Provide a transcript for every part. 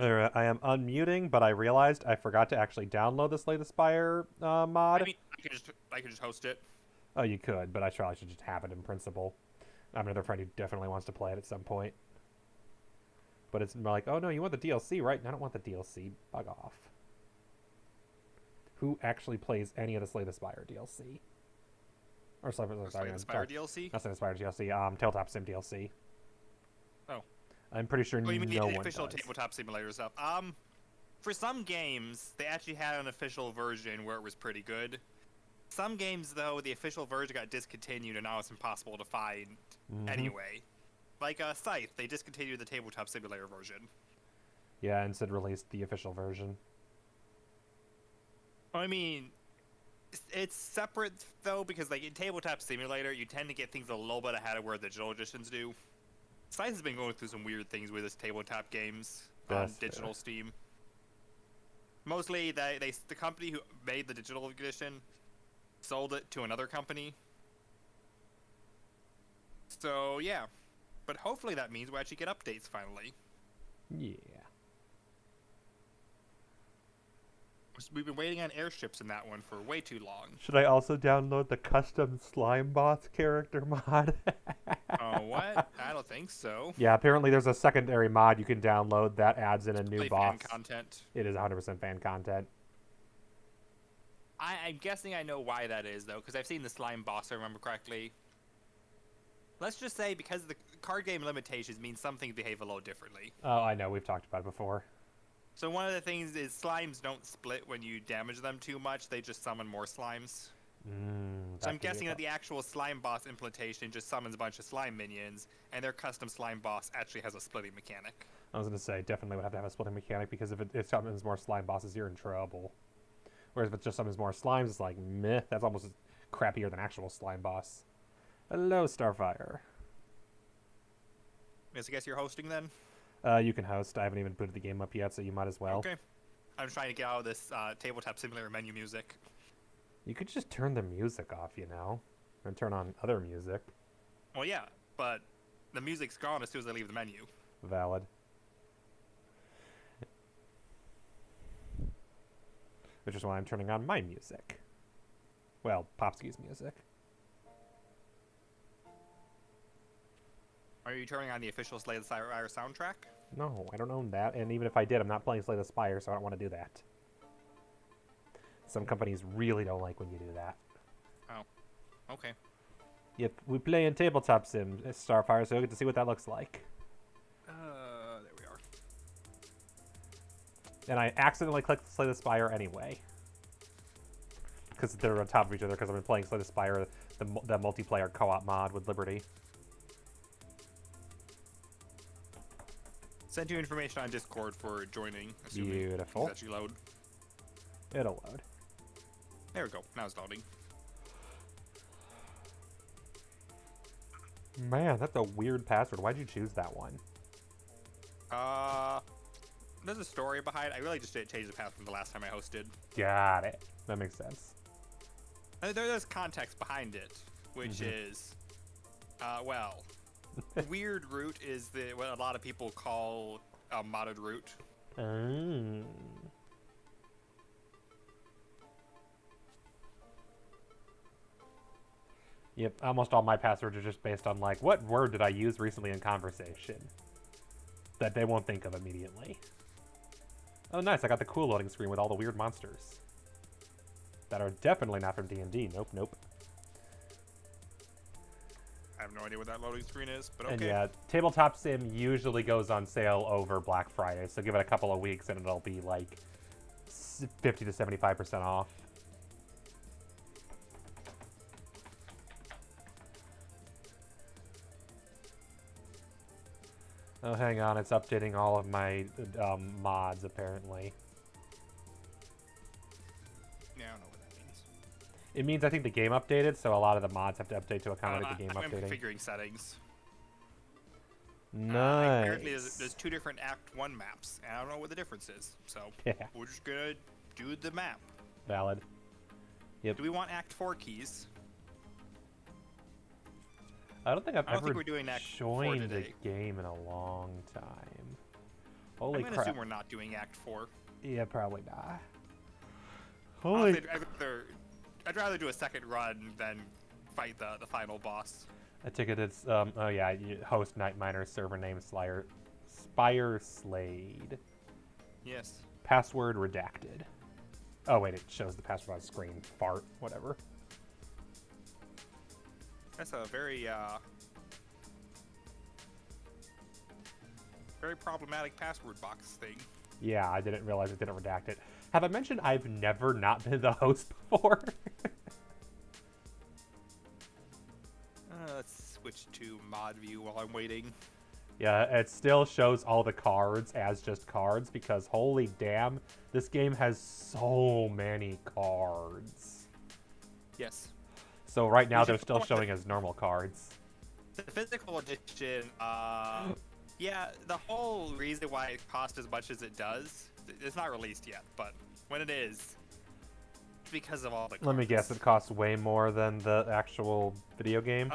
I am unmuting, but I realized I forgot to actually download the Slay the Spire I mod. mean, I could just host it. Oh, you could, but I probably should just have it in principle. I have another friend who definitely wants to play it at some point. But it's like, oh no, you want the DLC, right? I don't want the DLC. Bug off. Who actually plays any of the Slay the Spire DLC? Or Slay the Spire sorry, DLC. not Slay the Spire DLC. Tabletop Sim DLC. Oh, I'm pretty sure oh, you mean no the one official does. tabletop simulator stuff? For some games, they actually had an official version where it was pretty good. Some games, though, the official version got discontinued and now it's impossible to find Mm-hmm. anyway. Like Scythe, they discontinued the tabletop simulator version. Yeah, instead released the official version. I mean, it's separate though because like in tabletop simulator, you tend to get things a little bit ahead of where the digital editions do. Scythe has been going through some weird things with its tabletop games on That's fair. digital Steam. Mostly, the company who made the digital edition sold it to another company. So yeah, but hopefully that means we actually get updates finally. Yeah. We've been waiting on airships in that one for way too long. Should I also download the custom slime boss character mod? Oh, what? I don't think so. Yeah, apparently there's a secondary mod you can download that adds in a new Play fan boss. content. It is 100% fan content. I'm guessing I know why that is though, because I've seen the slime boss. If I remember correctly. Let's just say because the card game limitations mean some things behave a little differently. Oh, I know. We've talked about it before. So one of the things is slimes don't split when you damage them too much. They just summon more slimes. So That I'm could be a guessing that the actual slime boss implementation just summons a bunch of slime minions, and their custom slime boss actually has a splitting mechanic. I was going to say, definitely would have to have a splitting mechanic because if it summons more slime bosses, you're in trouble. Whereas if it just summons more slimes, it's like, meh, that's almost crappier than actual slime boss. Hello, Starfire. Yes, I guess you're hosting then? You can host. I haven't even booted the game up yet, so you might as well. Okay. I'm trying to get out of this tabletop simulator menu music. You could just turn the music off, you know? And turn on other music. Well, yeah, but the music's gone as soon as I leave the menu. Valid. Which is why I'm turning on my music. Well, Popsky's music. Are you turning on the official Slay the Spire soundtrack? No, I don't own that, and even if I did, I'm not playing Slay the Spire, so I don't want to do that. Some companies really don't like when you do that. Oh, okay. Yep, we play in Tabletop Sim, Starfire, so you'll get to see what that looks like. There we are. And I accidentally clicked Slay the Spire anyway. Because they're on top of each other, because I've been playing Slay the Spire, the multiplayer co-op mod with Liberty. Send you information on Discord for joining, assuming Beautiful. that you load. It'll load. There we go. Now it's loading. Man, that's a weird password. Why'd you choose that one? There's a story behind it. I really just didn't change the path from the last time I hosted. Got it. That makes sense. There's context behind it, which is, well, weird root is what a lot of people call a modded root. Mm. Yep, almost all my passwords are just based on, like, what word did I use recently in conversation that they won't think of immediately. Oh, nice, I got the cool loading screen with all the weird monsters that are definitely not from D&D. Nope, nope. I have no idea what that loading screen is, but okay. And yeah, Tabletop Sim usually goes on sale over Black Friday, so give it a couple of weeks and it'll be like 50 to 75% off. Oh, hang on, it's updating all of my mods, apparently. Yeah, I don't know what that means. It means I think the game updated, so a lot of the mods have to update to accommodate the game I'm updating. configuring settings. Nice. Apparently, there's two different Act 1 maps, and I don't know what the difference is. So, Yeah. we're just gonna do the map. Valid. Yep. Do we want Act 4 keys? I don't think I've I don't ever think we're doing Act 4 joined the today. game in a long time. Holy I'm gonna crap. assume we're not doing Act 4. Yeah, probably not. Honestly, I'd rather do a second run than fight the final boss. A ticket is, oh yeah, you host Night Miner, server name Spire Slade. Yes. Password redacted. Oh wait, it shows the password on screen. Fart, whatever. That's a very problematic password box thing. Yeah, I didn't realize it didn't redact it. Have I mentioned I've never not been the host before? Let's switch to mod view while I'm waiting. Yeah, it still shows all the cards as just cards because holy damn, this game has so many cards. Yes. So right now We they're should still point showing as normal cards. The physical edition, yeah, the whole reason why it costs as much as it does, it's not released yet, but when it is, it's because of all the cards. Let me guess, it costs way more than the actual video game?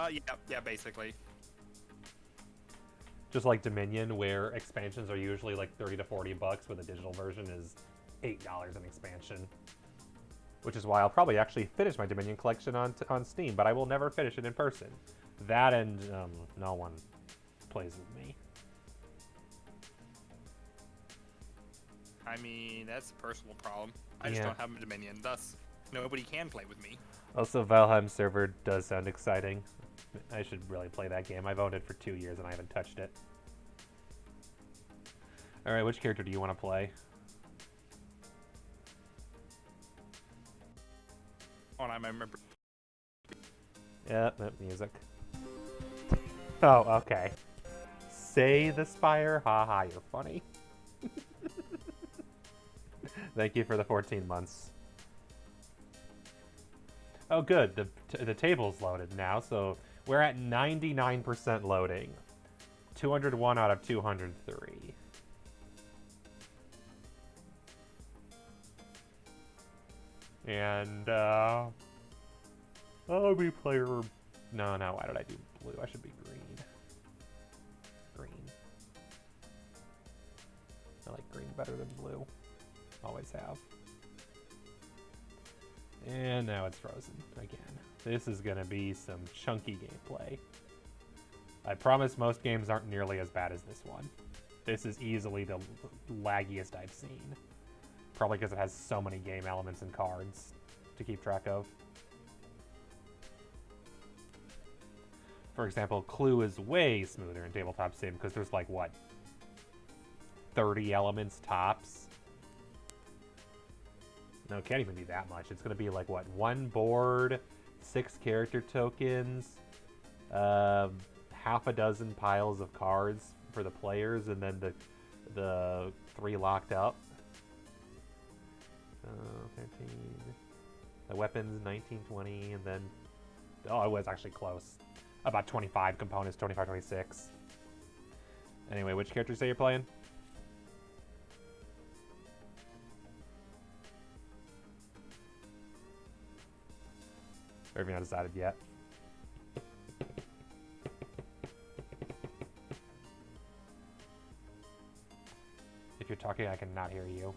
Yeah, basically. Just like Dominion, where expansions are usually like 30 to 40 bucks, but the digital version is $8 an expansion. Which is why I'll probably actually finish my Dominion collection on Steam, but I will never finish it in person. That and no one plays with me. I mean, that's a personal problem. I just Yeah. don't have a Dominion, thus nobody can play with me. Also, Valheim server does sound exciting. I should really play that game. I've owned it for 2 years and I haven't touched it. Alright, which character do you want to play? Oh, and I remember. Yeah, that music. Oh, okay. Slay the Spire? Haha, you're funny. Thank you for the 14 months. Oh, good. The table's loaded now, so we're at 99% loading. 201 out of 203. And, I'll be player... No, why did I do blue? I should be green. Green. I like green better than blue. Always have. And now it's frozen again. This is gonna be some chunky gameplay. I promise most games aren't nearly as bad as this one. This is easily the laggiest I've seen. Probably because it has so many game elements and cards to keep track of. For example, Clue is way smoother in Tabletop Sim because there's like, what, 30 elements tops? No, it can't even be that much. It's going to be like, what, 1 board, 6 character tokens, half a dozen piles of cards for the players, and then the 3 locked up. 13. The weapons, 19, 20, and then... Oh, it was actually close. About 25 components, 25, 26. Anyway, which character you say you're playing? Or have you not decided yet? If you're talking, I cannot hear you.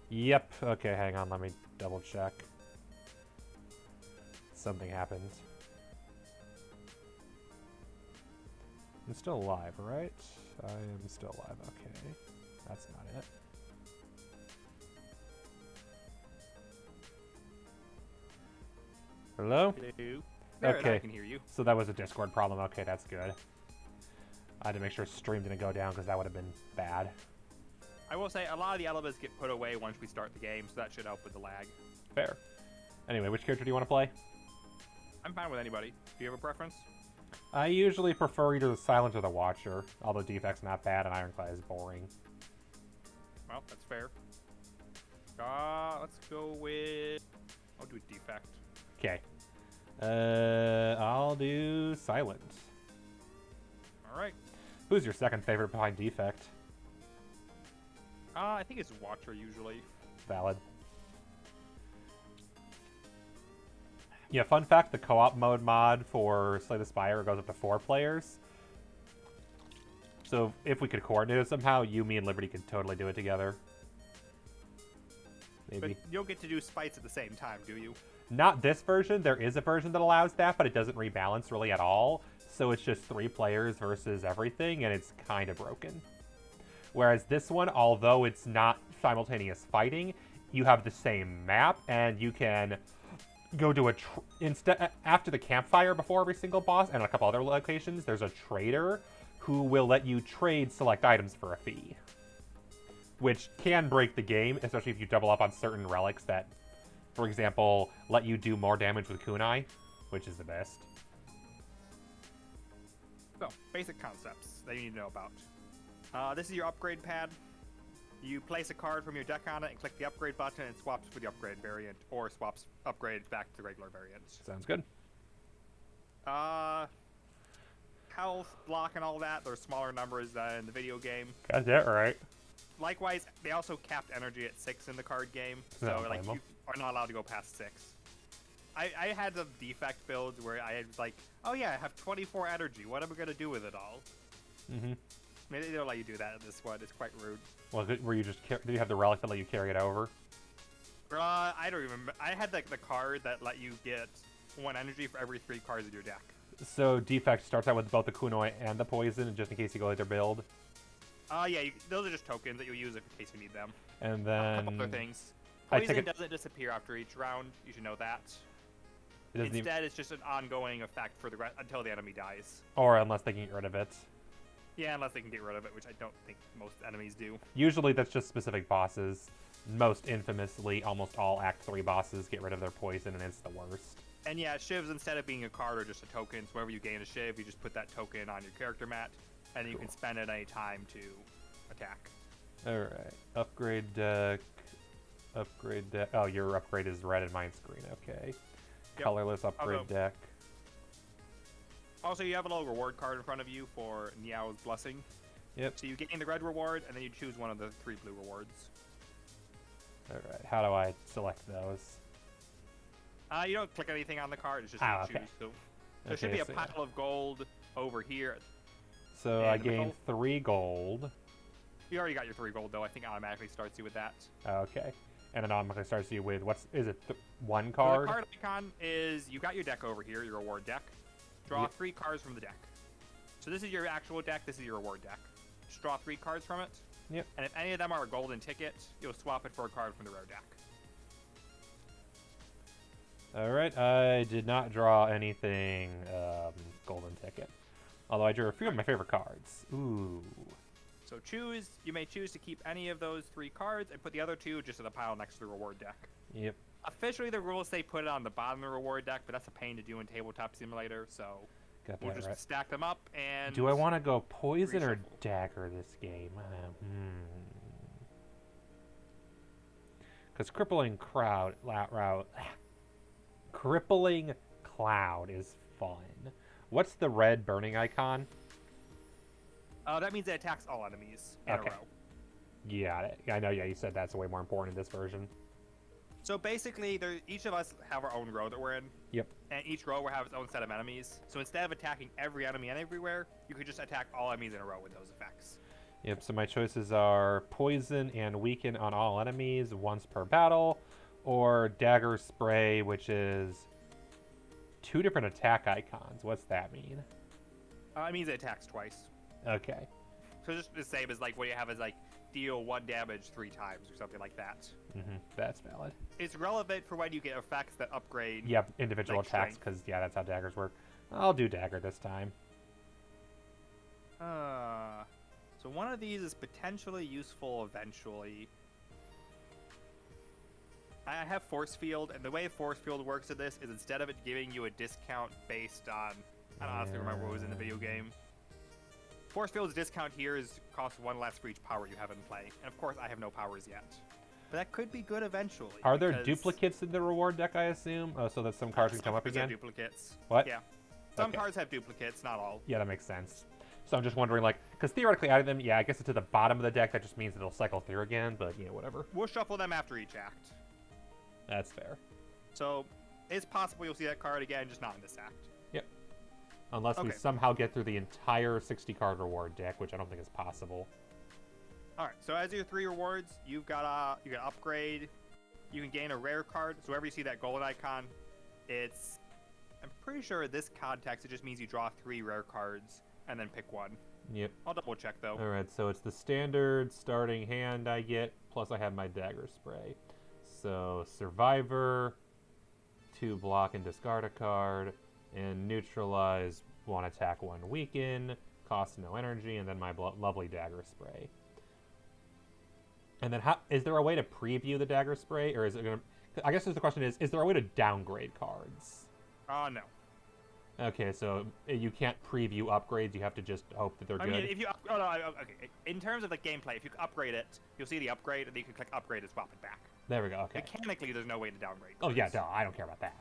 Yep. Okay, hang on. Let me double check. Something happened. I'm still alive, right? I am still alive. Okay. That's not it. Hello? Hello. There, Okay. I can hear you. So that was a Discord problem. Okay, that's good. I had to make sure stream didn't go down because that would have been bad. I will say a lot of the elements get put away once we start the game, so that should help with the lag. Fair. Anyway, which character do you want to play? I'm fine with anybody. Do you have a preference? I usually prefer either the Silent or the Watcher, although Defect's not bad and Ironclad is boring. Well, that's fair. Let's go with... I'll do Defect. Okay. I'll do Silent. Alright. Who's your second favorite behind Defect? I think it's Watcher, usually. Valid. Yeah, fun fact, the co-op mode mod for Slay the Spire goes up to 4 players. So if we could coordinate it somehow, you, me, and Liberty could totally do it together. Maybe. But you'll get to do spites at the same time, do you? Not this version. There is a version that allows that, but it doesn't rebalance really at all. So it's just 3 players versus everything, and it's kind of broken. Whereas this one, although it's not simultaneous fighting, you have the same map, and you can go to a after the campfire before every single boss, and a couple other locations. There's a trader who will let you trade select items for a fee, which can break the game, especially if you double up on certain relics that, for example, let you do more damage with kunai, which is the best. So, basic concepts that you need to know about. This is your upgrade pad. You place a card from your deck on it and click the upgrade button, and it swaps for the upgrade variant, or swaps upgrades back to the regular variant. Sounds good. Health, block, and all that, they're smaller numbers than in the video game. Got that right. Likewise, they also capped energy at 6 in the card game, so No, like you are not allowed to go past 6. I had the defect builds where I was like, oh yeah, I have 24 energy. What am I gonna do with it all? Mm-hmm. Maybe they don't let you do that in this one. It's quite rude. Well, were you just did you have the relic that let you carry it over? I don't remember. I had like the card that let you get 1 energy for every 3 cards in your deck. So defect starts out with both the kunai and the poison, just in case you go later build. Yeah, those are just tokens that you'll use in case you need them. And A couple then other things. I take Poison it- doesn't disappear after each round. You should know that. it doesn't even, Instead, it's just an ongoing effect for until the enemy dies. or unless they can get rid of it. Yeah, unless they can get rid of it, which I don't think most enemies do. Usually that's just specific bosses. Most infamously, almost all Act 3 bosses get rid of their poison, and it's the worst. And yeah, shivs, instead of being a card or just a token, so whenever you gain a shiv, you just put that token on your character mat, and you can spend it any time to attack. Alright. Upgrade deck. Upgrade deck. Oh, your upgrade is red and mine's green. Okay. Yep. Colorless upgrade Although- deck. Also, you have a little reward card in front of you for Niao's Blessing. Yep. So you gain the red reward, and then you choose one of the 3 blue rewards. Alright. How do I select those? You don't click anything on the card, it's just Ah, you okay. choose. So there should Okay, be a so- pile of gold over here. So And I the gained middle. 3 gold. You already got your 3 gold, though. I think it automatically starts you with that. Okay. And it automatically starts you with, is it 1 So card? the card icon is, you got your deck over here, your reward deck. Draw Yep. 3 cards from the deck. So this is your actual deck, this is your reward deck. Just draw 3 cards from it. Yep. And if any of them are a golden ticket, you'll swap it for a card from the rare deck. Alright, I did not draw anything golden ticket. Although I drew a few of my favorite cards. Ooh. So you may choose to keep any of those 3 cards and put the other 2 just in the pile next to the reward deck. Yep. Officially, the rules say put it on the bottom of the reward deck, but that's a pain to do in Tabletop Simulator, so Got we'll that just right. stack them up and... Do I want to go poison or reshuffle. dagger this game? Because crippling cloud is fun. What's the red burning icon? that means it attacks all enemies in Okay. a row. Yeah, I know. Yeah, you said that's way more important in this version. So basically, each of us have our own row that we're in. Yep. And each row will have its own set of enemies. So instead of attacking every enemy and everywhere, you could just attack all enemies in a row with those effects. Yep. So my choices are poison and weaken on all enemies once per battle, or dagger spray, which is 2 different attack icons. What's that mean? It means it attacks twice. Okay. So just the same as like what you have is like deal 1 damage 3 times or something like that. That's valid. It's relevant for when you get effects that upgrade. Yep, individual like attacks, strength. because, yeah, that's how daggers work. I'll do dagger this time. So one of these is potentially useful eventually. I have Force Field, and the way Force Field works in this is instead of it giving you a discount based on... I don't honestly remember what was in the video game. Force Field's discount here costs 1 less for each power you have in play. And of course, I have no powers yet. But that could be good eventually. Are there because duplicates in the reward deck, I assume? Oh, so that some cards can come up some cards have again? Duplicates. What? Yeah. Some Okay. cards have duplicates, not all. Yeah, that makes sense. So I'm just wondering, like, because theoretically out of them, yeah, I guess it's to the bottom of the deck. That just means it'll cycle through again, but, you know, whatever. We'll shuffle them after each act. That's fair. So it's possible you'll see that card again, just not in this act. Yep. Unless we Okay. somehow get through the entire 60-card reward deck, which I don't think is possible. All right. So as your 3 rewards, you can upgrade. You can gain a rare card. So wherever you see that golden icon, I'm pretty sure this context, it just means you draw 3 rare cards and then pick one. Yep. I'll double check though. All right, so it's the standard starting hand I get, plus I have my dagger spray. So Survivor, 2 block and discard a card, and neutralize 1 attack, 1 weaken, costs no energy, and then my lovely dagger spray. And then is there a way to preview the dagger spray, or is it going to... I guess the question is there a way to downgrade cards? No. Okay, so you can't preview upgrades. You have to just hope that they're good. I mean, if you okay. In terms of the gameplay, if you upgrade it, you'll see the upgrade, and then you can click upgrade and swap it back. There we go. Okay. Mechanically, there's no way to downgrade. Oh yeah, no, I don't care about that.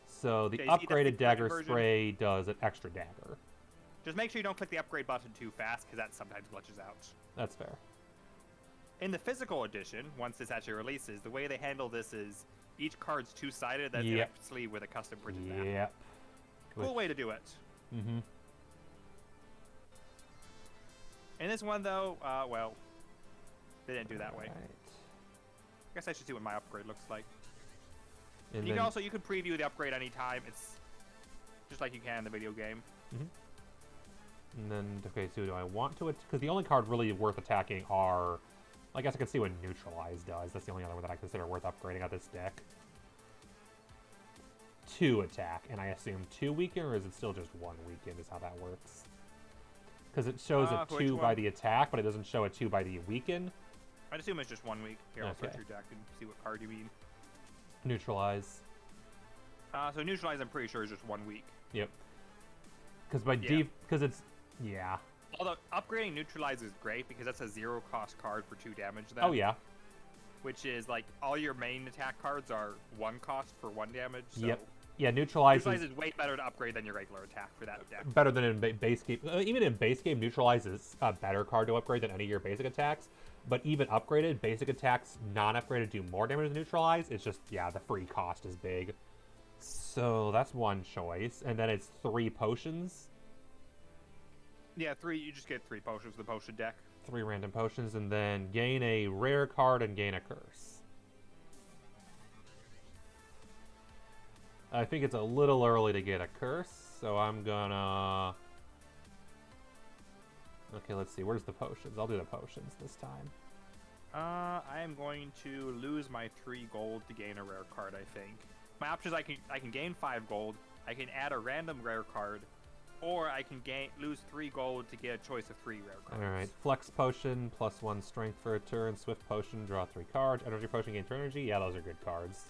So the Okay, you see that's upgraded the dagger version? spray does an extra dagger. Just make sure you don't click the upgrade button too fast, because that sometimes glitches out. That's fair. In the physical edition, once this actually releases, the way they handle this is each card's two-sided. That's Yep. actually with a custom printed map. Yep. Cool way to do it. Mm-hmm. In this one, though, well, they didn't do that way. Right. I guess I should see what my upgrade looks like. And You then, can preview the upgrade anytime. It's just like you can in the video game. and then, okay, so do I want to... Because the only card really worth attacking are... I guess I can see what Neutralize does. That's the only other one that I consider worth upgrading on this deck. 2 attack, and I assume 2 weaken, or is it still just 1 weaken is how that works? Because it shows a For which 2 by one? the attack, but it doesn't show a 2 by the weaken. I'd assume it's just 1 week. Here, I'll search Okay. your deck and see what card you mean. Neutralize. So Neutralize, I'm pretty sure, is just 1 week. Yep. Because by Yeah. because it's... Yeah. Although, upgrading Neutralize is great, because that's a 0-cost card for 2 damage then. Oh, yeah. Which is, like, all your main attack cards are 1 cost for 1 damage, so... Yep. Yeah, Neutralize Neutralize is way better to upgrade than your regular attack for that deck. better than in base game. Even in base game, Neutralize is a better card to upgrade than any of your basic attacks. But even upgraded, basic attacks, non-upgraded, do more damage than Neutralize. It's just, yeah, the free cost is big. So that's one choice. And then it's 3 potions. Yeah, 3, you just get 3 potions with the potion deck. 3 random potions, and then gain a rare card and gain a curse. I think it's a little early to get a curse, so I'm gonna... Okay, let's see. Where's the potions? I'll do the potions this time. I am going to lose my 3 gold to gain a rare card, I think. My options, I can gain 5 gold, I can add a random rare card, or I can lose 3 gold to get a choice of 3 rare cards. Alright, Flex Potion, +1 Strength for a turn, Swift Potion, draw 3 cards, Energy Potion, gain 2 energy. Yeah, those are good cards.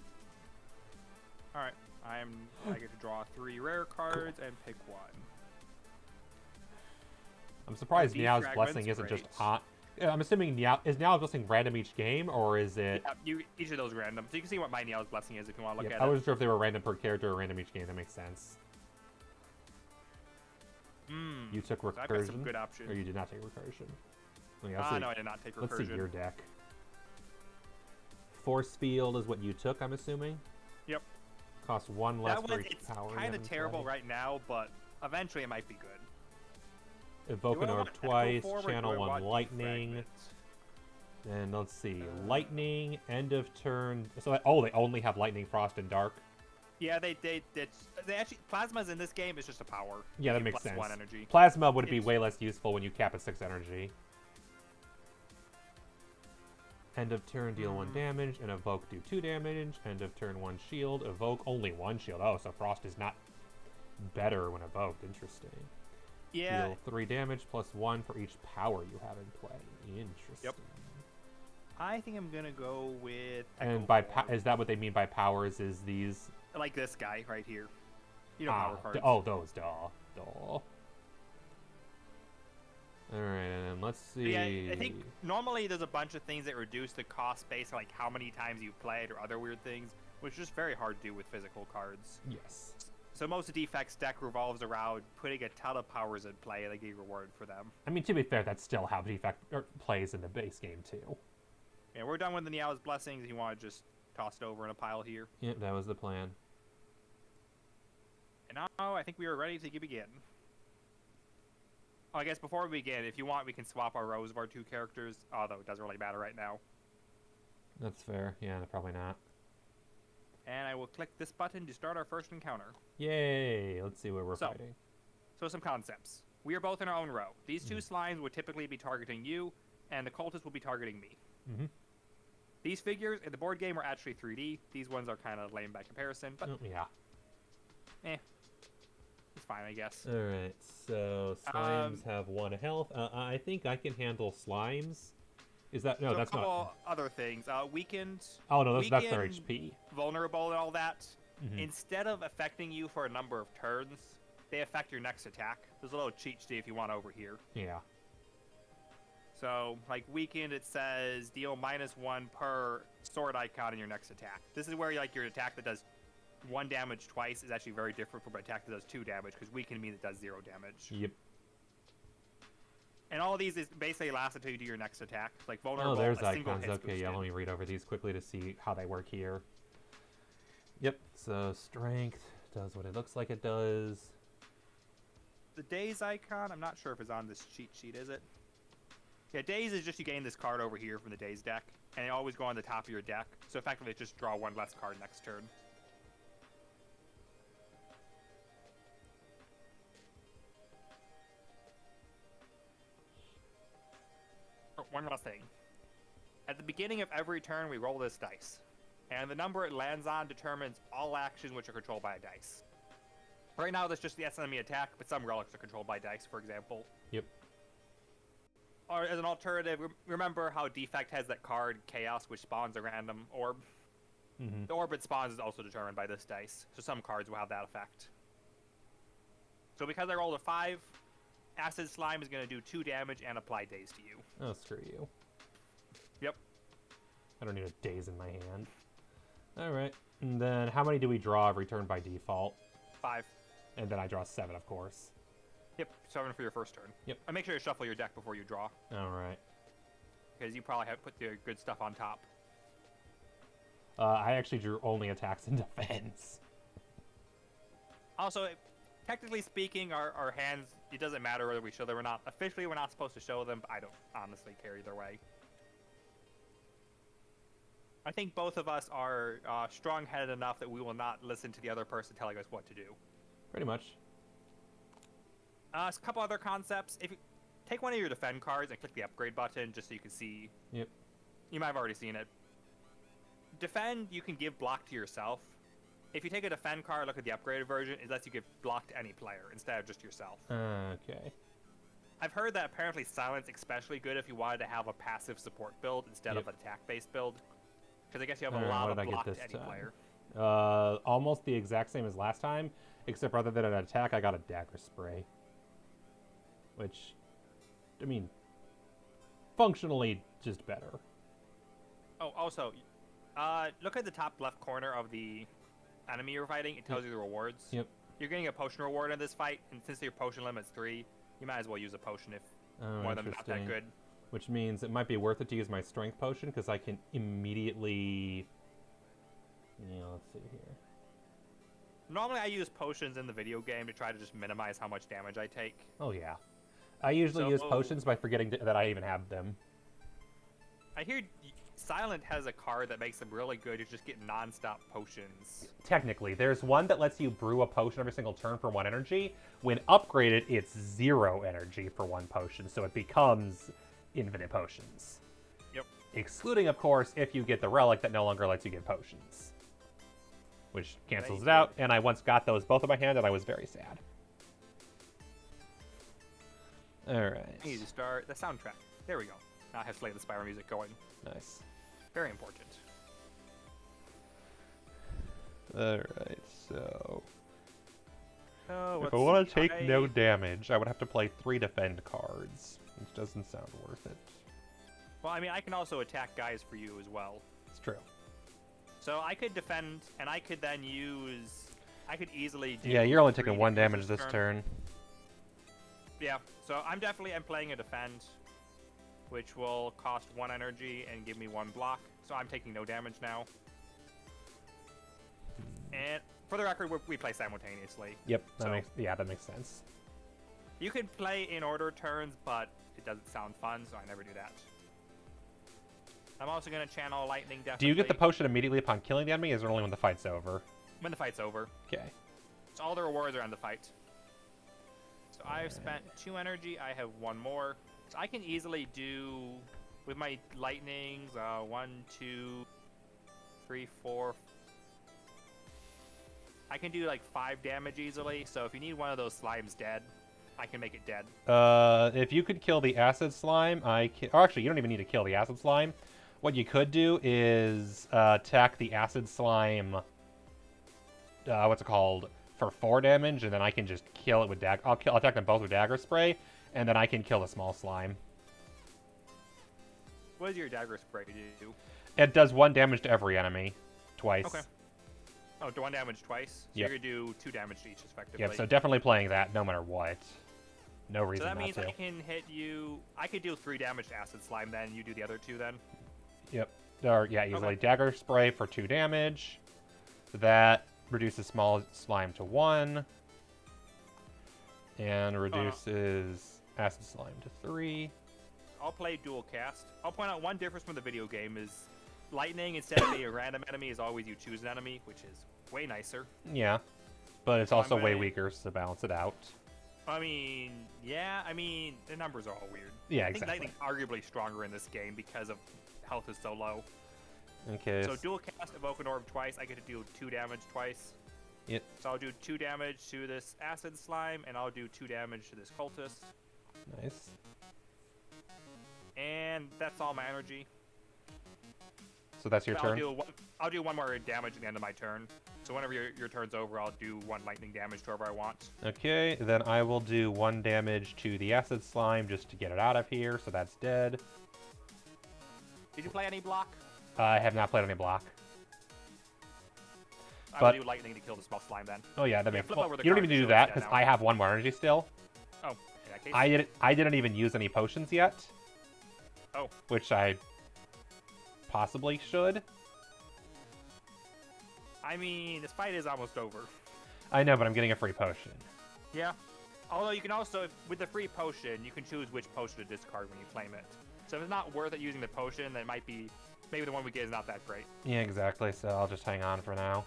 Alright, I get to draw 3 rare cards and pick 1. I'm surprised Deep Meow's Fragment's Blessing isn't just great. on... I'm assuming Meow's Blessing random each game, or is it... Yeah, each of those random. So you can see what my Neal's Blessing is if you want to look Yep, at I it. wasn't sure if they were random per character or random each game. That makes sense. You took I've got some Recursion, good options. or you did not take Recursion? Okay, let's see. No, I did not take Recursion. Let's see your deck. Force Field is what you took, I'm assuming? Yep. Costs 1 less That for one, each it's power you kind have of in terrible play. right now, but eventually it might be good. Evoke Do an I Orb want Echo twice, Forward, or do channel I 1 want lightning. Defragment? And let's see, lightning, end of turn. So, they only have lightning, frost, and dark. Yeah, they actually plasmas in this game is just a power. Yeah, You that get makes sense. +1 energy. Plasma would be It's- way less useful when you cap at 6 energy. End of turn, deal 1 damage, and evoke, do 2 damage. End of turn, 1 shield. Evoke, only 1 shield. Oh, so frost is not better when evoked. Interesting. Yeah. Deal 3 damage plus 1 for each power you have in play. Interesting. Yep. I think I'm gonna go with. And Echo by Forward. is that what they mean by powers? Is these? Like this guy right here. You know, power cards. Oh, those. Duh. All right, and then let's But see. yeah, I think normally there's a bunch of things that reduce the cost based on like how many times you've played or other weird things, which is just very hard to do with physical cards. Yes. So most of Defect's deck revolves around putting a ton of powers in play and they get reward for them. I mean, to be fair, that's still how Defect plays in the base game too. Yeah, we're done with the Niao's Blessings. You want to just toss it over in a pile here. Yep, that was the plan. And now I think we are ready to begin. Oh, I guess before we begin, if you want, we can swap our rows of our two characters, although it doesn't really matter right now. That's fair. Yeah, probably not. And I will click this button to start our first encounter. Yay! Let's see where we're fighting. So some concepts. We are both in our own row. These two slimes would typically be targeting you, and the cultists will be targeting me. Mm-hmm. These figures in the board game are actually 3D. These ones are kind of lame by comparison, but yeah. It's fine, I guess. Alright, so slimes have 1 health. I think I can handle slimes. Is that... No, so that's a couple not... other things. Weakened. Oh, no, that's their HP. Vulnerable and all that. Mm-hmm. Instead of affecting you for a number of turns, they affect your next attack. There's a little cheat sheet if you want over here. Yeah. So, like, weakened, it says deal -1 per sword icon in your next attack. This is where, like, your attack that does 1 damage twice is actually very different from an attack that does 2 damage, because weakened means it does 0 damage. Yep. And all of these is basically last until you do your next attack. Like, vulnerable, oh, there's a single icons. Okay, yeah, let me read over these quickly to see how they work here. Yep, so strength does what it looks like it does. The daze icon, I'm not sure if it's on this cheat sheet, is it? Yeah, daze is just you gain this card over here from the daze deck, and they always go on the top of your deck. So effectively, it's just draw 1 less card next turn. Oh, one last thing. At the beginning of every turn, we roll this dice, and the number it lands on determines all actions which are controlled by a dice. Right now, that's just the enemy attack, but some relics are controlled by dice, for example. Yep. Or as an alternative, remember how Defect has that card, Chaos, which spawns a random orb? Mm-hmm. The orb it spawns is also determined by this dice, so some cards will have that effect. So because I rolled a 5, Acid Slime is going to do 2 damage and apply Daze to you. Oh, screw you. Yep. I don't need a daze in my hand. Alright, and then how many do we draw every turn by default? 5. And then I draw 7, of course. Yep, 7 for your first turn. Yep. And make sure to shuffle your deck before you draw, Alright. because you probably have put the good stuff on top. I actually drew only attacks in defense. Also, technically speaking, our hands, it doesn't matter whether we show them or not. Officially, we're not supposed to show them, but I don't honestly care either way. I think both of us are strong-headed enough that we will not listen to the other person telling us what to do. Pretty much. A couple other concepts. If you take one of your defend cards and click the upgrade button just so you can see. Yep. You might have already seen it. Defend, you can give block to yourself. If you take a defend card, look at the upgraded version, it lets you give block to any player instead of just yourself. Okay. I've heard that apparently silence especially good if you wanted to have a passive support build instead of an attack-based build. Because I guess you have a lot of block to any player. Almost the exact same as last time, except rather than an attack, I got a dagger spray. Which, I mean, functionally just better. Oh, also, look at the top left corner of the enemy you're fighting. It tells you the rewards. Yep. You're getting a potion reward in this fight, and since your potion limit's 3, you might as well use a potion if one of them is not that good. Which means it might be worth it to use my strength potion, because I can immediately... Yeah, let's see here. Normally I use potions in the video game to try to just minimize how much damage I take. Oh, yeah. I usually use potions by forgetting that I even have them. I hear Silent has a card that makes them really good. You just get non-stop potions. Technically, there's one that lets you brew a potion every single turn for 1 energy. When upgraded, it's 0 energy for 1 potion, so it becomes infinite potions. Yep. Excluding, of course, if you get the relic that no longer lets you get potions. Which cancels it out, and I once got those both in my hand, and I was very sad. Alright. I need to start the soundtrack. There we go. Now I have Slay the Spire music going. Nice. Very important. Alright, so... if I want to take no damage, I would have to play 3 defend cards, which doesn't sound worth it. Well, I mean, I can also attack guys for you as well. It's true. So I could defend, and I could then use... I could easily do... Yeah, you're only taking 1 damage this turn. Yeah, so I'm playing a defend, which will cost 1 energy and give me 1 block. So I'm taking no damage now. And for the record, we play simultaneously. Yep, So- that makes sense. You can play in order turns, but it doesn't sound fun, so I never do that. I'm also going to channel lightning, definitely. Do you get the potion immediately upon killing the enemy, or is it only when the fight's over? When the fight's over. Okay. So all the rewards are on the fight. So I've spent 2 energy. I have 1 more. So I can easily do, with my lightnings, 1, 2, 3, 4. I can do like 5 damage easily. So if you need one of those slimes dead, I can make it dead. If you could kill the acid slime, or actually, you don't even need to kill the acid slime. What you could do is attack the acid slime. What's it called? For 4 damage, and then I can just kill it with dagger. I'll attack them both with dagger spray, and then I can kill the small slime. What does your dagger spray do? It does 1 damage to every enemy, twice. Okay. Oh, 1 damage twice. So Yep. you're gonna do 2 damage to each, effectively. Yep. So definitely playing that, no matter what. No So reason that not means to. I can hit you. I could do 3 damage to acid slime. Then you do the other 2. Then. Yep. Or yeah, easily. Okay. Dagger spray for 2 damage. That reduces small slime to 1. And reduces acid slime to 3. I'll play dual cast. I'll point out one difference from the video game is lightning, instead of being a random enemy, is always you choose an enemy, which is way nicer. Yeah. But it's So also I'm way gonna- weaker, so to balance it out. I mean, yeah, the numbers are all weird. Yeah, I think exactly. lightning's arguably stronger in this game because of health is so low. Okay. So dual cast, evoke an orb twice. I get to do 2 damage twice. Yep. So I'll do 2 damage to this acid slime, and I'll do 2 damage to this cultist. Nice. And that's all my energy. So that's your But turn? I'll do 1 more damage at the end of my turn. So whenever your turn's over, I'll do 1 lightning damage to whoever I want. Okay, then I will do 1 damage to the acid slime just to get it out of here, so that's dead. Did you play any block? I have not played any block. I But- will do lightning to kill the small slime then. Oh yeah, that Yeah, makes flip well, over the you don't card even to do show that it's because dead I now. have 1 more energy still. Oh, in that case. I didn't even use any potions yet. Oh. Which I possibly should. I mean, this fight is almost over. I know, but I'm getting a free potion. Yeah. Although you can also, with the free potion, you can choose which potion to discard when you claim it. So if it's not worth it using the potion, then it might be, maybe the one we get is not that great. Yeah, exactly. So I'll just hang on for now.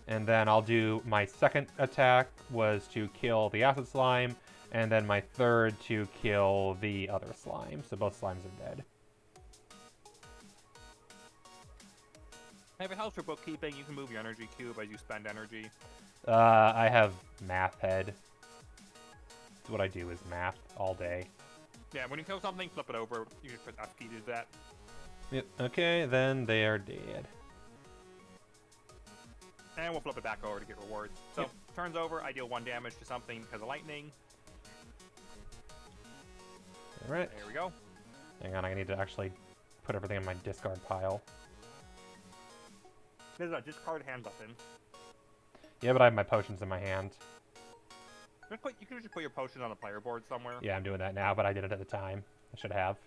And then I'll do my second attack was to kill the acid slime, and then my third to kill the other slime. So both slimes are dead. If it helps for bookkeeping, you can move your energy cube as you spend energy. I have math head. That's what I do is math all day. Yeah, when you kill something, flip it over. You can put F key to do that. Yep. Okay, then they are dead. And we'll flip it back over to get rewards. So, Yep. turns over, I deal 1 damage to something because of lightning. All right. There we go. Hang on, I need to actually put everything in my discard pile. There's a discard hand button. Yeah, but I have my potions in my hand. You can just put your potion on the player board somewhere. Yeah, I'm doing that now, but I did it at the time. I should have.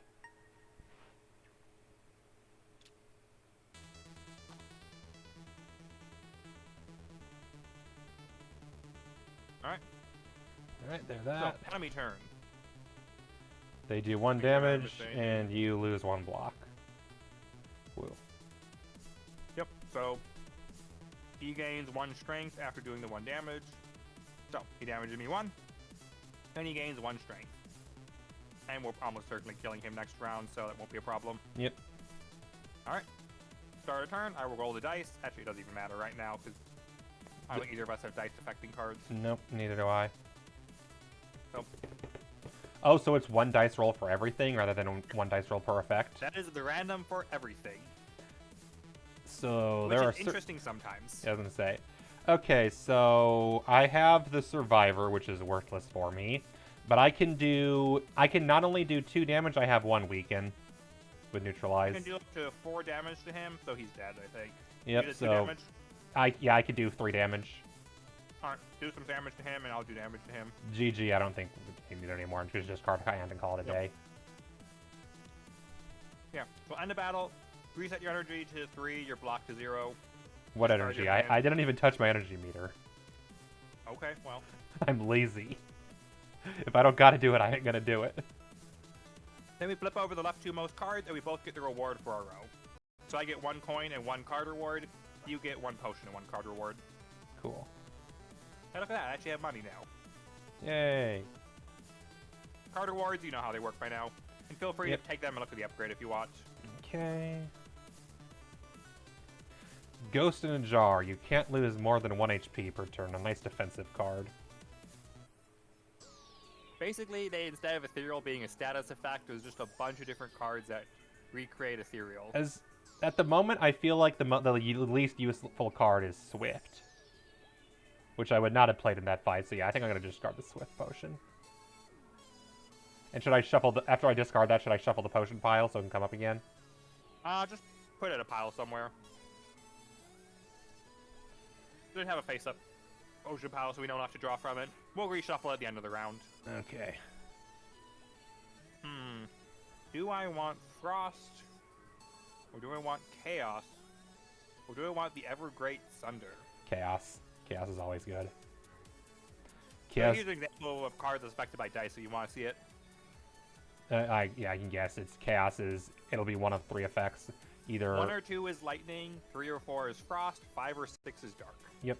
Alright, Alright, there's so that. enemy turn. They do 1 Make your damage, mistake. and you lose 1 block. Woo. Yep, so he gains 1 strength after doing the 1 damage. So, he damages me 1, and he gains 1 strength. And we're almost certainly killing him next round, so that won't be a problem. Yep. Alright, start a turn, I will roll the dice. Actually, it doesn't even matter right now, because I don't think either of us have dice affecting cards. Nope, neither do I. So, Oh, so it's 1 dice roll for everything rather than 1 dice roll per effect? that is the random for everything. So Which there are is interesting sometimes. Yeah, I was gonna say. Okay, so I have the survivor, which is worthless for me, but I can not only do 2 damage, I have 1 weaken with You neutralize. can do up to 4 damage to him, so he's dead, I think. Yep, You did 2 so damage? I could do 3 damage. Alright, do some damage to him, and I'll do damage to him. GG, I don't think we need it anymore. Just discard hand and call it a Yep. day. Yeah, so end the battle, reset your energy to 3, your block to 0. What Discard energy? your hand. I didn't even touch my energy meter. Okay, well. I'm lazy. If I don't gotta do it, I ain't gonna do it. Then we flip over the left two most cards, and we both get the reward for our row. So I get 1 coin and 1 card reward. You get 1 potion and 1 card reward. Cool. Hey, look at that. I actually have money now. Yay. Card rewards, you know how they work by now. And feel free to take them and look at the upgrade if you want. Okay. Ghost in a Jar. You can't lose more than 1 HP per turn. A nice defensive card. Basically, instead of Ethereal being a status effect, there's just a bunch of different cards that recreate Ethereal. At the moment, I feel like the least useful card is Swift. Which I would not have played in that fight, so yeah, I think I'm going to discard the Swift potion. And should I shuffle after I discard that, should I shuffle the potion pile so it can come up again? Just put it in a pile somewhere. Should have a face-up potion pile so we don't have to draw from it. We'll reshuffle at the end of the round. Okay. Do I want Frost? Or do I want Chaos? Or do I want the Ever-Great Sunder? Chaos. Chaos is always good. Chaos. Here's an example of cards that's affected by dice, so you want to see it? Yeah, I can guess. It's Chaos it'll be one of 3 effects. Either 1 or 2 is Lightning, 3 or 4 is Frost, 5 or 6 is Dark. Yep.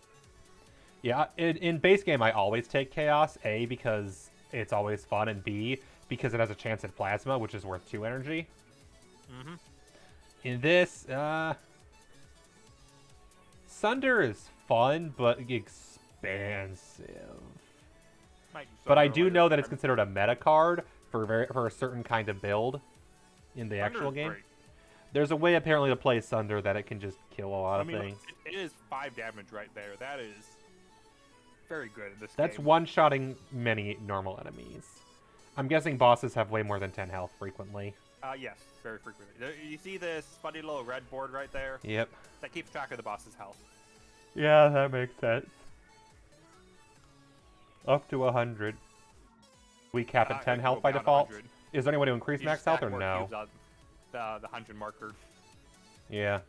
Yeah, in base game, I always take Chaos. A, because it's always fun, and B, because it has a chance at Plasma, which is worth 2 energy. In this, Sunder is fun, but expansive. But I do know that it's considered a meta card for a certain kind of build in the actual game. Great. There's a way apparently to play Sunder that it can just kill a lot of things. It is 5 damage right there. That is very good in this game. That's one-shotting many normal enemies. I'm guessing bosses have way more than 10 health frequently. Yes, very frequently. You see this funny little red board right there? Yep. That keeps track of the boss's health. Yeah, that makes sense. Up to 100. We cap at 10 health by default. 100. Is there any way to increase max health or no? The 100 marker. Yeah.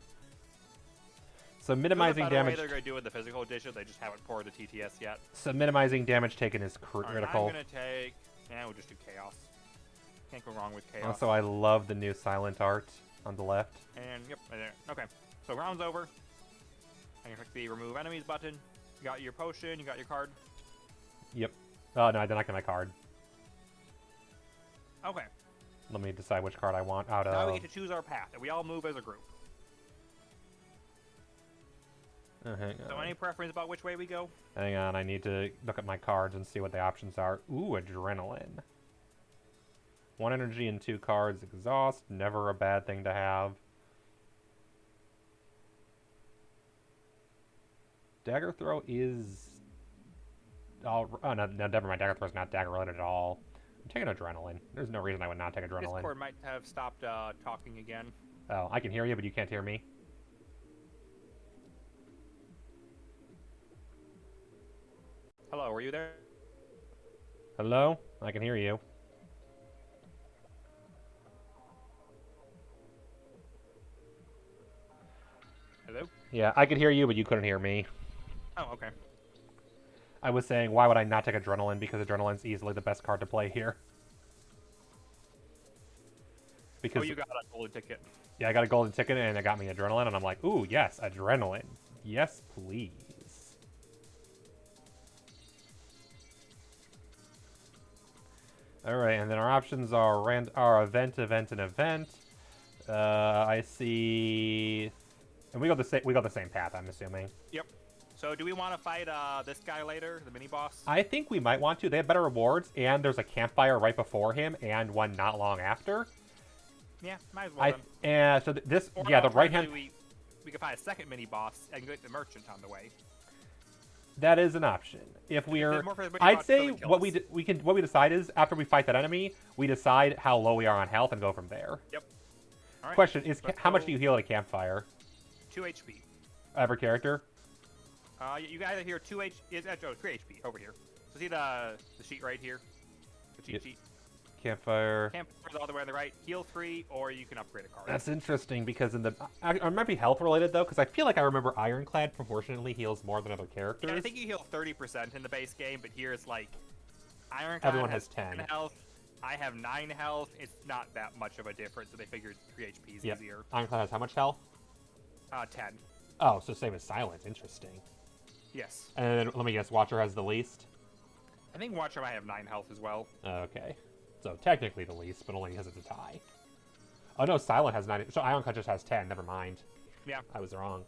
So minimizing damage. They're going to do in the physical edition. They just haven't poured the TTS yet. So minimizing damage taken is critical. Right, I'm going to take. Yeah, we'll just do chaos. Can't go wrong with chaos. Also, I love the new silent art on the left. And yep, right there. Okay, so round's over. I'm gonna click the remove enemies button. You got your potion. You got your card. Yep. Oh no, I did not get my card. Okay. Let me decide which card I want out of. Now we get to choose our path, and we all move as a group. Hang So on. any preference about which way we go? Hang on, I need to look at my cards and see what the options are. Ooh, adrenaline. 1 energy and 2 cards. Exhaust, never a bad thing to have. Dagger Throw is... Oh, no, never mind. Dagger Throw's not dagger related at all. I'm taking adrenaline. There's no reason I would not take adrenaline. Discord might have stopped talking again. Oh, I can hear you, but you can't hear me. Hello, are you there? Hello? I can hear you. Hello? Yeah, I could hear you, but you couldn't hear me. Oh, okay. I was saying, why would I not take adrenaline? Because adrenaline's easily the best card to play here. Because, oh, you got a golden ticket. Yeah, I got a golden ticket and it got me adrenaline, and I'm like, ooh, yes, adrenaline. Yes, please. Alright, and then our options are event, and event. I see... And we go the same path, I'm assuming. Yep. So do we want to fight this guy later, the mini-boss? I think we might want to. They have better rewards, and there's a campfire right before him, and one not long after. Yeah, might as well And so this... Or yeah, the right-hand... We could find a second mini-boss and get the merchant on the way. That is an option. If we're... I'd say what we decide is, after we fight that enemy, we decide how low we are on health and go from there. Yep. All right. Question is, how much do you heal at a campfire? 2 HP. Every character? You got either here 2 HP, 3 HP over here. So see the sheet right here? The cheat sheet? Campfire. Campfire's all the way on the right. Heal 3, or you can upgrade a card. That's interesting because in the I might be health related though, because I feel like I remember Ironclad proportionally heals more than other characters. Yeah, I think you heal 30% in the base game, but here it's like Ironclad Everyone has 10 health. I have 9 health. It's not that much of a difference, so they figured 3 HP is easier. Ironclad has how much health? 10. Oh, so same as Silent. Interesting. Yes. And let me guess, Watcher has the least? I think Watcher might have 9 health as well. Okay. So technically the least, but only because it's a tie. Oh no, Silent has 9. So Ironclad just has 10. Never mind. Yeah. I was wrong.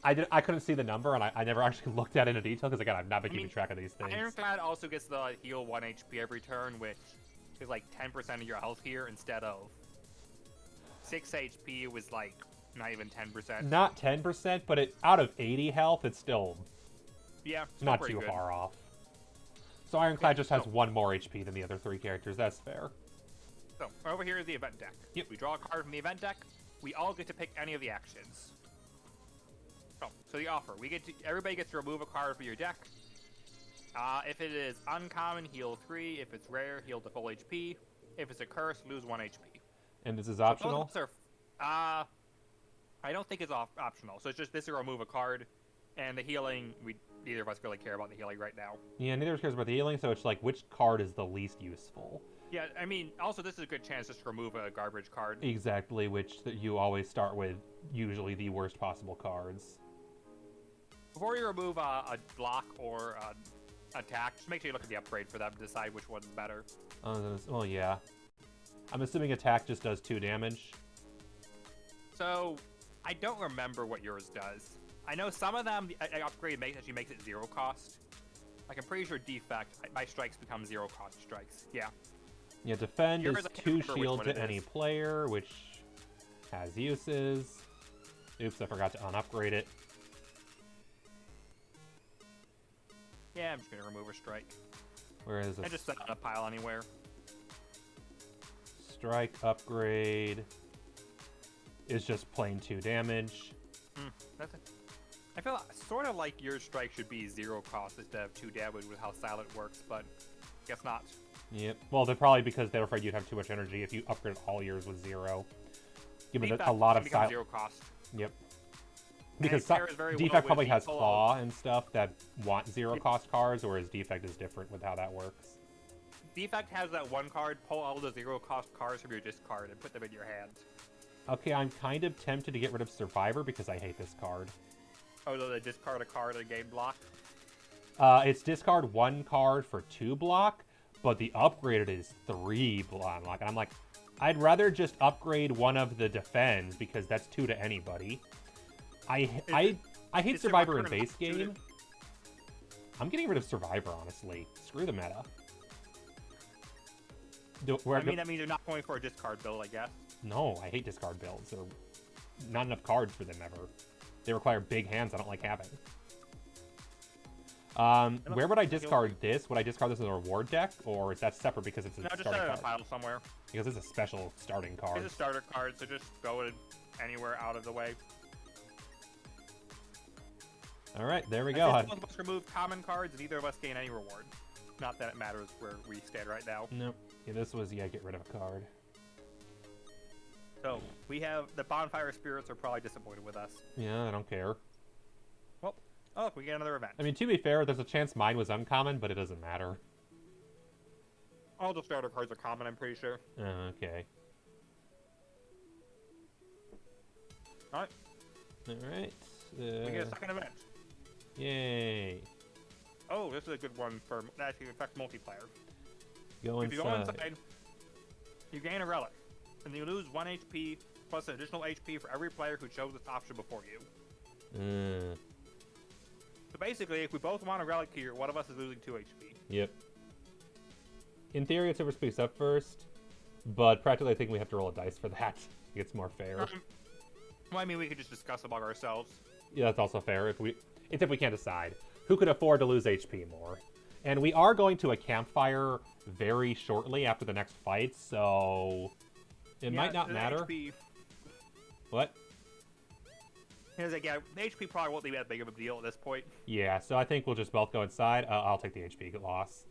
I couldn't see the number, and I never actually looked at it in detail, because again, I've not been keeping track of these things. Ironclad also gets the heal 1 HP every turn, which is like 10% of your health here instead of 6 HP was like not even 10%. Not 10%, but out of 80 health, it's still not too far off. So Ironclad just has 1 more HP than the other 3 characters. That's fair. So over here is the event deck. Yep. We draw a card from the event deck. We all get to pick any of the actions. So the offer, everybody gets to remove a card from your deck. If it is uncommon, heal 3. If it's rare, heal to full HP. If it's a curse, lose 1 HP. And this is optional? I don't think it's optional. So it's just this is remove a card, and the healing, neither of us really care about the healing right now. Yeah, neither of us cares about the healing, so it's like, which card is the least useful? Yeah, I mean, also this is a good chance just to remove a garbage card. Exactly, which you always start with usually the worst possible cards. Before you remove a block or attack, just make sure you look at the upgrade for them to decide which one's better. Well, yeah. I'm assuming attack just does 2 damage. So, I don't remember what yours does. I know some of them, the upgrade actually makes it 0 cost. Like, I'm pretty sure defect, my strikes become 0 cost strikes. Yeah. Yeah, defend yours, is 2 shield to any player, which has uses. Oops, I forgot to unupgrade it. Yeah, I'm just gonna remove a strike. Where is this? And just set it on a pile anywhere. Strike upgrade is just plain 2 damage. That's it. I feel sort of like your strike should be 0 cost instead of 2 damage with how silent works, but guess not. Yep. Well, they're probably because they're afraid you'd have too much energy if you upgrade all yours with 0. Given a lot of silent. 0 cost. Yep. Because very defect probably has people claw and stuff that want 0 cost cards, whereas defect is different with how that works. Defect has that 1 card, pull all the 0 cost cards from your discard and put them in your hand. Okay, I'm kind of tempted to get rid of Survivor because I hate this card. Oh, so they discard a card and game block? It's discard 1 card for 2 block, but the upgraded is 3 block. And I'm like, I'd rather just upgrade one of the defend because that's 2 to anybody. I hate Survivor in base game. I'm getting rid of Survivor, honestly. Screw the meta. That means you're not going for a discard build, I guess. No, I hate discard builds. There are not enough cards for them ever. They require big hands I don't like having. Where would I discard this? Would I discard this as a reward deck, or is that separate because it's a starting card? No, just set it in a pile somewhere. Because it's a special starting card. It's a starter card, so just go anywhere out of the way. All right, there we go. Both of us remove common cards, and neither of us gain any reward. Not that it matters where we stand right now. Nope. Yeah, this was, get rid of a card. So, we have the Bonfire Spirits are probably disappointed with us. Yeah, I don't care. Well, oh, look, we get another event. I mean, to be fair, there's a chance mine was uncommon, but it doesn't matter. All the starter cards are common, I'm pretty sure. Okay. Alright. Alright. We get a second event. Yay. Oh, this is a good one for that actually affects multiplayer. Go if you go inside, you gain a relic, and you lose 1 HP plus an additional HP for every player who chose this option before you. So basically, if we both want a relic here, one of us is losing 2 HP. Yep. In theory, it's whoever speaks up first, but practically I think we have to roll a dice for that. It's more fair. Well, I mean, we could just discuss among ourselves. Yeah, that's also fair. If we can't decide who could afford to lose HP more. And we are going to a campfire very shortly after the next fight, so it might not matter. HP... What? The HP probably won't be that big of a deal at this point. Yeah, so I think we'll just both go inside. I'll take the HP loss.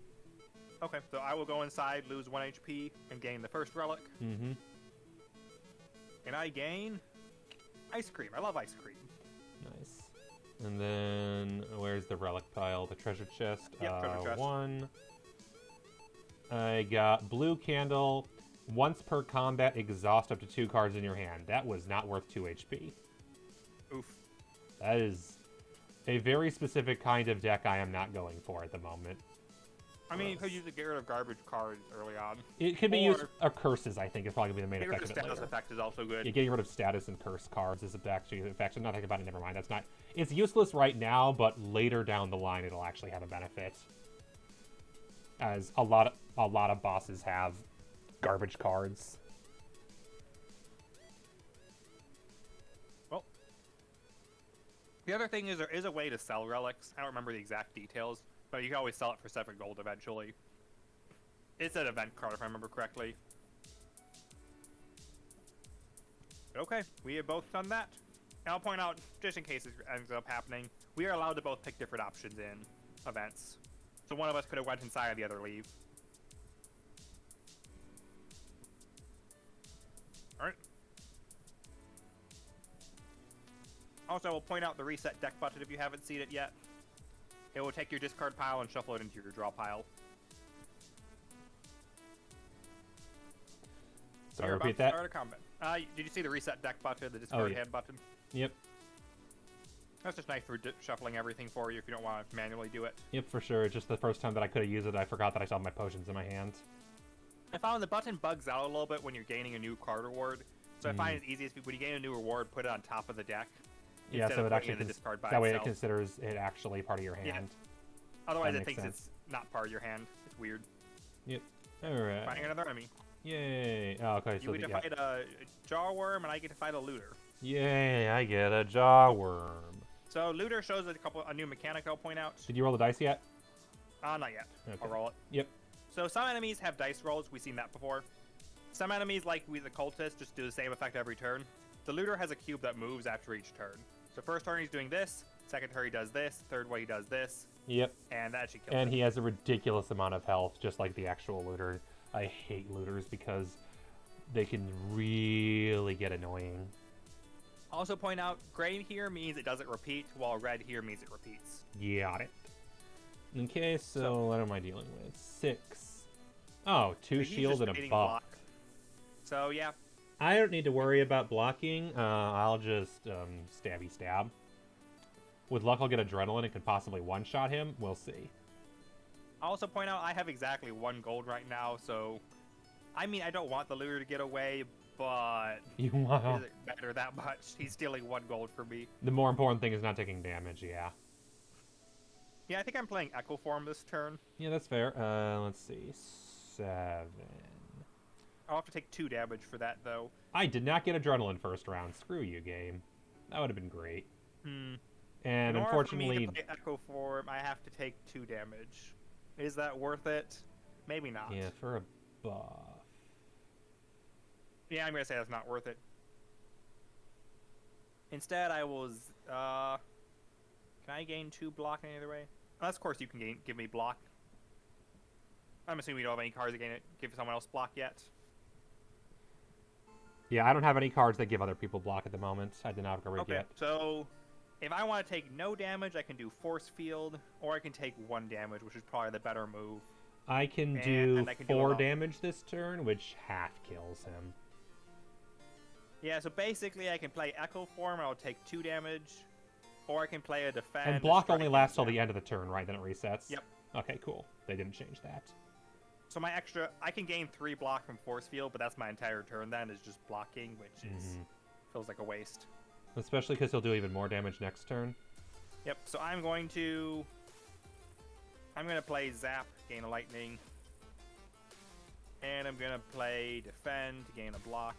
Okay, so I will go inside, lose 1 HP, and gain the first relic. Mm-hmm. And I gain ice cream. I love ice cream. Nice. And then, where's the relic pile? The treasure chest. Yep, treasure chest. 1. I got blue candle. Once per combat, exhaust up to 2 cards in your hand. That was not worth 2 HP. Oof. That is a very specific kind of deck I am not going for at the moment. I mean, you could use to get rid of garbage cards early on. It could be used, curses, I think, is probably going to be the main effect of it status later. effect is also good. Yeah, getting rid of status and curse cards is actually, in fact, I'm not thinking about it, never mind. That's not, it's useless right now, but later down the line, it'll actually have a benefit. As a lot of bosses have garbage cards. Well, the other thing is there is a way to sell relics. I don't remember the exact details, but you can always sell it for 7 gold eventually. It's an event card if I remember correctly. Okay, we have both done that. And I'll point out, just in case it ends up happening, we are allowed to both pick different options in events. So one of us could have went inside, the other leave. Alright. Also, we'll point out the reset deck button if you haven't seen it yet. It will take your discard pile and shuffle it into your draw pile. Sorry, repeat that. Start a combat. Did you see the reset deck button, the discard hand button? Yep. That's just nice for shuffling everything for you if you don't want to manually do it. Yep, for sure. Just the first time that I could have used it, I forgot that I still have my potions in my hand. I found the button bugs out a little bit when you're gaining a new card reward. So I find it's easiest when you gain a new reward, put it on top of the deck. Yeah, so it actually the discard by that way itself. it considers it actually part of your hand. Yeah. Otherwise, That it thinks makes it's not part of your hand. It's weird. Yep. All right. Finding another enemy. Yay! Oh, okay. You get to fight a jawworm, and I get to fight a looter. Yay! I get a jawworm. So looter shows a new mechanic I'll point out. Did you roll the dice yet? Not yet. Okay. I'll roll it. Yep. So some enemies have dice rolls. We've seen that before. Some enemies, like we the cultist, just do the same effect every turn. The looter has a cube that moves after each turn. So first turn he's doing this. Second turn he does this. Third one he does this. Yep. And that should kill And him. he has a ridiculous amount of health, just like the actual looter. I hate looters because they can really get annoying. Also point out, gray here means it doesn't repeat, while red here means it repeats. Got it. Okay, so what am I dealing with? 6. Oh, 2 So shield and a buff. block. So yeah. I don't need to worry about blocking. I'll just stabby stab. With luck, I'll get adrenaline and can possibly one-shot him. We'll see. I'll also point out I have exactly 1 gold right now, so... I mean, I don't want the looter to get away, but... You want? Does it matter that much? He's stealing 1 gold from me. The more important thing is not taking damage, yeah. Yeah, I think I'm playing Echo Form this turn. Yeah, that's fair. Let's see. 7. I'll have to take 2 damage for that, though. I did not get adrenaline first round. Screw you, game. That would have been great. And In order unfortunately... for me to play Echo Form, I have to take 2 damage. Is that worth it? Maybe not. Yeah, for a buff. Yeah, I'm going to say that's not worth it. Instead, I will... can I gain 2 block any other way? Unless, of course, you can give me block. I'm assuming you don't have any cards to give someone else block yet. Yeah, I don't have any cards that give other people block at the moment. I did not upgrade Okay, yet. so if I want to take no damage, I can do Force Field, or I can take 1 damage, which is probably the better move. I can do 4 damage this turn, which half kills him. Yeah, so basically I can play Echo Form, and I'll take 2 damage, or I can play a Defend. And block only lasts till the end of the turn, right? Then it resets? Yep. Okay, cool. They didn't change that. So my extra, I can gain 3 block from Force Field, but that's my entire turn then, is just blocking, which is feels like a waste. Especially because he'll do even more damage next turn. Yep, so I'm going to play Zap, gain a Lightning. And I'm going to play Defend, to gain a block.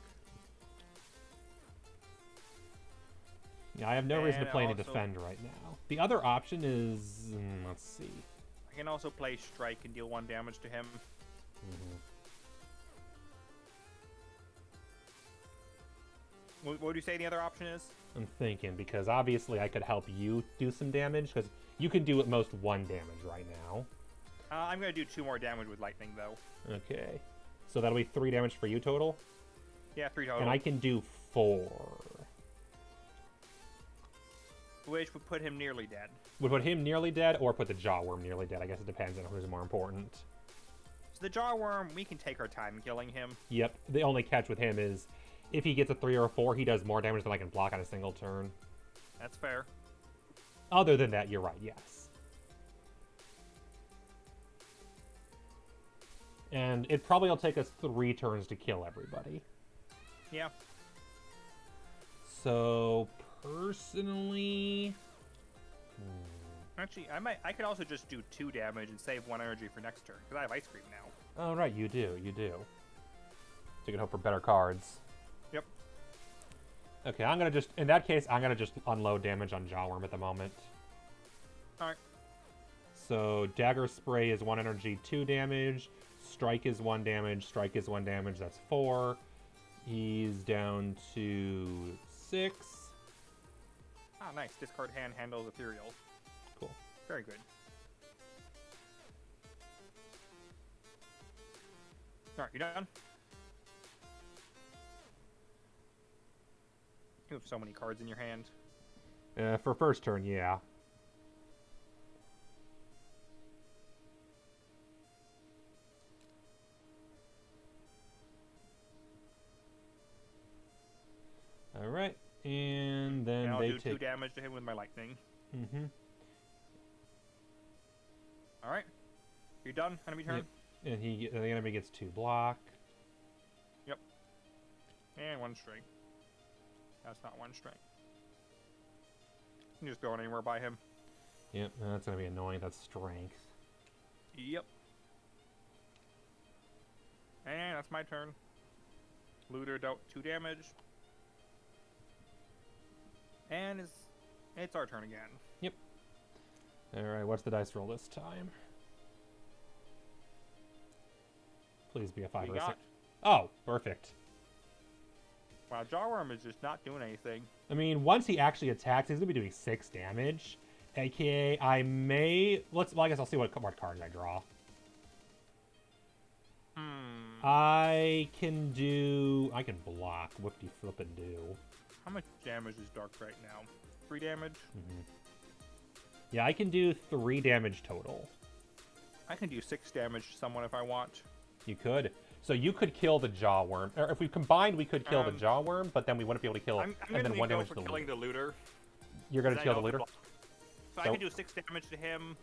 Yeah, I have no reason to play any also- Defend right now. The other option is... let's see. I can also play Strike and deal 1 damage to him. What would you say the other option is? I'm thinking, because obviously I could help you do some damage, because you can do at most 1 damage right now. I'm gonna do 2 more damage with lightning though. Okay. So that'll be 3 damage for you total? Yeah, 3 total. And I can do 4. Which would put him nearly dead. Would put him nearly dead or put the jawworm nearly dead. I guess it depends on who's more important. So the jawworm, we can take our time killing him. Yep. The only catch with him is if he gets a 3 or a 4, he does more damage than I can block on a single turn. That's fair. Other than that, you're right, yes. And it probably will take us 3 turns to kill everybody. Yeah. So, personally... Actually, I could also just do 2 damage and save 1 energy for next turn, because I have Ice Cream now. Oh, right, you do. So you can hope for better cards. Yep. Okay, I'm gonna just... In that case, I'm gonna just unload damage on Jawworm at the moment. Alright. So, Dagger Spray is 1 energy, 2 damage. Strike is 1 damage. Strike is 1 damage, that's 4. He's down to 6. Ah, nice. Discard hand handles ethereal. Cool. Very good. Alright, you done? You have so many cards in your hand. For first turn, yeah. Alright, and then And I'll they do take... 2 damage to him with my lightning. Mm-hmm. Alright. You done? Enemy turn? Yep. And the enemy gets 2 block. Yep. And 1 strength. That's not 1 strength. You can just go anywhere by him. Yep, that's gonna be annoying. That's strength. Yep. And that's my turn. Looter dealt 2 damage. And it's our turn again. Yep. Alright, what's the dice roll this time? Please be a 5 or a 6. Oh, perfect. Wow, Jawworm is just not doing anything. I mean, once he actually attacks, he's gonna be doing 6 damage. AKA, I may... Well, I guess I'll see what cards I draw. I can block. Whoop-de-flip-and-do. How much damage is Dark right now? 3 damage? Mm-hmm. Yeah, I can do 3 damage total. I can do 6 damage to someone if I want. You could. So you could kill the Jawworm. Or if we combined, we could kill the Jawworm, but then we wouldn't be able to kill... I'm and then 1 damage to for killing the looter. You're gonna kill the looter? So I can do 6 damage to him,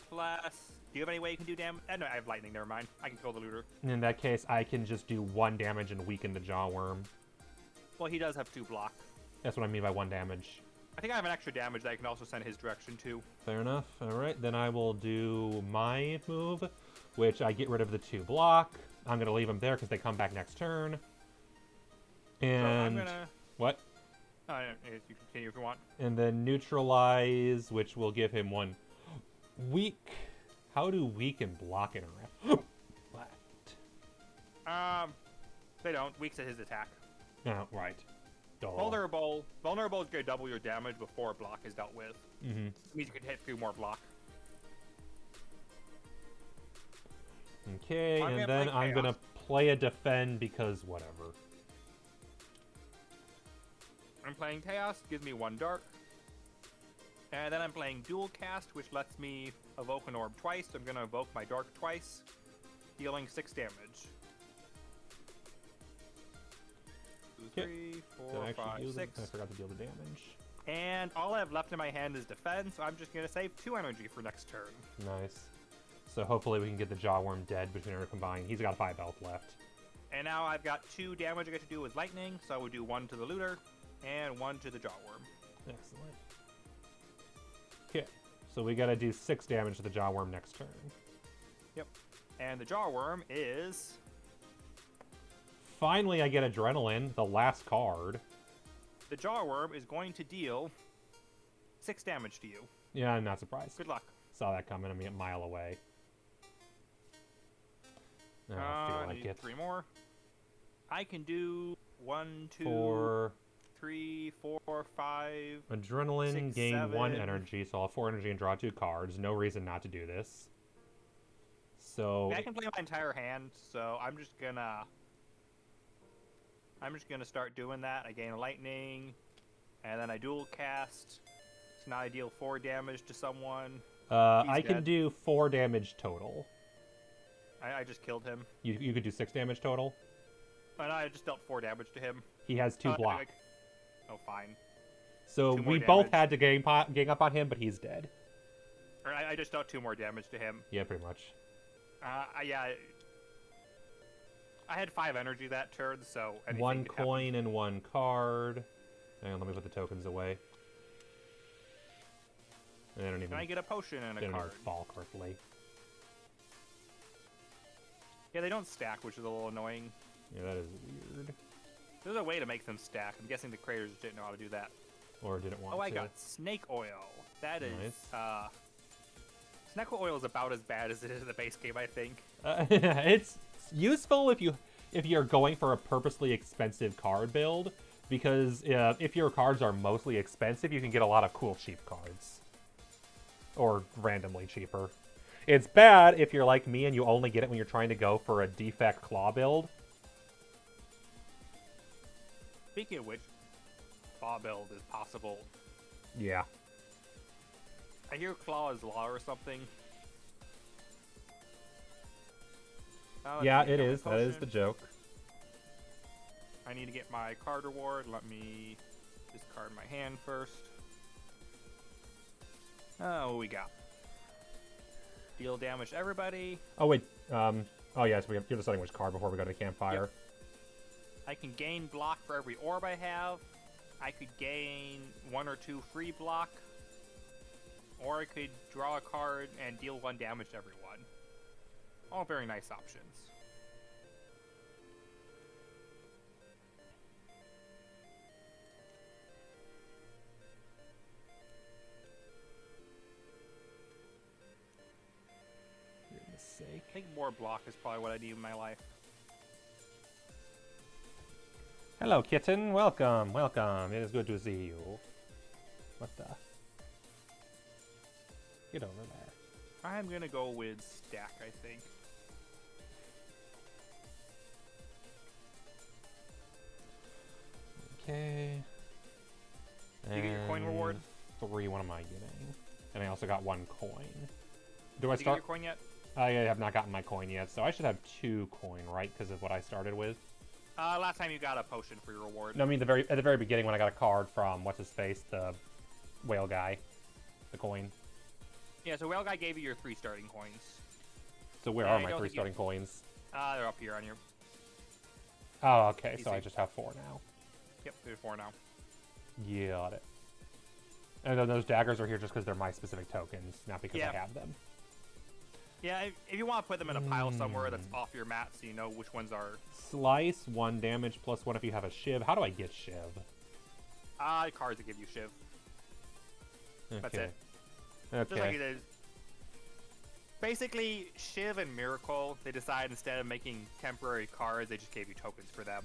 plus... Do you have any way you can do damage? No, I have lightning, never mind. I can kill the looter. In that case, I can just do 1 damage and weaken the Jawworm. Well, he does have 2 block. That's what I mean by 1 damage. I think I have an extra damage that I can also send his direction too. Fair enough. Alright, then I will do my move, which I get rid of the 2 block. I'm going to leave them there because they come back next turn. And... So I'm gonna... What? You can continue if you want. And then neutralize, which will give him 1 weak... How do weak and block interact? What? They don't. Weak's at his attack. Oh, right. Duh. Vulnerable is going to double your damage before block is dealt with. Mm-hmm. It means you can hit through more block. Okay, and then I'm going to play a defend because whatever. I'm playing Chaos. Gives me 1 dark. And then I'm playing Dual Cast, which lets me evoke an orb twice. I'm going to evoke my dark twice, dealing 6 damage. 2, 3, 4, 5, 6. I forgot to deal the damage. And all I have left in my hand is defense, so I'm just going to save 2 energy for next turn. Nice. So hopefully we can get the Jawworm dead between our combined. He's got 5 health left. And now I've got 2 damage I get to do with lightning, so I would do 1 to the looter and 1 to the Jawworm. Excellent. Okay, so we gotta do 6 damage to the Jawworm next turn. Yep. And the Jawworm is... Finally I get Adrenaline, the last card. The Jawworm is going to deal 6 damage to you. Yeah, I'm not surprised. Good luck. Saw that coming a mile away. I feel like it. 3 more. I can do 1, 2, 4... 3, 4, 5. Adrenaline, 6, gain 7. 1 energy, so I'll have 4 energy and draw 2 cards. No reason not to do this. So Yeah, I can play my entire hand, so I'm just gonna start doing that. I gain lightning, and then I dual cast. So now I deal 4 damage to someone. I can dead. do 4 damage total. I just killed him. You could do 6 damage total. Oh, no, I just dealt 4 damage to him. He has 2 block. Oh, fine. So 2 more we both damage. had to gang up on him, but he's dead. Or I just dealt 2 more damage to him. Yeah, pretty much. Yeah. I had 5 energy that turn, so anything 1 could coin happen. and 1 card. Hang on, let me put the tokens away. They don't even. Can I get a potion and they a don't card? even fall correctly. Yeah, they don't stack, which is a little annoying. Yeah, that is weird. There's a way to make them stack. I'm guessing the creators didn't know how to do that. Or didn't want to. Oh, I got snake oil. That is, Nice. Snake oil is about as bad as it is in the base game, I think. It's useful if you're going for a purposely expensive card build, because if your cards are mostly expensive, you can get a lot of cool cheap cards. Or randomly cheaper. It's bad if you're like me and you only get it when you're trying to go for a defect claw build. Speaking of which, claw build is possible. Yeah. I hear claw is law or something. Oh, Yeah, let's it get my is. That is the potion. joke. I need to get my card reward. Let me discard my hand first. Oh, what we got? Deal damage to everybody. Oh, wait. Oh, yes, we have to deciding which card before we go to the campfire. Yep. I can gain block for every orb I have. I could gain 1 or 2 free block. Or I could draw a card and deal 1 damage to everyone. All very nice options. Goodness sake. I think more block is probably what I need in my life. Hello, kitten. Welcome, welcome. It is good to see you. What the? Get over there. I'm gonna go with stack, I think. Okay. Did you get your coin reward? 3, what am I getting? And I also got 1 coin. Do I Did you get start? your coin yet? I have not gotten my coin yet, so I should have 2 coin, right? Because of what I started with. Last time you got a potion for your reward. No, I mean at the very beginning when I got a card from what's his face, the whale guy, the coin. Yeah, so Whale Guy gave you your 3 starting coins. So where Yeah, are I my don't 3 think you- starting coins? They're up here on your... Oh, okay. So I Easy. just have 4 now. Yep, there's 4 now. Got it. And then those daggers are here just because they're my specific tokens, not because Yeah. I have them. Yeah, if you want to put them in a pile somewhere that's off your mat so you know which ones are... Slice, 1 damage, plus 1 if you have a shiv. How do I get shiv? Cards that give you shiv. Okay. That's it. Okay. Just like it is. Basically, Shiv and Miracle, they decided instead of making temporary cards, they just gave you tokens for them.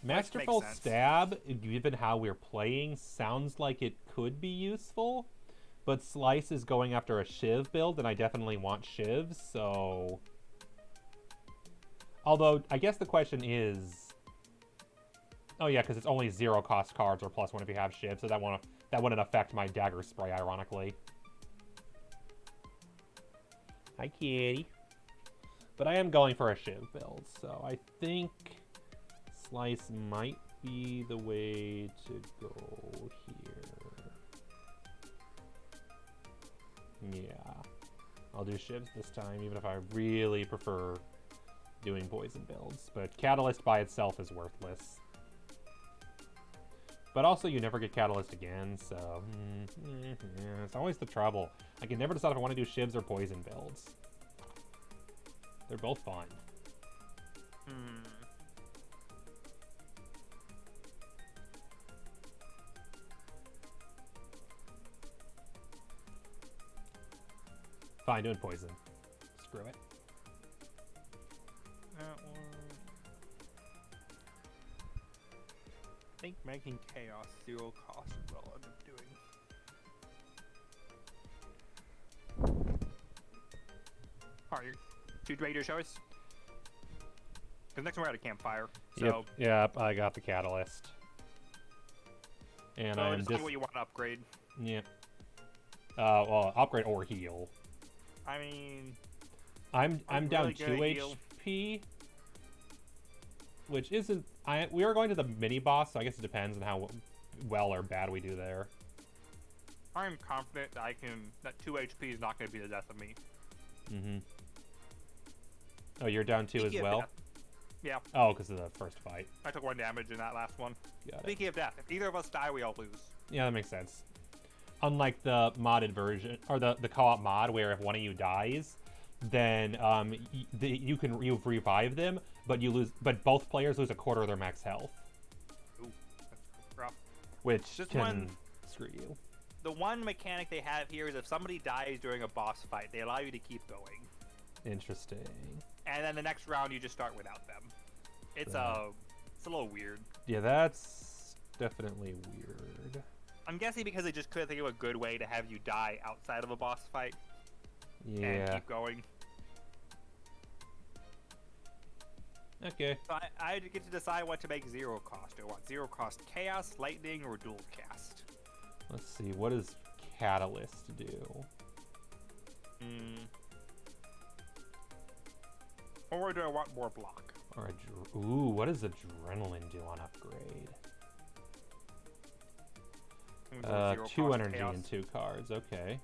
Masterful sense. Stab, given how we're playing, sounds like it could be useful, but Slice is going after a Shiv build, and I definitely want Shivs, so... Although, I guess the question is... Oh yeah, because it's only 0 cost cards or +1 if you have Shiv, so that wouldn't affect my Dagger Spray, ironically. Hi, kitty. But I am going for a Shiv build, so I think Slice might be the way to go here. Yeah. I'll do Shivs this time, even if I really prefer doing poison builds. But Catalyst by itself is worthless. But also, you never get Catalyst again, so... it's always the trouble. I can never decide if I want to do Shivs or poison builds. They're both fun. Fine, doing poison. Screw it. That one... I think making Chaos 0 cost is what I'll end up doing. Alright, You made your choice? Because next one we're at a campfire. Yep, So, yep, I got the catalyst. And so I'm decide what you want to upgrade. Yep. Well, upgrade or heal. I mean, I'm down really 2 good at heal. HP, which isn't. We are going to the mini boss, so I guess it depends on how well or bad we do there. I'm confident that that 2 HP is not going to be the death of me. Mm-hmm. Oh, you're down 2 as Speaking of well? death. Yeah, Oh, because of the first fight. I took 1 damage in that last one. Got it. Speaking of death, if either of us die, we all lose. Yeah, that makes sense. Unlike the modded version, or the co-op mod, where if one of you dies, then you revive them, but both players lose a quarter of their max health, Ooh, that's rough. which This can one- screw you. The one mechanic they have here is if somebody dies during a boss fight, they allow you to keep going. Interesting. And then the next round, you just start without them. It's it's a little weird. Yeah, that's definitely weird. I'm guessing because they just couldn't think of a good way to have you die outside of a boss fight and Yeah. keep going. Okay. So I get to decide what to make 0 cost. Do I want 0 cost chaos, lightning, or dual cast? Let's see. What does Catalyst do? Or do I want more block? Or ooh, what does Adrenaline do on upgrade? 0 2 cost energy chaos. and 2 cards. Okay.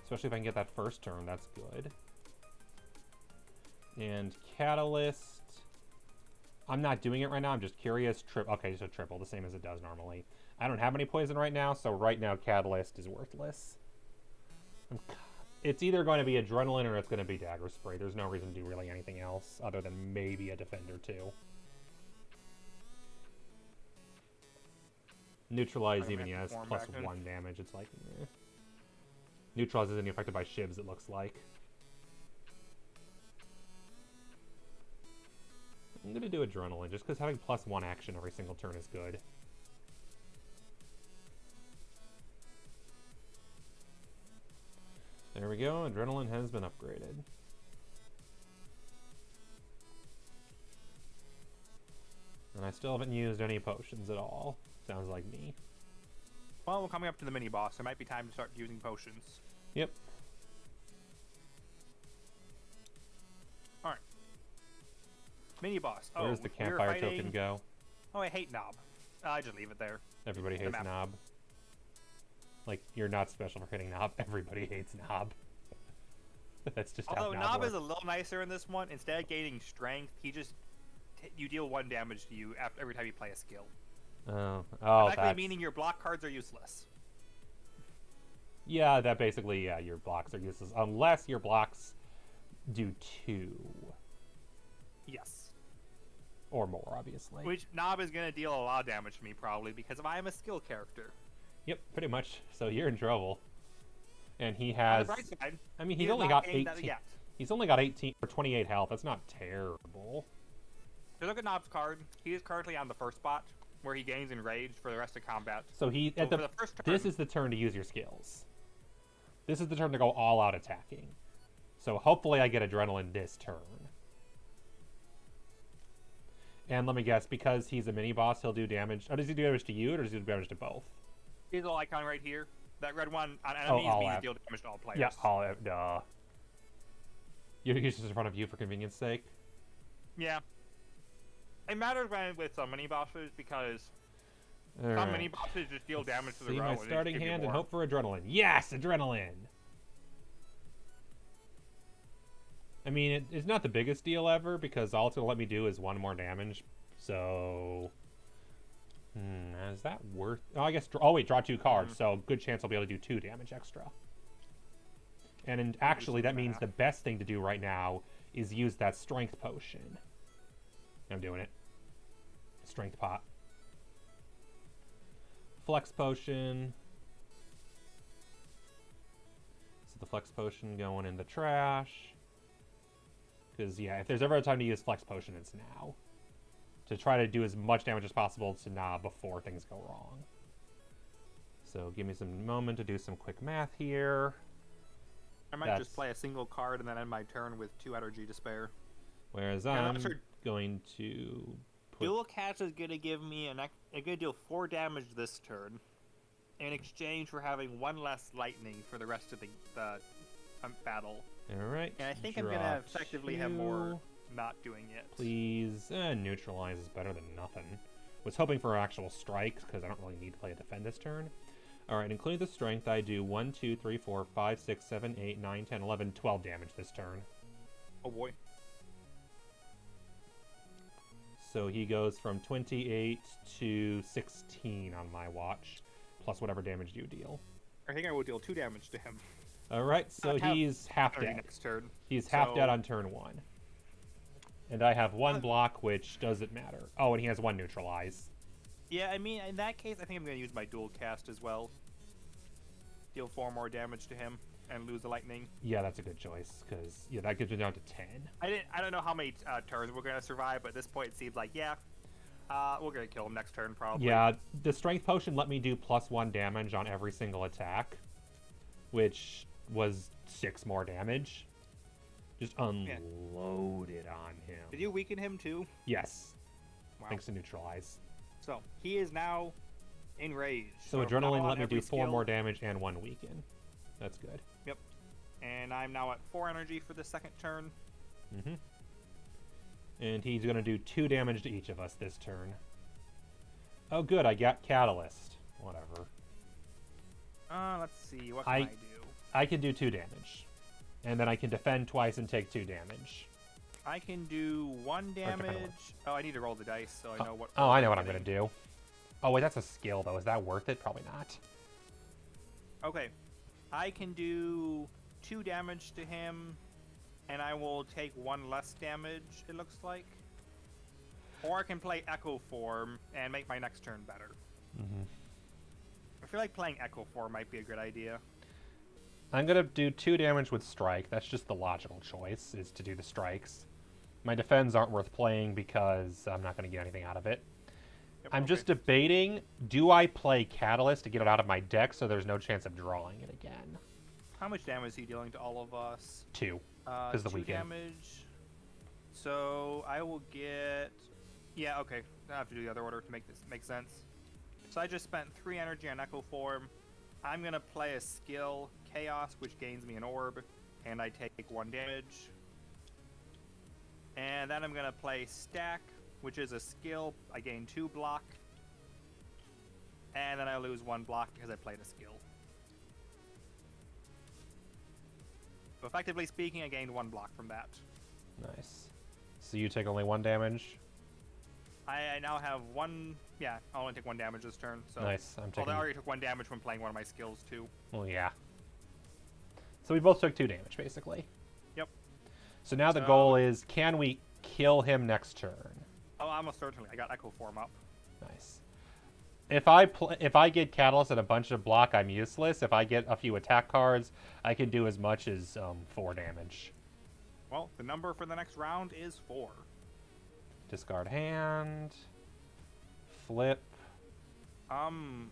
Especially if I can get that first turn, that's good. And Catalyst. I'm not doing it right now. I'm just curious. Okay, so triple, the same as it does normally. I don't have any poison right now, so right now Catalyst is worthless. It's either going to be Adrenaline or it's going to be Dagger Spray. There's no reason to do really anything else other than maybe a Defender too. Neutralize even, yes, plus 1 damage. It's like, eh. Neutralize isn't affected by shivs, it looks like. I'm going to do Adrenaline, just because having plus 1 action every single turn is good. There we go, Adrenaline has been upgraded. And I still haven't used any potions at all. Sounds like me. Well, we're coming up to the mini boss. It might be time to start using potions. Yep. Alright. Mini boss. Where's the campfire token go? Oh, I hate Knob. I just leave it there. Everybody hates Knob. Like, you're not special for hitting Knob. Everybody hates Knob. That's just how Although Knob Knob works. is a little nicer in this one. Instead of gaining strength, he just you deal 1 damage to you every time you play a skill. Oh, Effectively that's... meaning your block cards are useless. Yeah, that basically, yeah, your blocks are useless. Unless your blocks do 2. Yes. Or more, obviously. Which Knob is going to deal a lot of damage to me, probably, because I am a skill character. Yep, pretty much. So you're in trouble. And he On has... the bright side, I mean, he he's has only not got gained that 18... yet. He's only got 18 or 28 health. That's not terrible. So look at Knob's card. He is currently on the first spot, where he gains Enrage for the rest of combat. So he... So at for the first turn, this is the turn to use your skills. This is the turn to go all out attacking. So hopefully I get Adrenaline this turn. And let me guess, because he's a mini-boss, he'll do damage... Oh, does he do damage to you, or does he do damage to both? he's a little icon right here. That red one on enemies means deal damage to all players. Yeah, all duh. You're just in front of you for convenience sake? Yeah. It matters when with some mini bosses because some Alright. mini bosses just deal damage to the See row. my and they just starting give you hand and more. hope for Adrenaline. Yes, Adrenaline! I mean, it's not the biggest deal ever, because all it's going to let me do is 1 more damage. So... is that worth... Oh, I guess... Oh, wait, draw 2 cards, so good chance I'll be able to do 2 damage extra. And actually, that means the best thing to do right now is use that Strength Potion. I'm doing it. Strength Pot. Flex Potion. So the Flex Potion going in the trash. Because, yeah, if there's ever a time to use Flex Potion, it's now. To try to do as much damage as possible to Knob before things go wrong. So give me some moment to do some quick math here. I might just play a single card and then end my turn with 2 energy to spare. Whereas And I'm I'm sure going to put... Dual Cast is going to give me going to deal 4 damage this turn in exchange for having 1 less lightning for the rest of the battle. Alright. And I think I'm going to effectively have more not doing it. Please. Neutralize is better than nothing. Was hoping for actual strikes because I don't really need to play a defend this turn. Alright, including the strength, I do 1, 2, 3, 4, 5, 6, 7, 8, 9, 10, 11, 12 damage this turn. Oh boy. So he goes from 28 to 16 on my watch, plus whatever damage you deal. I think I will deal 2 damage to him. Alright, so he's half dead. Next turn. He's half dead on turn 1. And I have 1 block, which doesn't matter. Oh, and he has 1 neutralize. Yeah, I mean, in that case, I think I'm going to use my dual cast as well. Deal 4 more damage to him and lose the lightning. Yeah, that's a good choice, because yeah, that gets you down to 10. I don't know how many turns we're going to survive, but at this point it seems like, yeah, we're going to kill him next turn probably. Yeah, the strength potion let me do +1 damage on every single attack, which was 6 more damage. Just unloaded on him. Did you weaken him too? Yes. Wow. Thanks to neutralize. So he is now enraged. So adrenaline let me do 4 more damage and 1 weaken. That's good. Yep. And I'm now at 4 energy for the second turn. Mm-hmm. And he's going to do 2 damage to each of us this turn. Oh, good. I got Catalyst. Whatever. Let's see. What can I do? I can do 2 damage. And then I can defend twice and take 2 damage. I can do 1 damage. Oh, I need to roll the dice so I know what... Oh, I know what I'm going to do. Oh, wait, that's a skill, though. Is that worth it? Probably not. Okay. I can do 2 damage to him, and I will take 1 less damage, it looks like. Or I can play Echo Form and make my next turn better. Mm-hmm. I feel like playing Echo Form might be a good idea. I'm going to do 2 damage with Strike. That's just the logical choice, is to do the strikes. My defends aren't worth playing because I'm not going to get anything out of it. Yep, I'm just debating, do I play Catalyst to get it out of my deck so there's no chance of drawing it again? How much damage is he dealing to all of us? 2. Because the 2 weekend. Damage. So I will get... Yeah, okay. I have to do the other order to make this make sense. So I just spent 3 energy on Echo Form. I'm going to play a skill, Chaos, which gains me an orb, and I take 1 damage. And then I'm going to play Stack, which is a skill. I gain 2 block. And then I lose 1 block because I played a skill. So effectively speaking, I gained 1 block from that. Nice. So you take only 1 damage? I now have 1... Yeah, I'll only take 1 damage this turn. So. Nice. I'm taking... Although I already took 1 damage when playing one of my skills, too. Well, yeah. So we both took 2 damage, basically. Yep. So now the goal is, can we kill him next turn? Oh, almost certainly. I got Echo Form up. Nice. If I get Catalyst and a bunch of block, I'm useless. If I get a few attack cards, I can do as much as 4 damage. Well, the number for the next round is 4. Discard hand. Flip.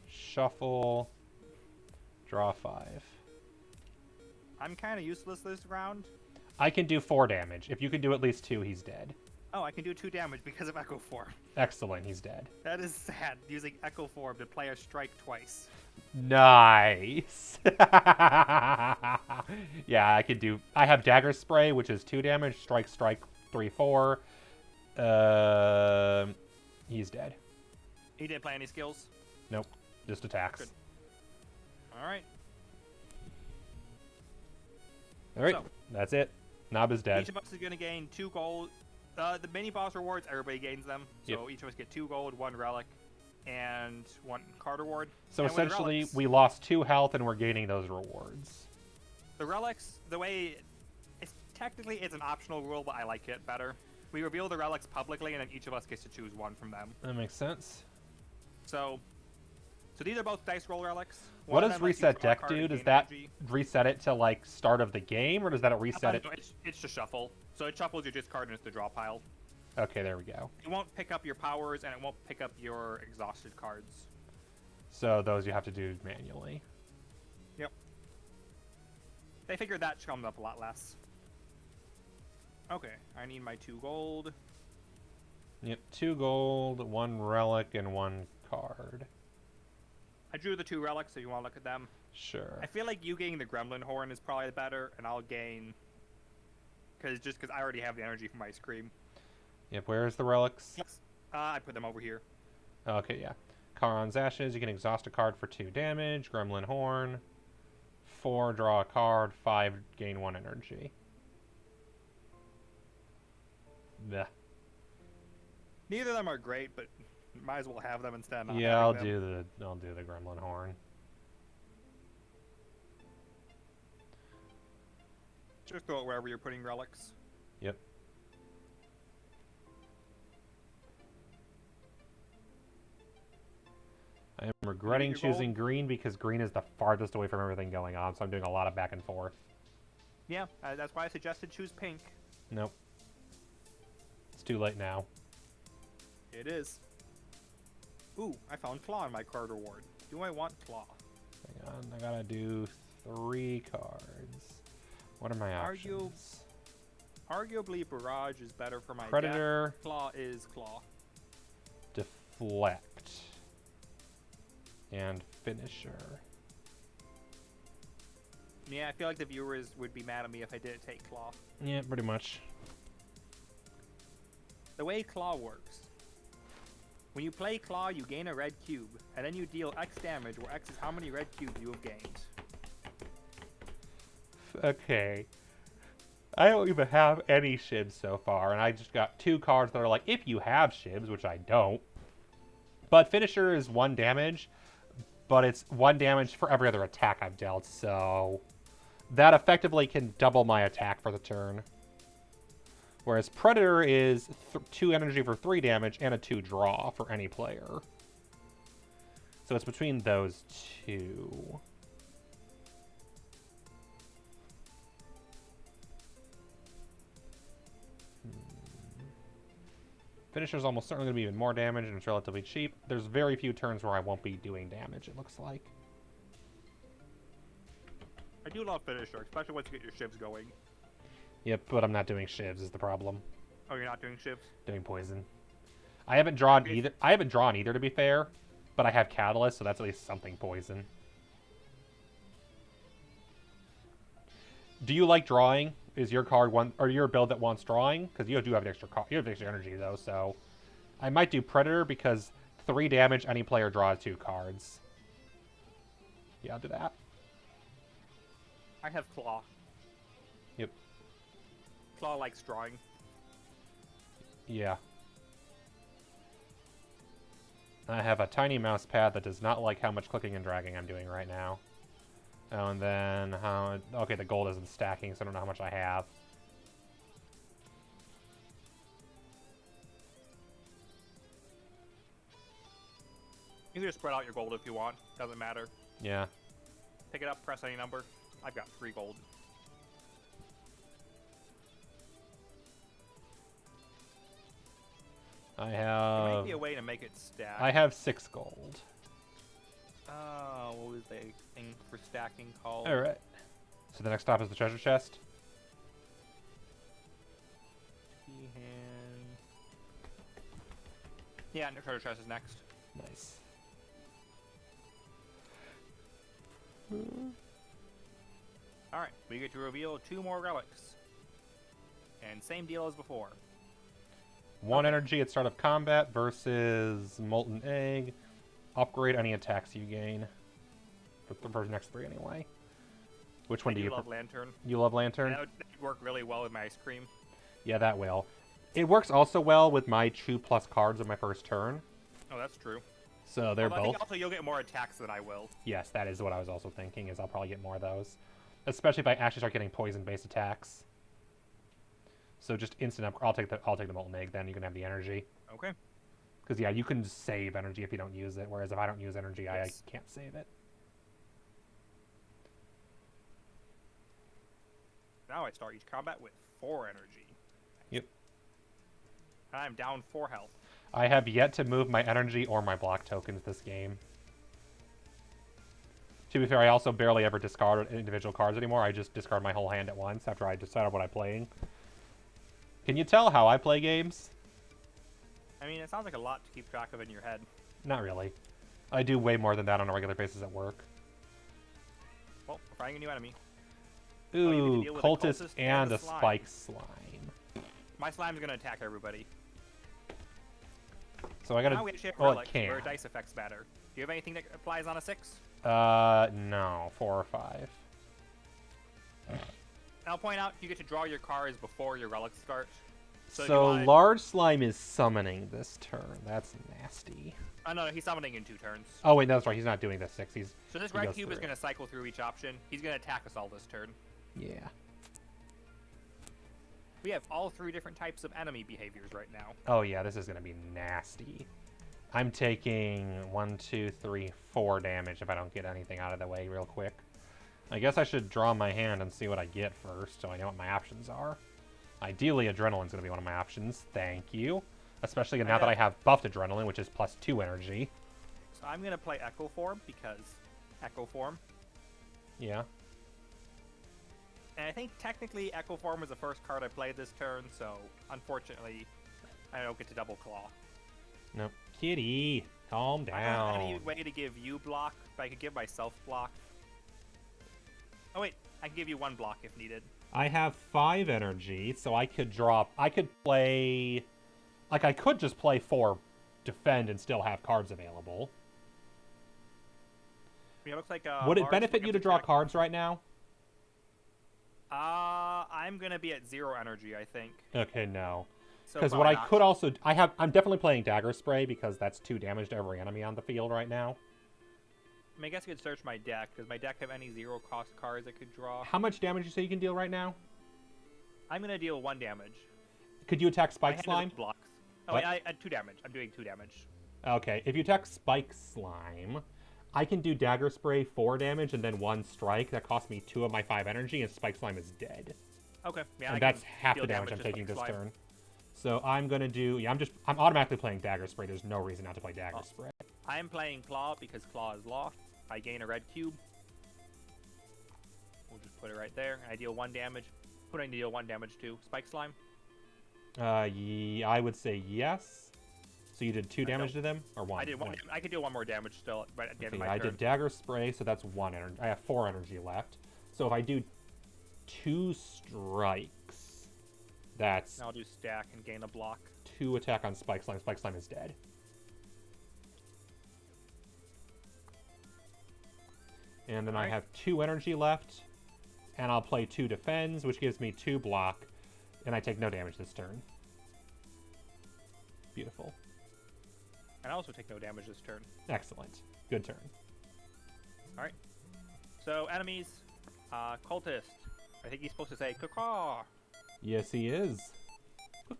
Shuffle. Draw 5. I'm kind of useless this round. I can do 4 damage. If you can do at least 2, he's dead. Oh, I can do 2 damage because of Echo Form. Excellent, he's dead. That is sad, using Echo Form to play a strike twice. Nice. Yeah, I could do... I have Dagger Spray, which is 2 damage. Strike, 3, 4. He's dead. He didn't play any skills? Nope, just attacks. Good. Alright. Alright, so, that's it. Nob is dead. Each of us is going to gain 2 gold. The mini-boss rewards, everybody gains them. So each of us get 2 gold, 1 relic, and 1 card reward. So and essentially, we lost 2 health and we're gaining those rewards. The relics, the way... Technically, it's an optional rule, but I like it better. We reveal the relics publicly, and then each of us gets to choose 1 from them. That makes sense. So these are both dice roll relics. What does reset deck do? Does that reset it to, like, start of the game, or does that reset it? It's just shuffle. So it shuffles your discard into the draw pile. Okay, there we go. It won't pick up your powers, and it won't pick up your exhausted cards. So those you have to do manually. Yep. They figured that comes up a lot less. Okay, I need my 2 gold. Yep, 2 gold, 1 relic, and 1 card. I drew the 2 relics, so you want to look at them. Sure. I feel like you getting the Gremlin Horn is probably better, and I'll gain... because I already have the energy from Ice Cream. Yep, where's the relics? Yes. I put them over here. Okay, yeah. Charon's Ashes, you can exhaust a card for 2 damage. Gremlin Horn. 4, draw a card. 5, gain 1 energy. Blech. Neither of them are great, but might as well have them instead of not Yeah, I'll having them. do the Gremlin Horn. Just throw it wherever you're putting relics. Yep. I am regretting choosing green because green is the farthest away from everything going on, so I'm doing a lot of back and forth. Yeah, that's why I suggested choose pink. Nope. It's too late now. It is. Ooh, I found Claw in my card reward. Do I want Claw? Hang on, I gotta do 3 cards. What are my options? Arguably, Barrage is better for my Predator. deck. Claw is Claw. Deflect. And Finisher. Yeah, I feel like the viewers would be mad at me if I didn't take Claw. Yeah, pretty much. The way Claw works. When you play Claw, you gain a red cube, and then you deal X damage, where X is how many red cubes you have gained. Okay. I don't even have any shivs so far, and I just got 2 cards that are like, if you have shivs, which I don't. But Finisher is 1 damage, but it's 1 damage for every other attack I've dealt, so that effectively can double my attack for the turn. Whereas Predator is 2 energy for 3 damage and a 2 draw for any player. So it's between those 2. Finisher's almost certainly going to be even more damage, and it's relatively cheap. There's very few turns where I won't be doing damage, it looks like. I do love Finisher, especially once you get your shivs going. Yep, but I'm not doing shivs is the problem. Oh, you're not doing shivs? Doing poison. I haven't drawn either. I haven't drawn either, to be fair, but I have Catalyst, so that's at least something poison. Do you like drawing? Is your card one or your build that wants drawing? Because you do have an extra card. You have extra energy though, so I might do Predator because 3 damage. Any player draws 2 cards. Yeah, I'll do that. I have Claw. Yep. Claw likes drawing. Yeah. I have a tiny mouse pad that does not like how much clicking and dragging I'm doing right now. Oh, and then, okay, the gold isn't stacking, so I don't know how much I have. You can just spread out your gold if you want. Doesn't matter. Yeah. Pick it up, press any number. I've got 3 gold. I There have... might be a way to make it stack. I have 6 gold. What was the thing for stacking called? Alright. So the next stop is the treasure chest? Hand. Yeah, and the treasure chest is next. Nice. Alright, we get to reveal 2 more relics. And same deal as before. 1 energy at start of combat versus Molten Egg. Upgrade any attacks you gain. For the next 3 anyway. Which one do you love Lantern. You love Lantern? Yeah, that would work really well with my ice cream. Yeah, that will. It works also well with my 2+ cards on my first turn. Oh, that's true. So they're I both. think also you'll get more attacks than I will. Yes, that is what I was also thinking, is I'll probably get more of those. Especially if I actually start getting poison-based attacks. So just instant up. I'll take the Molten Egg then. You can have the energy. Okay. Because, yeah, you can save energy if you don't use it, whereas if I don't use energy, Yes. I can't save it. Now I start each combat with 4 energy. Yep. And I'm down 4 health. I have yet to move my energy or my block tokens this game. To be fair, I also barely ever discard individual cards anymore. I just discard my whole hand at once after I decide on what I'm playing. Can you tell how I play games? I mean, it sounds like a lot to keep track of in your head. Not really. I do way more than that on a regular basis at work. Well, we're finding a new enemy. Ooh, deal with cultist and a slime. spike slime. My slime's gonna attack everybody. So I gotta. Now we actually have Well, it relics can. where dice effects matter. Do you have anything that applies on a 6? No, 4 or 5. And I'll point out you get to draw your cards before your relics start. So, So large slime is summoning this turn. That's nasty. Oh no, he's summoning in 2 turns. Oh wait, no, that's right. He's not doing the 6. So this red cube is gonna cycle through each option. He's gonna attack us all this turn. Yeah. We have all 3 different types of enemy behaviors right now. Oh yeah, this is gonna be nasty. I'm taking 1, 2, 3, 4 damage if I don't get anything out of the way real quick. I guess I should draw my hand and see what I get first, so I know what my options are. Ideally, Adrenaline's gonna be one of my options. Thank you. Especially now that I have buffed Adrenaline, which is +2 energy. So I'm gonna play Echo Form because Echo Form. Yeah. And I think technically Echo Form was the first card I played this turn, so unfortunately I don't get to double claw. No. Kitty, calm I don't have down. any way to give you block, but I could give myself block. Oh wait, I can give you 1 block if needed. I have 5 energy, so I could drop. I could play. Like, I could just play 4 defend and still have cards available. Yeah, it looks like Would it benefit you to draw cards right now? I'm gonna be at 0 energy, I think. Okay, no. So Because what I could also... I'm definitely playing Dagger Spray because that's 2 damage to every enemy on the field right now. I mean, I guess I could search my deck. Does my deck have any 0-cost cards I could draw? How much damage you say you can deal right now? I'm gonna deal 1 damage. Could you attack My Spike hand Slime? blocks. Oh, wait, I 2 damage. I'm doing 2 damage. Okay, if you attack Spike Slime, I can do Dagger Spray 4 damage and then 1 strike. That costs me 2 of my 5 energy, and Spike Slime is dead. Okay, yeah. And that's half the damage I'm taking this turn. So I'm gonna do... Yeah, I'm automatically playing Dagger Spray. There's no reason not to play Dagger Spray. I am playing Claw because Claw is law. I gain a red cube. We'll just put it right there. I deal 1 damage. Who do I deal 1 damage to? Spike Slime? Yeah, I would say yes. So you did 2 damage to them? Or 1? I did 1. I could deal 1 more damage still right at the end of my I turn. did Dagger Spray, so that's 1 energy. I have 4 energy left. So if I do 2 strikes, that's... I'll do stack and gain a block. 2 attack on Spike Slime. Spike Slime is dead. And then I have 2 energy left. And I'll play 2 defends, which gives me 2 block. And I take no damage this turn. Beautiful. And I also take no damage this turn. Excellent. Good turn. Alright. So, enemies. Cultist. I think he's supposed to say, caw. Yes, he is.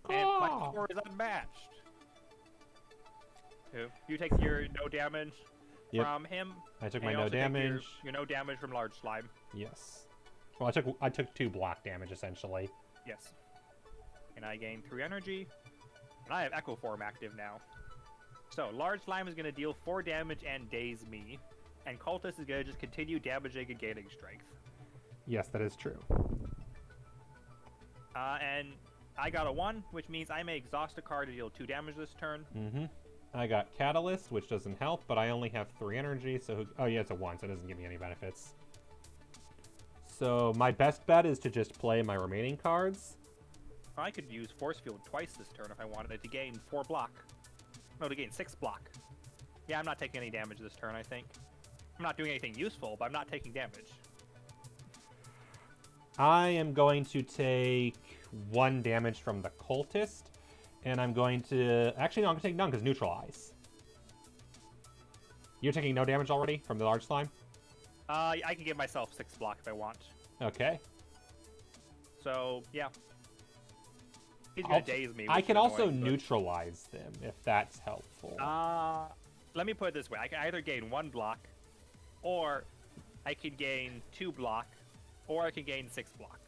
And my score is unmatched. You take your no damage from him. I took my no damage. Your no damage from large slime. Yes. Well, I took 2 block damage essentially. Yes. And I gain 3 energy. And I have Echo Form active now. So large slime is going to deal 4 damage and daze me, and cultist is going to just continue damaging and gaining strength. Yes, that is true. And I got a 1, which means I may exhaust a card to deal 2 damage this turn. Mm-hmm. I got Catalyst, which doesn't help, but I only have 3 energy, so... Oh, yeah, it's a 1, so it doesn't give me any benefits. So my best bet is to just play my remaining cards. I could use Force Field twice this turn if I wanted to gain 4 block. No, to gain 6 block. Yeah, I'm not taking any damage this turn, I think. I'm not doing anything useful, but I'm not taking damage. I am going to take 1 damage from the Cultist, and I'm going to... Actually, no, I'm going to take none, because Neutralize. You're taking no damage already from the large slime? I can give myself 6 block if I want. Okay. So, yeah. He's going to daze me. I can also neutralize them, if that's helpful. Let me put it this way. I can either gain 1 block, or I can gain 2 block, or I can gain 6 block.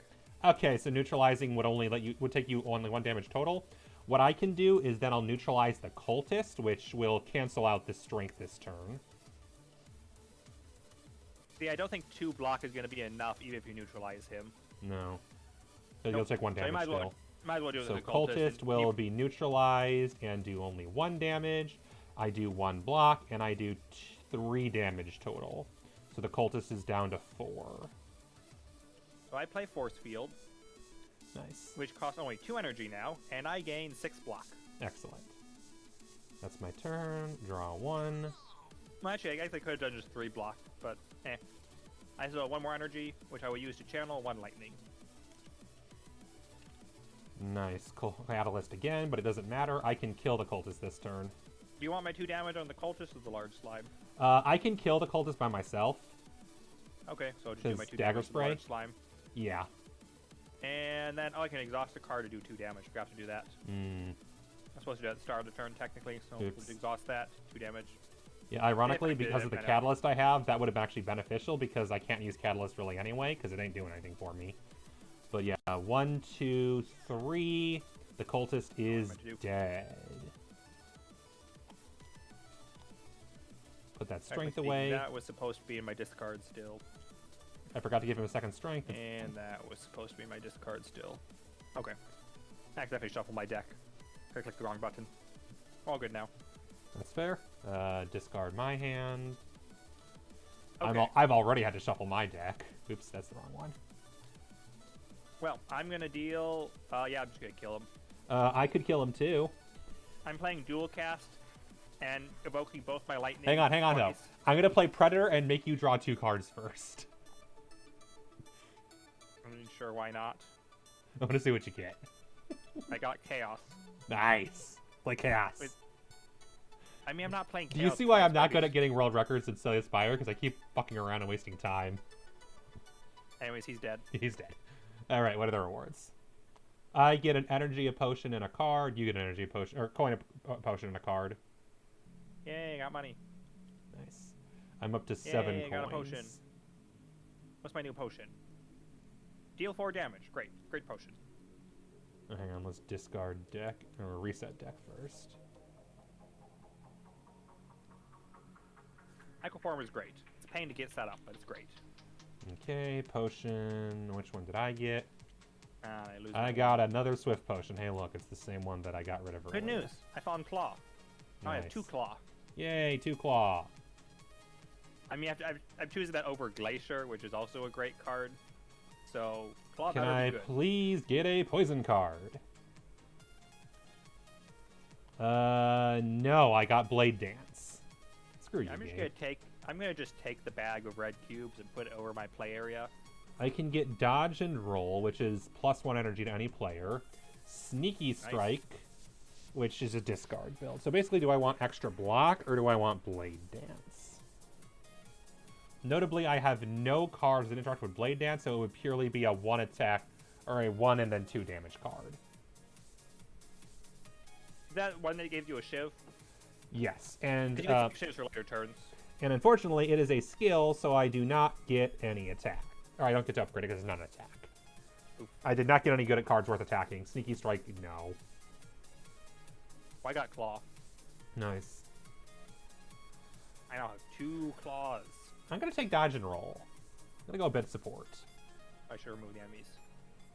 Okay, so neutralizing would take you only 1 damage total. What I can do is then I'll neutralize the Cultist, which will cancel out the strength this turn. See, I don't think 2 block is going to be enough, even if you neutralize him. No. You'll take 1 So you damage might still. as well do it So with the cultist and will be neutralized and do only 1 damage. I do 1 block, and I do 3 damage total. So the cultist is down to 4. So I play Force Field, Nice. which costs only 2 energy now, and I gain 6 block. Excellent. That's my turn. Draw 1. Well, actually, I guess I could have done just 3 block, but eh. I still have 1 more energy, which I will use to channel 1 lightning. Nice. Catalyst again, but it doesn't matter. I can kill the cultist this turn. Do you want my 2 damage on the cultist or the large slime? I can kill the cultist by myself. Okay, so I'll just do my 2 dagger damage to the spray? large slime. Yeah. And then, I can exhaust a card to do 2 damage. Forgot to do that. I'm supposed to do that at the start of the turn, technically, so we'll just exhaust that. 2 damage. Yeah, ironically, If I did because it, of the I know. catalyst I have, that would have actually beneficial because I can't use catalyst really anyway because it ain't doing anything for me. But yeah, 1, 2, 3. The cultist is dead. Put that strength away. That was supposed to be in my discard still. I forgot to give him a second strength. And that was supposed to be in my discard still. Okay. I accidentally shuffled my deck. I clicked the wrong button. All good now. That's fair. Discard my hand. Okay. I've already had to shuffle my deck. Oops, that's the wrong one. Well, I'm gonna deal. Yeah, I'm just gonna kill him. I could kill him too. I'm playing dual cast and evoking both my lightning. Hang on, though. twice. I'm gonna play Predator and make you draw 2 cards first. I'm sure why not. I want to see what you get. I got chaos. Nice. Play Chaos. Wait, I mean, I'm not playing chaos. Do you see why I'm twice, not but good at getting world records in Slay the Spire? Because I keep fucking around and wasting time. Anyways, he's dead. He's dead. Alright, what are the rewards? I get an energy, a potion, and a card. You get an energy, a potion, or coin, a potion, and a card. Yay, I got money. Nice. I'm up to 7 Yay, coins. I got a potion. What's my new potion? Deal 4 damage. Great. Great potion. Oh, hang on, let's discard deck, or reset deck first. Equiform is great. It's a pain to get set up, but it's great. Okay, potion. Which one did I get? I I got another Swift potion. Hey, look, it's the same one that I got rid of earlier. Good news. I found Claw. Now I have Nice. 2 Claw. Yay, 2 claw. I mean, I'm choosing that over Glacier, which is also a great card. So, Claw Can better I be good. please get a poison card? No, I got Blade Dance. Screw you, I'm just game. gonna take. I'm gonna just take the bag of red cubes and put it over my play area. I can get Dodge and Roll, which is +1 energy to any player. Sneaky Strike, which is a discard build. So basically, do I want extra block or do I want Blade Dance? Notably, I have no cards that interact with Blade Dance, so it would purely be a 1 attack or a 1 and then 2 damage card. Is that one that gave you a shiv? Yes, and You can shivs for later turns. and unfortunately, it is a skill, so I do not get any attack. Or I don't get to upgrade it because it's not an attack. Oof. I did not get any good at cards worth attacking. Sneaky Strike, no. Well, I got Claw. Nice. I now have 2 Claws. I'm going to take Dodge and Roll. I'm going to go a bit support. I should remove the enemies.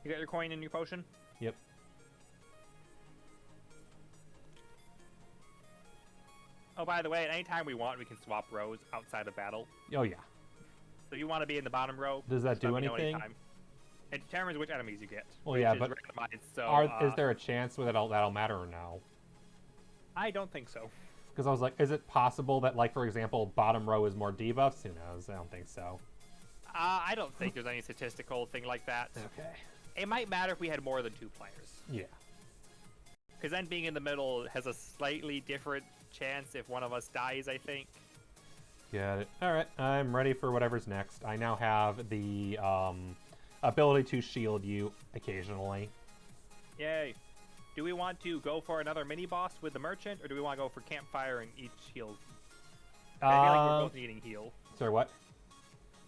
You got your coin and your potion? Yep. Oh, by the way, at any time we want, we can swap rows outside of battle. Oh, yeah. So if you want to be in the bottom row, Does that just do let me know anything? anytime. It determines which enemies you get. Well, which yeah, is but randomized, so, is there a chance that that'll matter or no? I don't think so. Because I was like, is it possible that, like, for example, bottom row is more debuffs? Who knows? I don't think so. I don't think there's any statistical thing like that. Okay. It might matter if we had more than 2 players. Yeah. Because then being in the middle has a slightly different chance if one of us dies, I think. Got it. All right, I'm ready for whatever's next. I now have the ability to shield you occasionally. Yay. Do we want to go for another mini-boss with the merchant, or do we want to go for campfire and each heal? I feel like we're both needing heal. Sorry, what?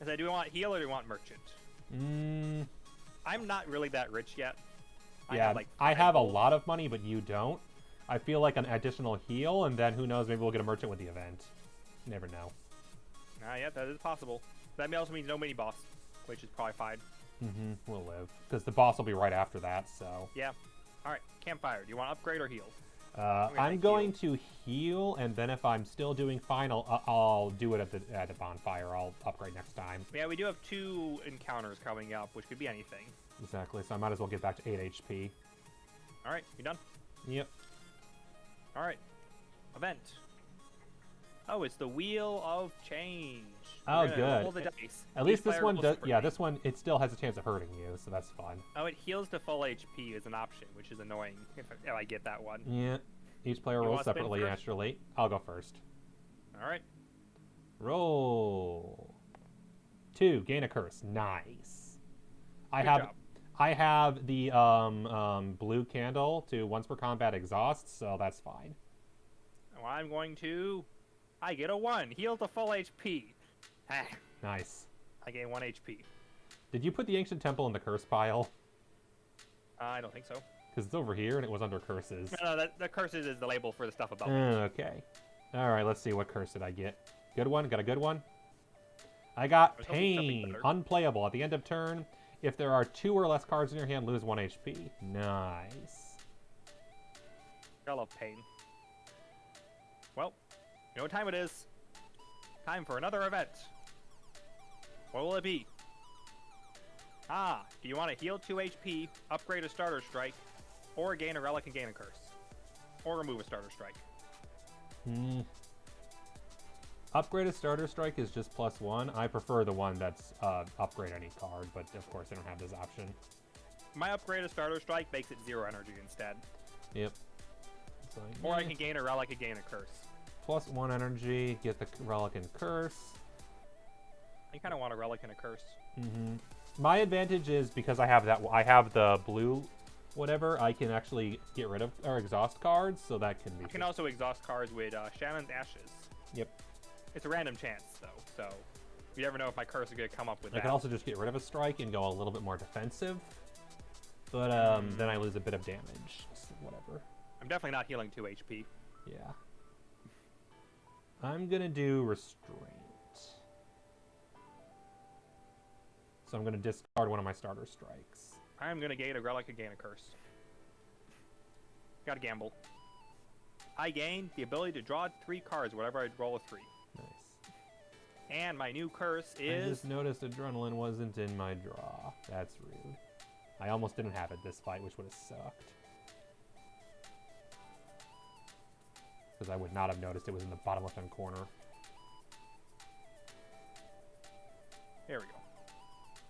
I said, do we want heal or do we want merchant? I'm not really that rich yet. Yeah, I have a lot of money, but you don't. I feel like an additional heal, and then who knows, maybe we'll get a merchant with the event. You never know. Yeah, that is possible. That also means no mini boss, which is probably fine. Mm-hmm. We'll live because the boss will be right after that. So. Yeah. All right. Campfire. Do you want to upgrade or heal? I'm going to heal, and then if I'm still doing fine, I'll do it at the bonfire. I'll upgrade next time. Yeah, we do have 2 encounters coming up, which could be anything. Exactly. So I might as well get back to 8 HP. All right. You done? Yep. All right. Event. Oh, it's the Wheel of Change. Oh, We're gonna roll good. the dice. At Each least this player one rolls does. separately. Yeah, this one it still has a chance of hurting you, so that's fun. Oh, it heals to full HP is an option, which is annoying if I get that one. Yeah. Each player You rolls wanna spin separately, first? naturally. I'll go first. All right. Roll. 2. Gain a curse. Nice. Good job. I have the blue candle to once per combat exhaust, so that's fine. Well, I'm going to. I get a 1. Heal to full HP. Ah, Nice. I gain 1 HP. Did you put the ancient temple in the curse pile? I don't think so. Because it's over here and it was under curses. No, the curses is the label for the stuff above it. Okay. All right, let's see what curse did I get. Good one? Got a good one? I got was hoping something Pain. better. Unplayable. At the end of turn, if there are 2 or less cards in your hand, lose 1 HP. Nice. I love pain. Well, you know what time it is. Time for another event. What will it be? Do you want to heal 2 HP, upgrade a starter strike, or gain a relic and gain a curse? Or remove a starter strike? Upgrade a starter strike is just +1. I prefer the one that's upgrade any card, but of course I don't have this option. My upgrade a starter strike makes it 0 energy instead. Yep. So, Or I can gain a relic and gain a curse. +1 energy, get the relic and curse. I kind of want a relic and a curse. My advantage is because I have the blue whatever, I can actually get rid of our exhaust cards, so that can be. I can also exhaust cards with Shannon's Ashes. Yep. It's a random chance, though, so you never know if my curse is going to come up with I that. can also just get rid of a strike and go a little bit more defensive, but then I lose a bit of damage. So whatever. I'm definitely not healing 2 HP. Yeah. I'm gonna do restraint. So I'm gonna discard one of my starter strikes. I'm going to gain a relic and gain a curse. Gotta gamble. I gain the ability to draw 3 cards whenever I roll a 3. Nice. And my new curse I is... just noticed adrenaline wasn't in my draw. That's rude. I almost didn't have it this fight, which would have sucked. Because I would not have noticed it was in the bottom left-hand corner. There we go.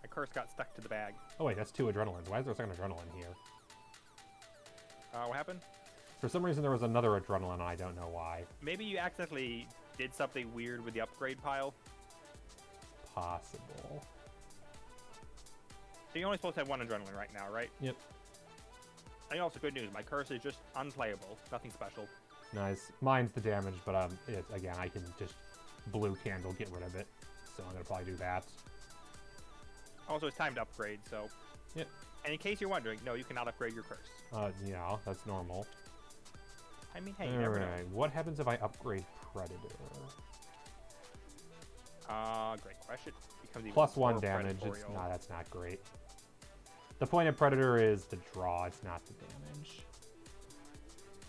My curse got stuck to the bag. Oh wait, that's 2 adrenalines. Why is there a second adrenaline here? What happened? For some reason there was another adrenaline, and I don't know why. Maybe you accidentally did something weird with the upgrade pile. Possible. So you're only supposed to have 1 adrenaline right now, right? Yep. And also good news, my curse is just unplayable. Nothing special. Nice. Mine's the damage, but again, I can just blue candle get rid of it. So I'm gonna probably do that. Also, it's time to upgrade, so... Yep. And in case you're wondering, no, you cannot upgrade your curse. Yeah, that's normal. I mean, hey, you never know. Alright, what happens if I upgrade Predator? Great question. Becomes even +1 more damage. predatorial. Nah, that's not great. The point of Predator is the draw, it's not the damage.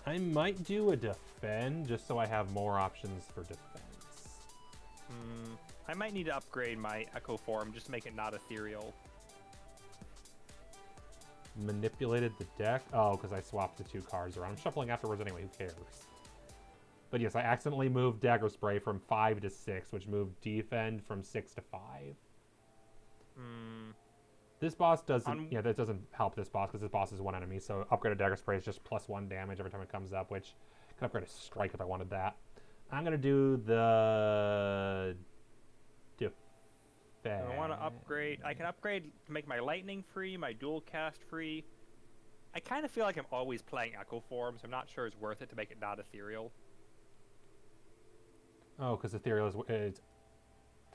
I might do a defend, just so I have more options for defense. I might need to upgrade my Echo Form just to make it not ethereal. Manipulated the deck? Oh, because I swapped the 2 cards around. I'm shuffling afterwards anyway, who cares? But yes, I accidentally moved Dagger Spray from 5 to 6, which moved Defend from 6 to 5. This boss doesn't... Yeah, that doesn't help this boss, because this boss is 1 enemy, so upgraded Dagger Spray is just +1 damage every time it comes up, which I can upgrade a Strike if I wanted that. I'm going to do the... Defend. I want to upgrade. I can upgrade to make my Lightning free, my Dual Cast free. I kind of feel like I'm always playing Echo Form, so I'm not sure it's worth it to make it not ethereal. Oh, because Ethereal is...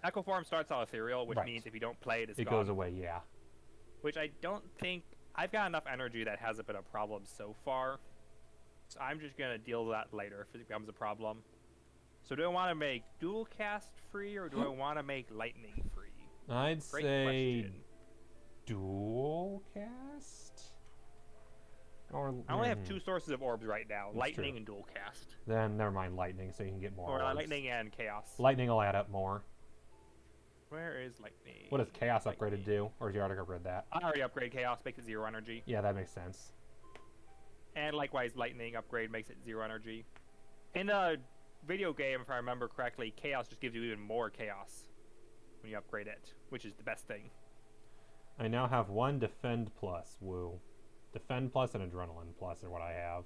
Echo Form starts out ethereal, which Right. means if you don't play it, it's It gone. goes away, yeah. Which I don't think... I've got enough energy that hasn't been a problem so far. So I'm just going to deal with that later if it becomes a problem. So do I want to make dual cast free or do I want to make lightning free? I'd Great say question. dual cast. Or I only have 2 sources of orbs right now, That's lightning true. and dual cast. Then never mind lightning, so you can get more. Or orbs. lightning and chaos. Lightning will add up more. Where is lightning? What does chaos Lightning. upgraded do? Or did you already upgrade that? I already upgrade chaos, makes it 0 energy. Yeah, that makes sense. And likewise, lightning upgrade makes it 0 energy. In the video game, if I remember correctly, chaos just gives you even more chaos when you upgrade it, which is the best thing. I now have 1 defend plus. Woo. Defend plus and adrenaline plus are what I have.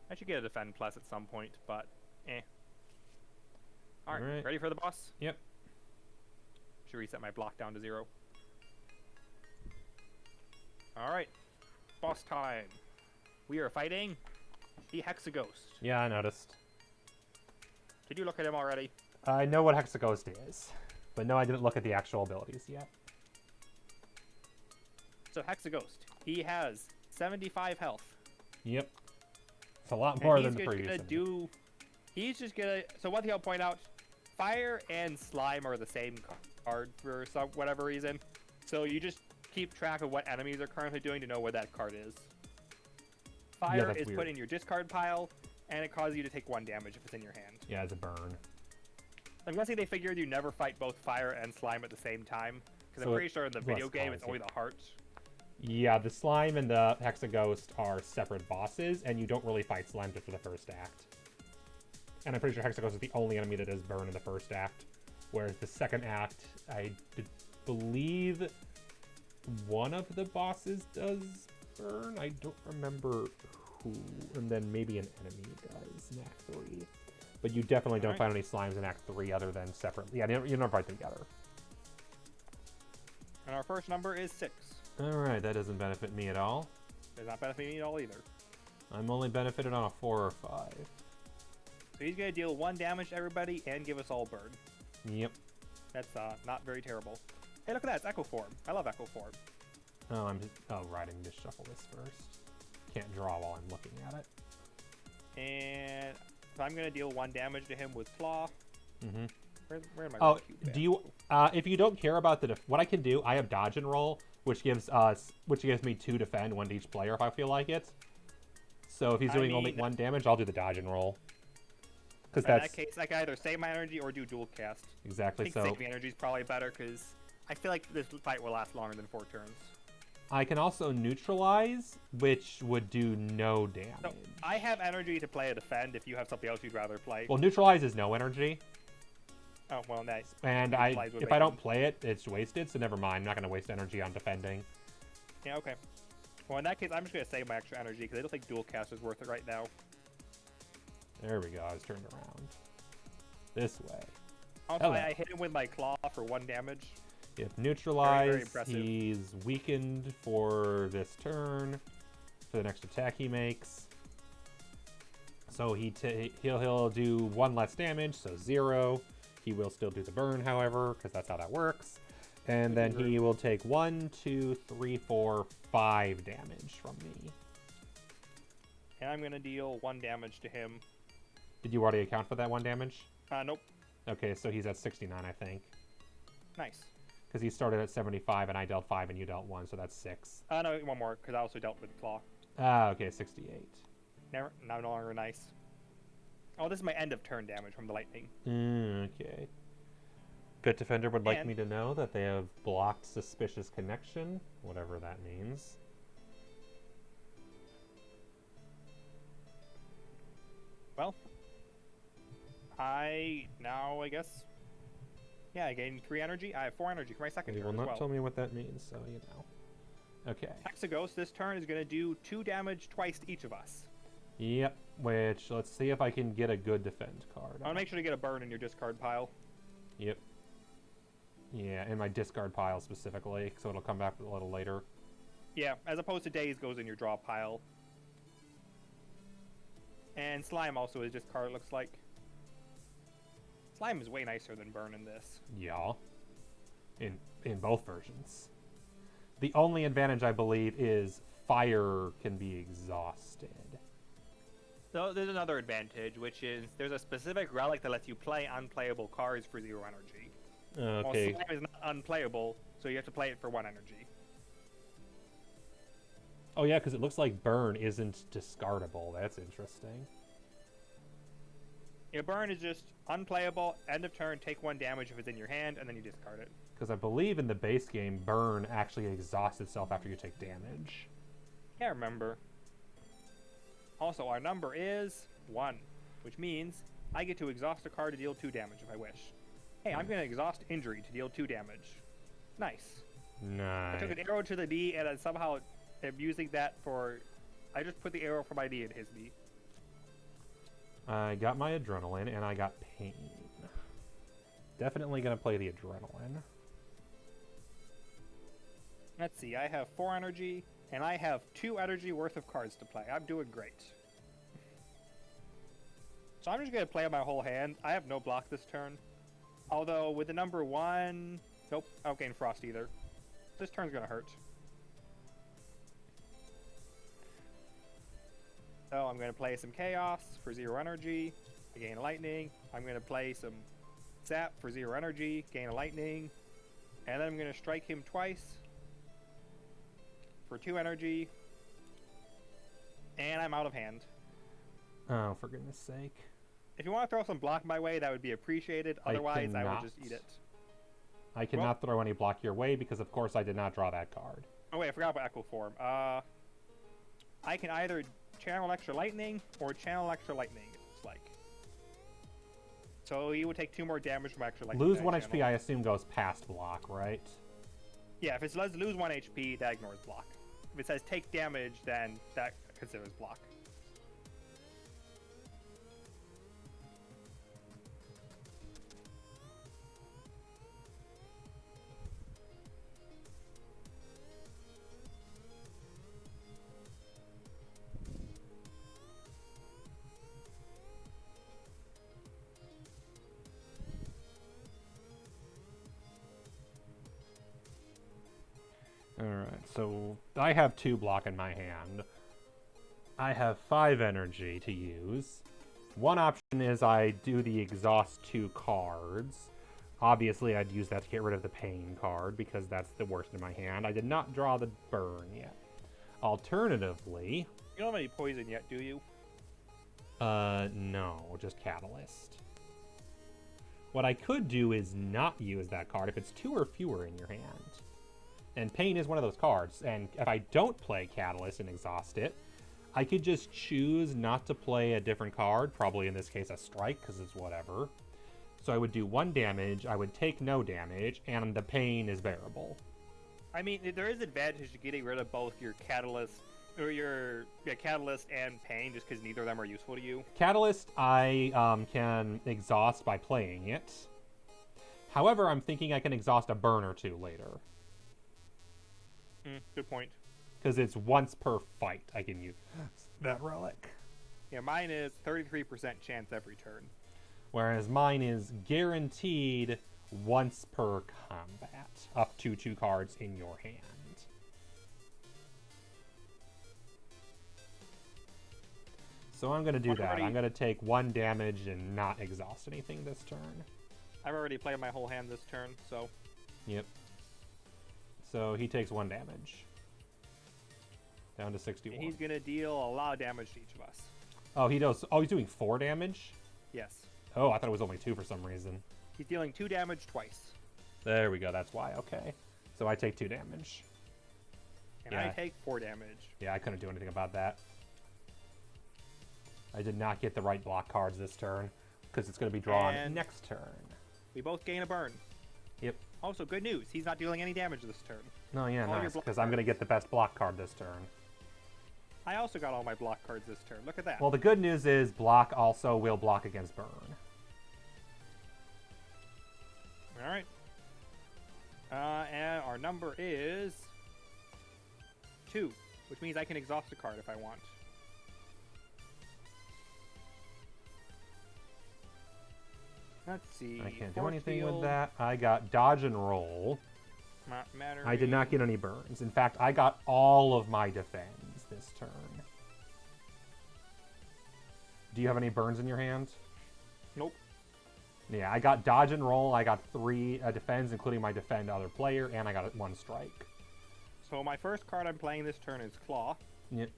I should get a defend plus at some point, but eh. Alright, Alright. ready for the boss? Yep. Should reset my block down to 0. Alright, boss time. We are fighting the Hexaghost. Yeah, I noticed. Did you look at him already? I know what Hexaghost is, but no, I didn't look at the actual abilities yet. So Hexaghost, he has 75 health. Yep. It's a lot more than the And previous. he's just gonna. So one thing I'll point out: fire and slime are the same card for whatever reason. So you just keep track of what enemies are currently doing to know where that card is. Fire that's is weird. put in your discard pile, and it causes you to take 1 damage if it's in your hand. Yeah, it's a burn. I'm guessing they figured you never fight both fire and slime at the same time, because So I'm pretty sure in the video less game it's cause, only the heart. Yeah, the slime and the Hexaghost are separate bosses, and you don't really fight slime after the first act. And I'm pretty sure Hexaghost is the only enemy that does burn in the first act, whereas the second act, I believe one of the bosses does burn. I don't remember who, and then maybe an enemy does in Act 3. But you definitely don't find any slimes in Act 3 other than separately. Yeah, you don't fight them together. And our first number is 6. Alright, that doesn't benefit me at all. Does not benefit me at all either. I'm only benefited on a 4 or 5. So he's gonna deal 1 damage to everybody and give us all burn. Yep. That's not very terrible. Hey, look at that! It's Echo Form. I love Echo Form. Oh, right, I can just shuffle this first. Can't draw while I'm looking at it. And so I'm gonna deal 1 damage to him with Claw. Mm-hmm. Where am I? Oh, do you? If you don't care about what I can do, I have dodge and roll, which gives me 2 defend, 1 to each player if I feel like it. So if he's doing only 1 damage, I'll do the dodge and roll. Because in that case, I can either save my energy or do dual cast. Exactly. I think saving energy is probably better because I feel like this fight will last longer than 4 turns. I can also neutralize, which would do no damage. So I have energy to play a defend if you have something else you'd rather play. Well, neutralize is no energy. Oh, well, nice. And if I don't play it, it's wasted, so never mind. I'm not going to waste energy on defending. Yeah, okay. Well, in that case, I'm just going to save my extra energy because I don't think dual cast is worth it right now. There we go. I was turned around. This way. Also, I hit him with my claw for 1 damage. If neutralize, very impressive. he's weakened for this turn, for the next attack he makes. So he'll do 1 less damage, so 0. He will still do the burn, however, because that's how that works. And then he will take 1, 2, 3, 4, 5 damage from me. And I'm going to deal 1 damage to him. Did you already account for that 1 damage? Nope. Okay, so he's at 69, I think. Nice. Because he started at 75, and I dealt 5, and you dealt 1, so that's 6. No, 1 more, because I also dealt with claw. Ah, okay, 68. Never, no longer nice. Oh, this is my end of turn damage from the lightning. Okay. Pit Defender would like me to know that they have blocked suspicious connection, whatever that means. Well, I guess. Yeah, I gained 3 energy. I have 4 energy for my second He turn will as not well. tell me what that means, so you know. Okay. Hexaghost this turn is going to do 2 damage twice to each of us. Yep, which, let's see if I can get a good defend card. I want to make sure to get a burn in your discard pile. Yep. Yeah, in my discard pile specifically, so it'll come back a little later. Yeah, as opposed to Daze goes in your draw pile. And Slime also is discard, looks like. Slime is way nicer than burn in this. Yeah. In both versions. The only advantage, I believe, is fire can be exhausted. So there's another advantage, which is there's a specific relic that lets you play unplayable cards for 0 energy. Okay. Well, Slime is not unplayable, so you have to play it for 1 energy. Oh yeah, because it looks like burn isn't discardable. That's interesting. Yeah, burn is just unplayable, end of turn, take 1 damage if it's in your hand, and then you discard it. Because I believe in the base game, burn actually exhausts itself after you take damage. Can't remember. Also, our number is 1, which means I get to exhaust a card to deal 2 damage if I wish. Hey, I'm going to exhaust injury to deal 2 damage. Nice. Nice. I took an arrow to the knee, and I somehow am using that for... I just put the arrow from my knee in his knee. I got my adrenaline, and I got pain. Definitely going to play the adrenaline. Let's see, I have 4 energy, and I have 2 energy worth of cards to play. I'm doing great. So I'm just going to play my whole hand. I have no block this turn. Although, with the number 1... Nope, I don't gain Frost either. This turn's going to hurt. So I'm going to play some Chaos for 0 energy. I gain a Lightning. I'm going to play some Zap for 0 energy. Gain a Lightning. And then I'm going to strike him twice for 2 energy. And I'm out of hand. Oh, for goodness sake. If you want to throw some block my way, that would be appreciated. Otherwise, I will just eat it. I cannot throw any block your way because, of course, I did not draw that card. Oh, wait, I forgot about Echo Form. I can either channel extra lightning or channel extra lightning, it looks like. So you would take 2 more damage from extra lightning. Lose 1 HP, I assume, goes past block, right? Yeah, if it says lose 1 HP, that ignores block. If it says take damage, then that considers block. Alright, so I have 2 block in my hand. I have 5 energy to use. One option is I do the exhaust 2 cards. Obviously, I'd use that to get rid of the pain card because that's the worst in my hand. I did not draw the burn yet. Alternatively... You don't have any poison yet, do you? No, just Catalyst. What I could do is not use that card if it's 2 or fewer in your hand. And Pain is one of those cards, and if I don't play Catalyst and exhaust it, I could just choose not to play a different card, probably in this case a Strike, because it's whatever. So I would do 1 damage, I would take no damage, and the Pain is bearable. I mean, there is advantage to getting rid of both your Catalyst, or your Catalyst and Pain, just because neither of them are useful to you. Catalyst, I can exhaust by playing it. However, I'm thinking I can exhaust a burn or 2 later. Good point. Because it's once per fight I can use that relic. Yeah, mine is 33% chance every turn. Whereas mine is guaranteed once per combat, up to 2 cards in your hand. So I'm going to do that. I'm going to take 1 damage and not exhaust anything this turn. I've already played my whole hand this turn, so... Yep. So he takes 1 damage. Down to 61. And he's going to deal a lot of damage to each of us. Oh, he does. Oh, he's doing 4 damage? Yes. Oh, I thought it was only 2 for some reason. He's dealing 2 damage twice. There we go. That's why. Okay. So I take 2 damage. And I take 4 damage. Yeah, I couldn't do anything about that. I did not get the right block cards this turn, because it's going to be drawn next turn. We both gain a burn. Yep. Also, good news. He's not dealing any damage this turn. Oh, yeah, nice, because I'm going to get the best block card this turn. I also got all my block cards this turn. Look at that. Well, the good news is block also will block against burn. All right. And our number is 2, which means I can exhaust a card if I want. Let's see. I can't do anything with that. I got dodge and roll. Not mattering. I did not get any burns. In fact, I got all of my defense this turn. Do you have any burns in your hand? Nope. Yeah, I got dodge and roll. I got 3 defends, including my defend other player, and I got 1 strike. So my first card I'm playing this turn is Claw. Yep.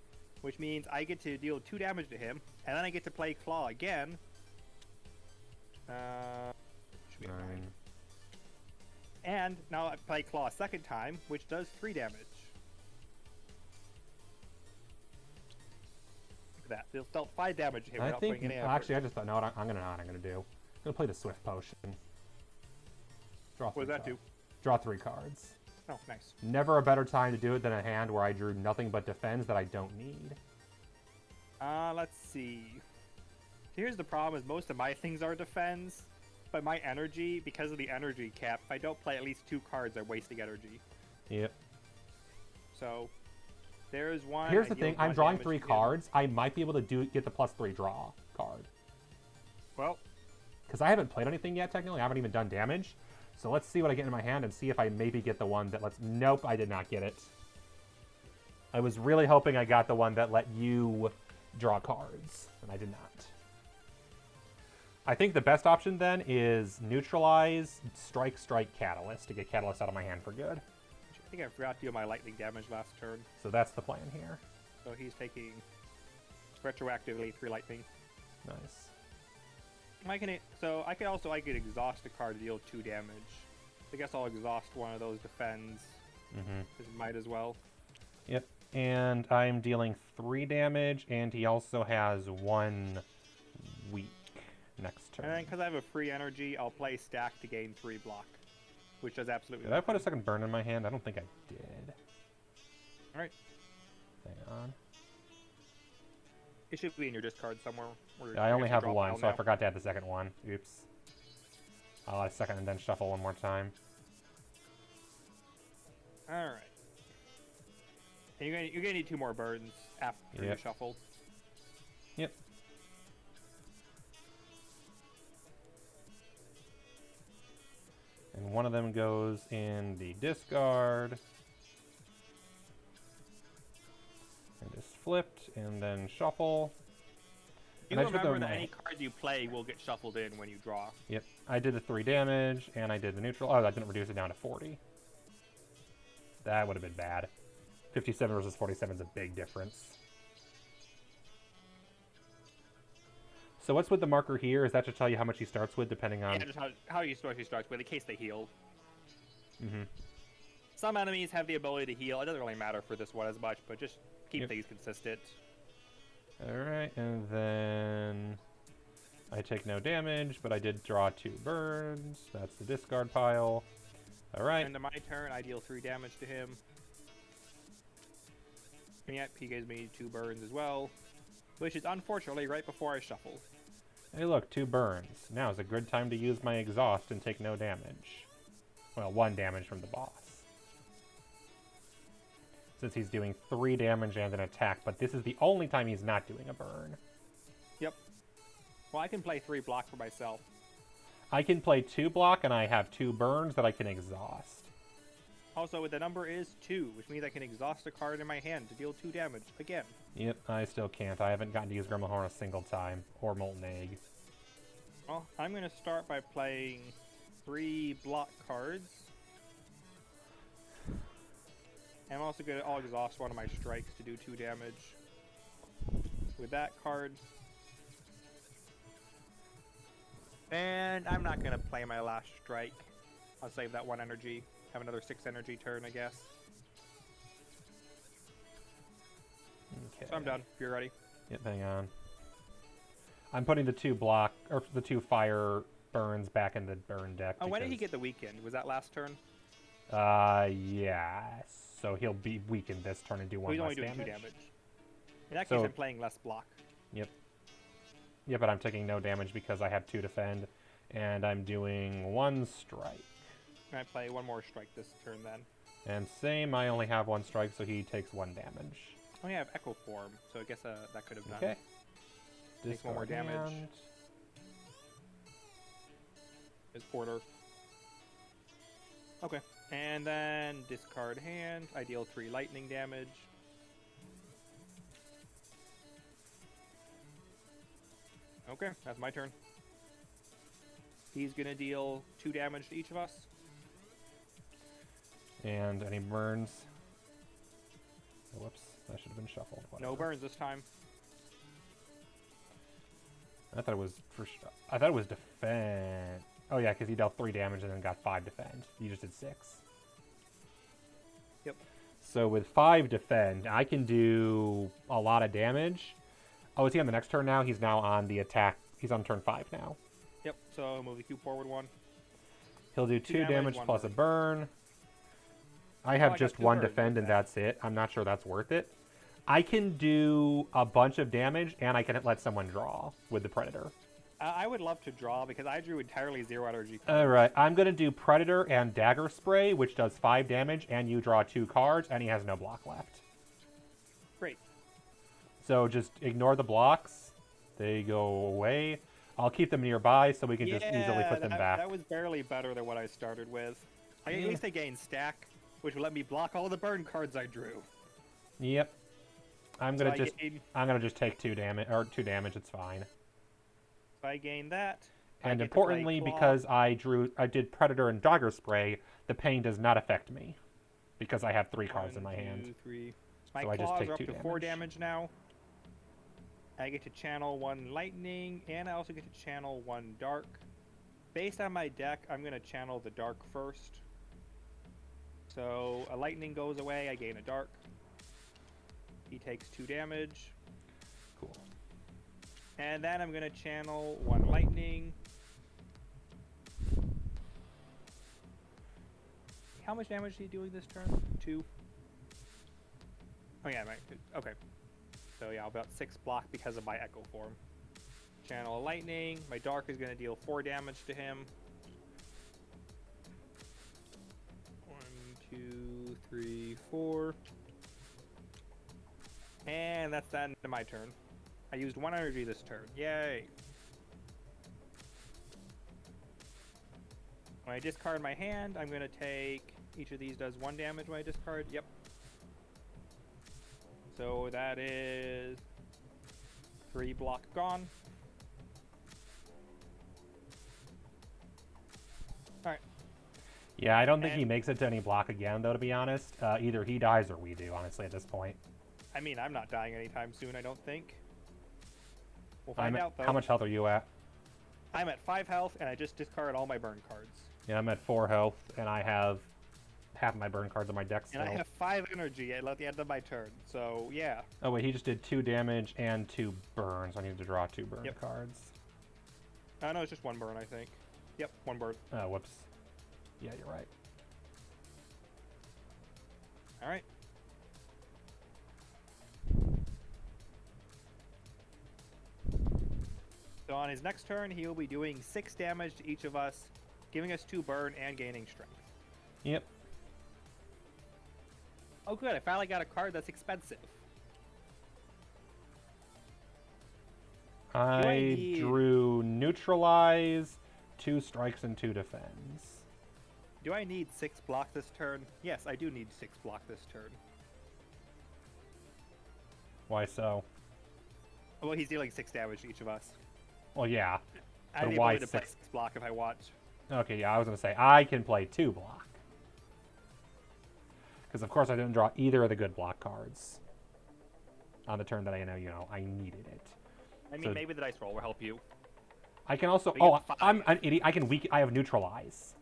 Which means I get to deal 2 damage to him, and then I get to play Claw again. Should be 9. And now I play Claw a second time, which does 3 damage. Look at that. They'll dealt 5 damage to him without putting any effort. Actually, I just thought, no, I'm gonna know what I'm gonna do. I'm gonna play the Swift Potion. Draw 3 What does that do? Draw 3 cards. Oh, nice. Never a better time to do it than a hand where I drew nothing but defends that I don't need. Let's see. Here's the problem: is most of my things are defends, but my energy, because of the energy cap, if I don't play at least 2 cards, I'm wasting energy. Yep. So there's one. Here's the thing: I'm drawing 3 cards. I might be able to get the +3 draw card. Well, because I haven't played anything yet. Technically, I haven't even done damage. So let's see what I get in my hand and see if I maybe get the one that lets... Nope, I did not get it. I was really hoping I got the one that let you draw cards, and I did not. I think the best option then is neutralize, strike, catalyst to get catalyst out of my hand for good. I think I forgot to do my lightning damage last turn. So that's the plan here. So he's taking retroactively 3 lightning. Nice. I could exhaust a card to deal 2 damage. I guess I'll exhaust one of those defends. Because might as well. Yep. And I'm dealing 3 damage, and he also has 1 weak next turn. And then because I have a free energy, I'll play stack to gain 3 block. Which does absolutely Did I put a second burn in my hand? I don't think I did. Alright. Hang on. It should be in your discard somewhere. I only have 1, so I forgot to add the second one. Oops. I'll add a second and then shuffle one more time. Alright. And you're gonna need 2 more burns after you shuffle. Yep. And one of them goes in the discard. And is flipped, and then shuffle. You remember that any cards you play will get shuffled in when you draw. Yep. I did the 3 damage, and I did the neutral. Oh, I didn't reduce it down to 40. That would have been bad. 57 versus 47 is a big difference. So what's with the marker here? Is that to tell you how much he starts with, depending on... Yeah, just how he starts with, in case they heal. Mm-hmm. Some enemies have the ability to heal. It doesn't really matter for this one as much, but just keep things consistent. Alright, and then... I take no damage, but I did draw 2 burns. That's the discard pile. Alright. End of my turn, I deal 3 damage to him. And yet, he gives me 2 burns as well. Which is unfortunately right before I shuffle. Hey look, 2 burns. Now is a good time to use my exhaust and take no damage. Well, 1 damage from the boss. Since he's doing 3 damage and an attack, but this is the only time he's not doing a burn. Yep. Well, I can play 3 block for myself. I can play 2 block, and I have 2 burns that I can exhaust. Also, the number is 2, which means I can exhaust a card in my hand to deal 2 damage again. Yep, I still can't. I haven't gotten to use Grimmelhorn a single time, or Molten Egg. Well, I'm going to start by playing 3 block cards. And I'm also going to exhaust one of my strikes to do 2 damage with that card. And I'm not going to play my last strike. I'll save that 1 energy. Have another 6 energy turn, I guess. Okay. So I'm done, if you're ready. Yep, hang on. I'm putting the 2 fire burns back in the burn deck. Oh, when did he get the weakened? Was that last turn? Yeah. So he'll be weakened this turn and do 1 he's less only doing damage. 2 damage. In that case, I'm playing less block. Yep. Yeah, but I'm taking no damage because I have 2 defend, and I'm doing 1 strike. I play 1 more strike this turn then. And same, I only have 1 strike, so he takes 1 damage. I only have Echo Form, so I guess that could have done. Okay. Takes 1 more damage. His order. Okay. And then discard hand. I deal 3 lightning damage. Okay, that's my turn. He's gonna deal 2 damage to each of us. And any burns? Oh, whoops, that should have been shuffled. No Whatever. burns this time. I thought it was I thought it was defend. Oh yeah, because he dealt 3 damage and then got 5 defend. You just did 6. Yep. So with 5 defend, I can do a lot of damage. Oh, is he on the next turn now? He's now on the attack. He's on turn 5 now. Yep. So move the cube forward 1. He'll do 2 damage 1 plus burn. a burn. I I have got just 2 1 burns defend with and that. that's it. I'm not sure that's worth it. I can do a bunch of damage and I can let someone draw with the Predator. I would love to draw because I drew entirely 0 energy. Alright, I'm going to do Predator and Dagger Spray, which does 5 damage, and you draw 2 cards, and he has no block left. Great. So just ignore the blocks. They go away. I'll keep them nearby so we can just easily put them back. That was barely better than what I started with. At least I gained stack, which will let me block all the burn cards I drew. Yep. I'm So gonna I just gain- just take 2 damage or 2 damage. It's fine. So I gained that. I And get to play importantly, Claw. because I did Predator and Dagger Spray, the pain does not affect me because I have 3 cards in my 1, hand. 2, 3. My So I just claws take are up 2 to 4 damage. damage now. I get to channel 1 lightning, and I also get to channel 1 dark. Based on my deck, I'm going to channel the dark first. So a lightning goes away, I gain a dark. He takes 2 damage. Cool. And then I'm going to channel 1 lightning. How much damage is he doing this turn? 2. Oh yeah, right. Okay. So yeah, about 6 block because of my echo form. Channel a lightning. My dark is going to deal 4 damage to him. 1, 2, 3, 4. And that's the end of my turn. I used 1 energy this turn. Yay! When I discard my hand, I'm going to take... Each of these does 1 damage when I discard. Yep. So that is 3 block gone. Alright. Yeah, I don't think he And- makes it to any block again, though, to be honest. Either he dies or we do, honestly, at this point. I mean, I'm not dying anytime soon, I don't think. We'll find out, though. How much health are you at? I'm at 5 health, and I just discarded all my burn cards. Yeah, I'm at 4 health, and I have half my burn cards on my deck still. And I have 5 energy at the end of my turn, so yeah. Oh, wait, he just did 2 damage and 2 burns. I need to draw 2 burn Yep. cards. No, it's just 1 burn, I think. Yep, 1 burn. Oh, whoops. Yeah, you're right. Alright. So on his next turn, he will be doing 6 damage to each of us, giving us 2 burn and gaining strength. Yep. Oh good, I finally got a card that's expensive. I need- drew neutralize, 2 strikes, and 2 defends. Do I need 6 block this turn? Yes, I do need 6 block this turn. Why so? Well, he's dealing 6 damage to each of us. Well, yeah. I But have the why ability to play 6? 6 block if I want. Okay, yeah, I was going to say, I can play 2 block. Because, of course, I didn't draw either of the good block cards on the turn that I know, I needed it. I mean, So- maybe the dice roll will help you. I can also... So you Oh, get 5. I'm an idiot. I can weaken... I have neutralize.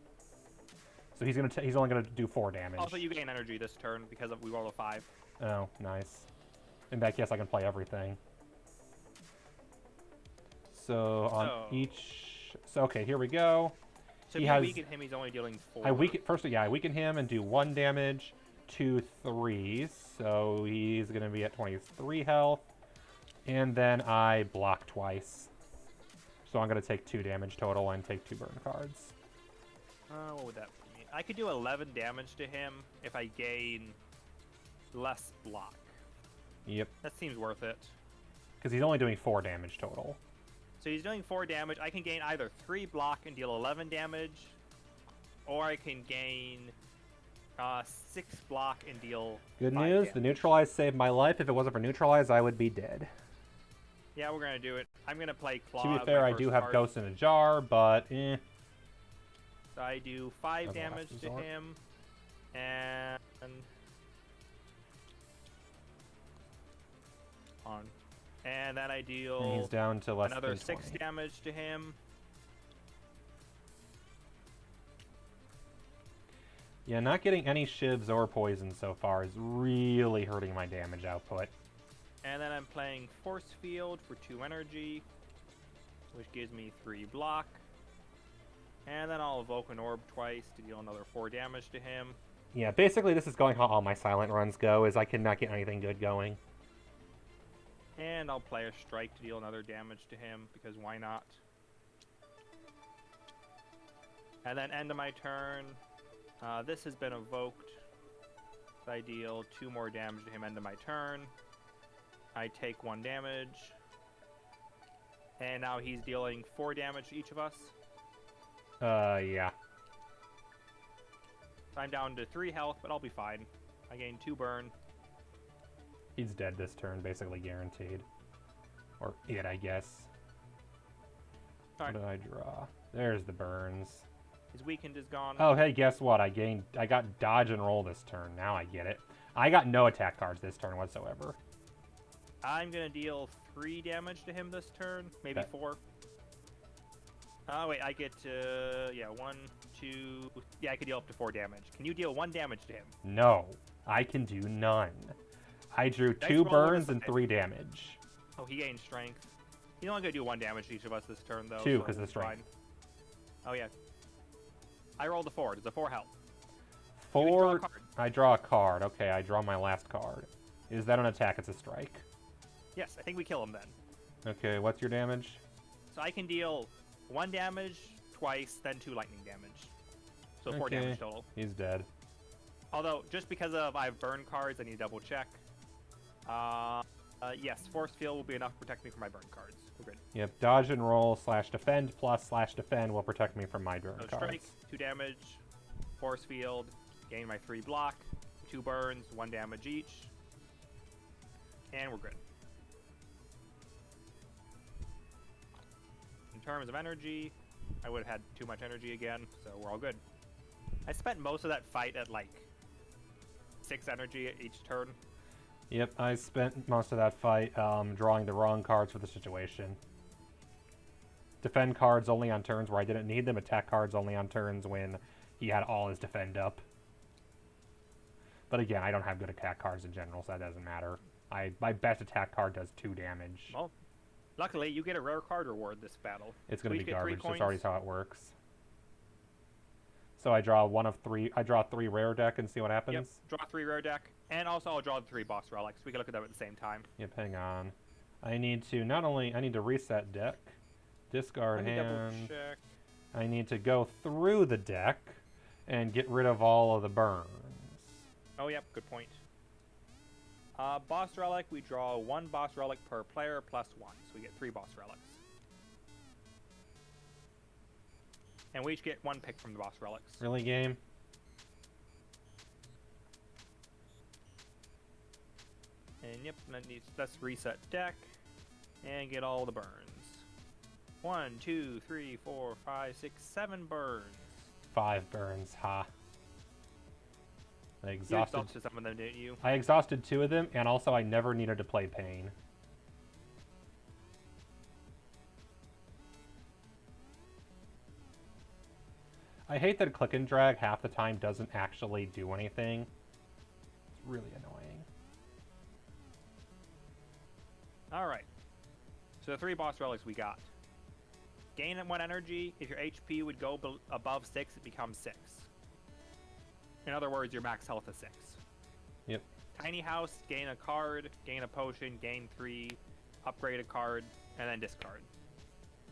So he's only going to do 4 damage. Also, you gain energy this turn because we rolled a 5. Oh, nice. In that case, I can play everything. So on So- each... So, okay, here we go. So He if you has- weaken him, he's only dealing 4. I weaken him and do 1 damage, 2 3s. So he's going to be at 23 health. And then I block twice. So I'm going to take 2 damage total and take 2 burn cards. What would that mean? I could do 11 damage to him if I gain less block. Yep. That seems worth it. Because he's only doing 4 damage total. So he's doing 4 damage. I can gain either 3 block and deal 11 damage, or I can gain 6 block and deal Good 5 news, damage. the neutralize saved my life. If it wasn't for neutralize, I would be dead. Yeah, we're gonna do it. I'm gonna play Claw. To be as fair, my I first do have card. Ghost in a Jar, but eh. So I do 5 As a last damage to resort. him, and then I And deal he's down to less another than 6 20. damage to him. Yeah, not getting any shivs or poison so far is really hurting my damage output. And then I'm playing Force Field for 2 energy, which gives me 3 block. And then I'll evoke an orb twice to deal another 4 damage to him. Yeah, basically this is going how all my silent runs go, is I cannot get anything good going. And I'll play a strike to deal another damage to him, because why not? And then end of my turn. This has been evoked. I deal 2 more damage to him end of my turn. I take 1 damage. And now he's dealing 4 damage to each of us. Yeah. So I'm down to 3 health, but I'll be fine. I gain 2 burn. He's dead this turn, basically guaranteed. Or it, I guess. Alright. What did I draw? There's the burns. His weakened is gone. Oh, hey, guess what? I got dodge and roll this turn. Now I get it. I got no attack cards this turn whatsoever. I'm gonna deal 3 damage to him this turn, maybe Okay. 4. Oh wait, I get yeah, 1, 2. Yeah, I could deal up to 4 damage. Can you deal 1 damage to him? No, I can do none. I drew Dice 2 roll burns would and have- 3 damage. Oh, he gains strength. He's only gonna do 1 damage to each of us this turn, though. 2 so because of the it's strength. fine. Oh yeah. I rolled a 4. Does a 4 help? You can draw a 4. card. I draw a card. Okay, I draw my last card. Is that an attack? It's a strike. Yes, I think we kill him then. Okay, what's your damage? So I can deal 1 damage twice, then 2 lightning damage. So 4 Okay. damage total. He's dead. Although, just because I have burn cards, I need to double check. Yes, Force Field will be enough to protect me from my burn cards. We're good. Yep, dodge and roll /defend plus /defend will protect me from my burn So cards. strike, 2 damage, Force Field, gain my 3 block, 2 burns, 1 damage each, and we're good. In terms of energy, I would have had too much energy again, so we're all good. I spent most of that fight at like 6 energy each turn. Yep, I spent most of that fight drawing the wrong cards for the situation. Defend cards only on turns where I didn't need them. Attack cards only on turns when he had all his defend up. But again, I don't have good attack cards in general, so that doesn't matter. My best attack card does 2 damage. Well, luckily you get a rare card reward this battle. It's going we to be get 3 garbage. That's coins. already how it works. So I draw 1 of 3. I draw 3 rare deck and see what happens. Yep, draw 3 rare deck, and also I'll draw the 3 boss relics. We can look at them at the same time. Yep, hang on. I need to I need to reset deck, discard Let me double hand. check. I need to go through the deck and get rid of all of the burns. Oh, yep, good point. Boss relic, we draw 1 boss relic per player plus 1, so we get 3 boss relics. And we each get 1 pick from the boss relics. Really, game? And yep, let's reset deck and get all the burns. 1, 2, 3, 4, 5, 6, 7 burns. 5 burns, ha. I You exhausted. exhausted some of them, didn't you? I exhausted 2 of them, and also I never needed to play Pain. I hate that click and drag half the time doesn't actually do anything. It's really annoying. Alright. So the 3 boss relics we got. Gain 1 energy. If your HP would go above 6, it becomes 6. In other words, your max health is 6. Yep. Tiny House, gain a card, gain a potion, gain 3, upgrade a card, and then discard.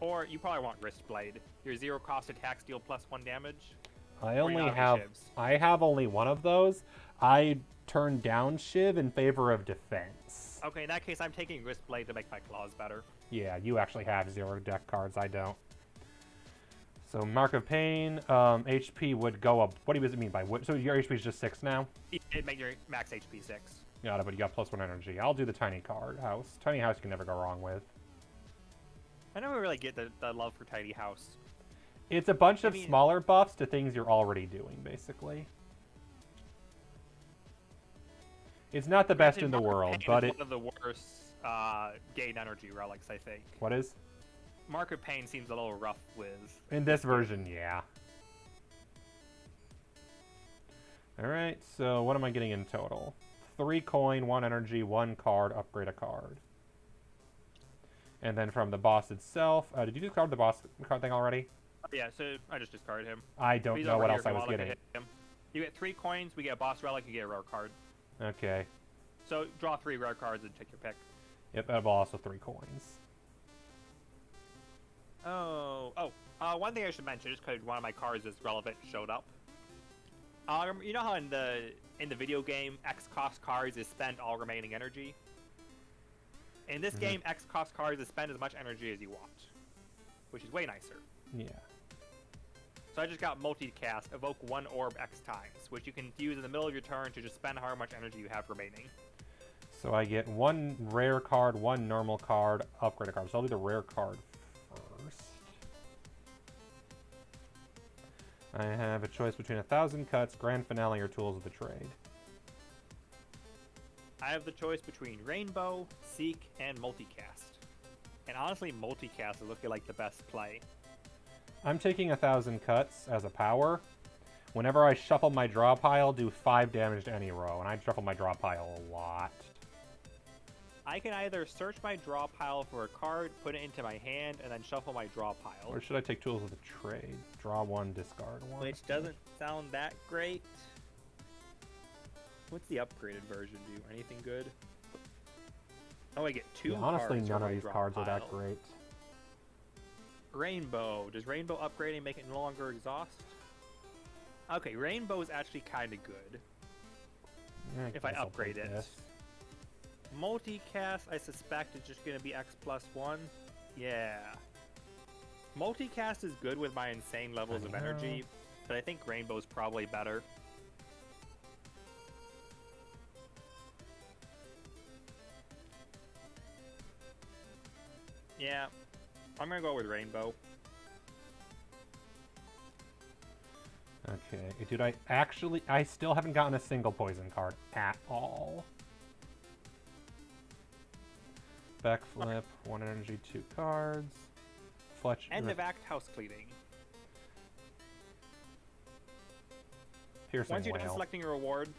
Or you probably want Wrist Blade. Your 0 cost attacks deal plus 1 damage. I Or only you not have shivs. I have only one of those. I turned down Shiv in favor of defense. Okay, in that case, I'm taking Wrist Blade to make my claws better. Yeah, you actually have 0 deck cards. I don't. So Mark of Pain, HP would go up. What does it mean by what? So your HP is just 6 now? It make your max HP 6. Got it, but you got +1 energy. I'll do the tiny card house. Tiny house you can never go wrong with. I never really get the love for Tiny House. It's a bunch I of mean- smaller buffs to things you're already doing, basically. It's not the best in the Mark of world, Pain but is it... one of the worst gain energy relics, I think. What is? Mark of Pain seems a little rough with. In this version, yeah. Alright, so what am I getting in total? 3 coin, 1 energy, 1 card, upgrade a card. And then from the boss itself, did you discard the boss card thing already? Yeah, so I just discarded him. I don't He's know over what here else if I you was wanna look getting. at him. You get 3 coins, we get a boss relic, you get a rare card. Okay. So draw 3 rare cards and take your pick. Yep, but also 3 coins. One thing I should mention, just because one of my cards is relevant, showed up. You know how in the video game, X cost cards is spend all remaining energy? In this game, X cost cards is spend as much energy as you want, which is way nicer. Yeah. So I just got multicast, evoke 1 orb X times, which you can use in the middle of your turn to just spend however much energy you have remaining. So I get 1 rare card, 1 normal card, upgrade a card. So I'll do the rare card first. I have a choice between 1,000 Cuts, Grand Finale, or Tools of the Trade. I have the choice between Rainbow, Seek, and Multicast. And honestly, Multicast is looking like the best play. I'm taking 1,000 Cuts as a power. Whenever I shuffle my draw pile, do 5 damage to any row, and I shuffle my draw pile a lot. I can either search my draw pile for a card, put it into my hand, and then shuffle my draw pile. Or should I take Tools of the Trade? Draw 1, discard 1. Which doesn't sound that great. What's the upgraded version do? Anything good? Oh, I get 2 Yeah, honestly, cards none from of my these draw cards are that pile. great. Rainbow. Does Rainbow upgrading make it no longer exhaust? Okay, Rainbow is actually kind of good. Yeah, If I guess I'll upgrade take it. this. Multicast, I suspect, is just going to be X+1. Yeah. Multicast is good with my insane levels of know. energy, but I think Rainbow's probably better. Yeah, I'm going to go with Rainbow. Okay, dude, I still haven't gotten a single poison card at all. Backflip, 1 energy, 2 cards. Fletch. End of Act House Cleaning. Piercing Once you're done Wail. selecting your reward...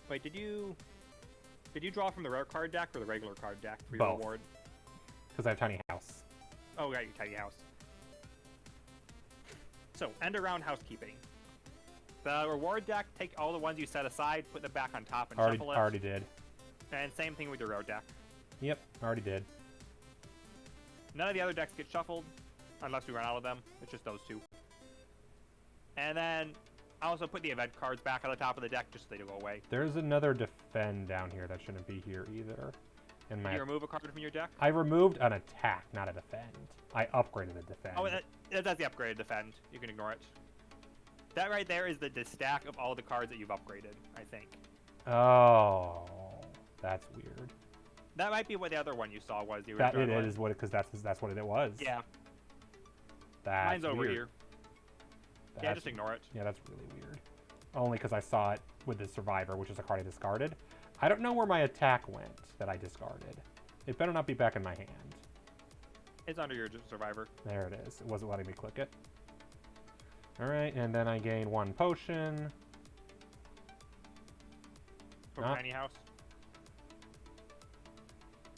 Wait, did you draw from the rare card deck or the regular card deck for your Both. reward? Because I have Tiny House. Oh, right, your tiny house. So, end around housekeeping. The reward deck, take all the ones you set aside, put them back on top and shuffle it. Already did. And same thing with your rare deck. Yep, already did. None of the other decks get shuffled, unless we run out of them. It's just those 2. And then, I also put the event cards back on the top of the deck just so they don't go away. There's another defend down here that shouldn't be here either. In Did you remove a card from your deck? I removed an attack, not a defend. I upgraded the defend. Oh, that's the upgraded defend. You can ignore it. That right there is the stack of all the cards that you've upgraded, I think. Oh, that's weird. That might be what the other one you saw was. The That original it one. is what because that's what it was. Yeah, That's mine's over weird. here. Yeah, That's- just ignore it. Yeah, that's really weird. Only because I saw it with the Survivor, which is a card I discarded. I don't know where my attack went that I discarded. It better not be back in my hand. It's under your survivor. There it is. It wasn't letting me click it. Alright, and then I gain 1 potion. From Not- Tiny House.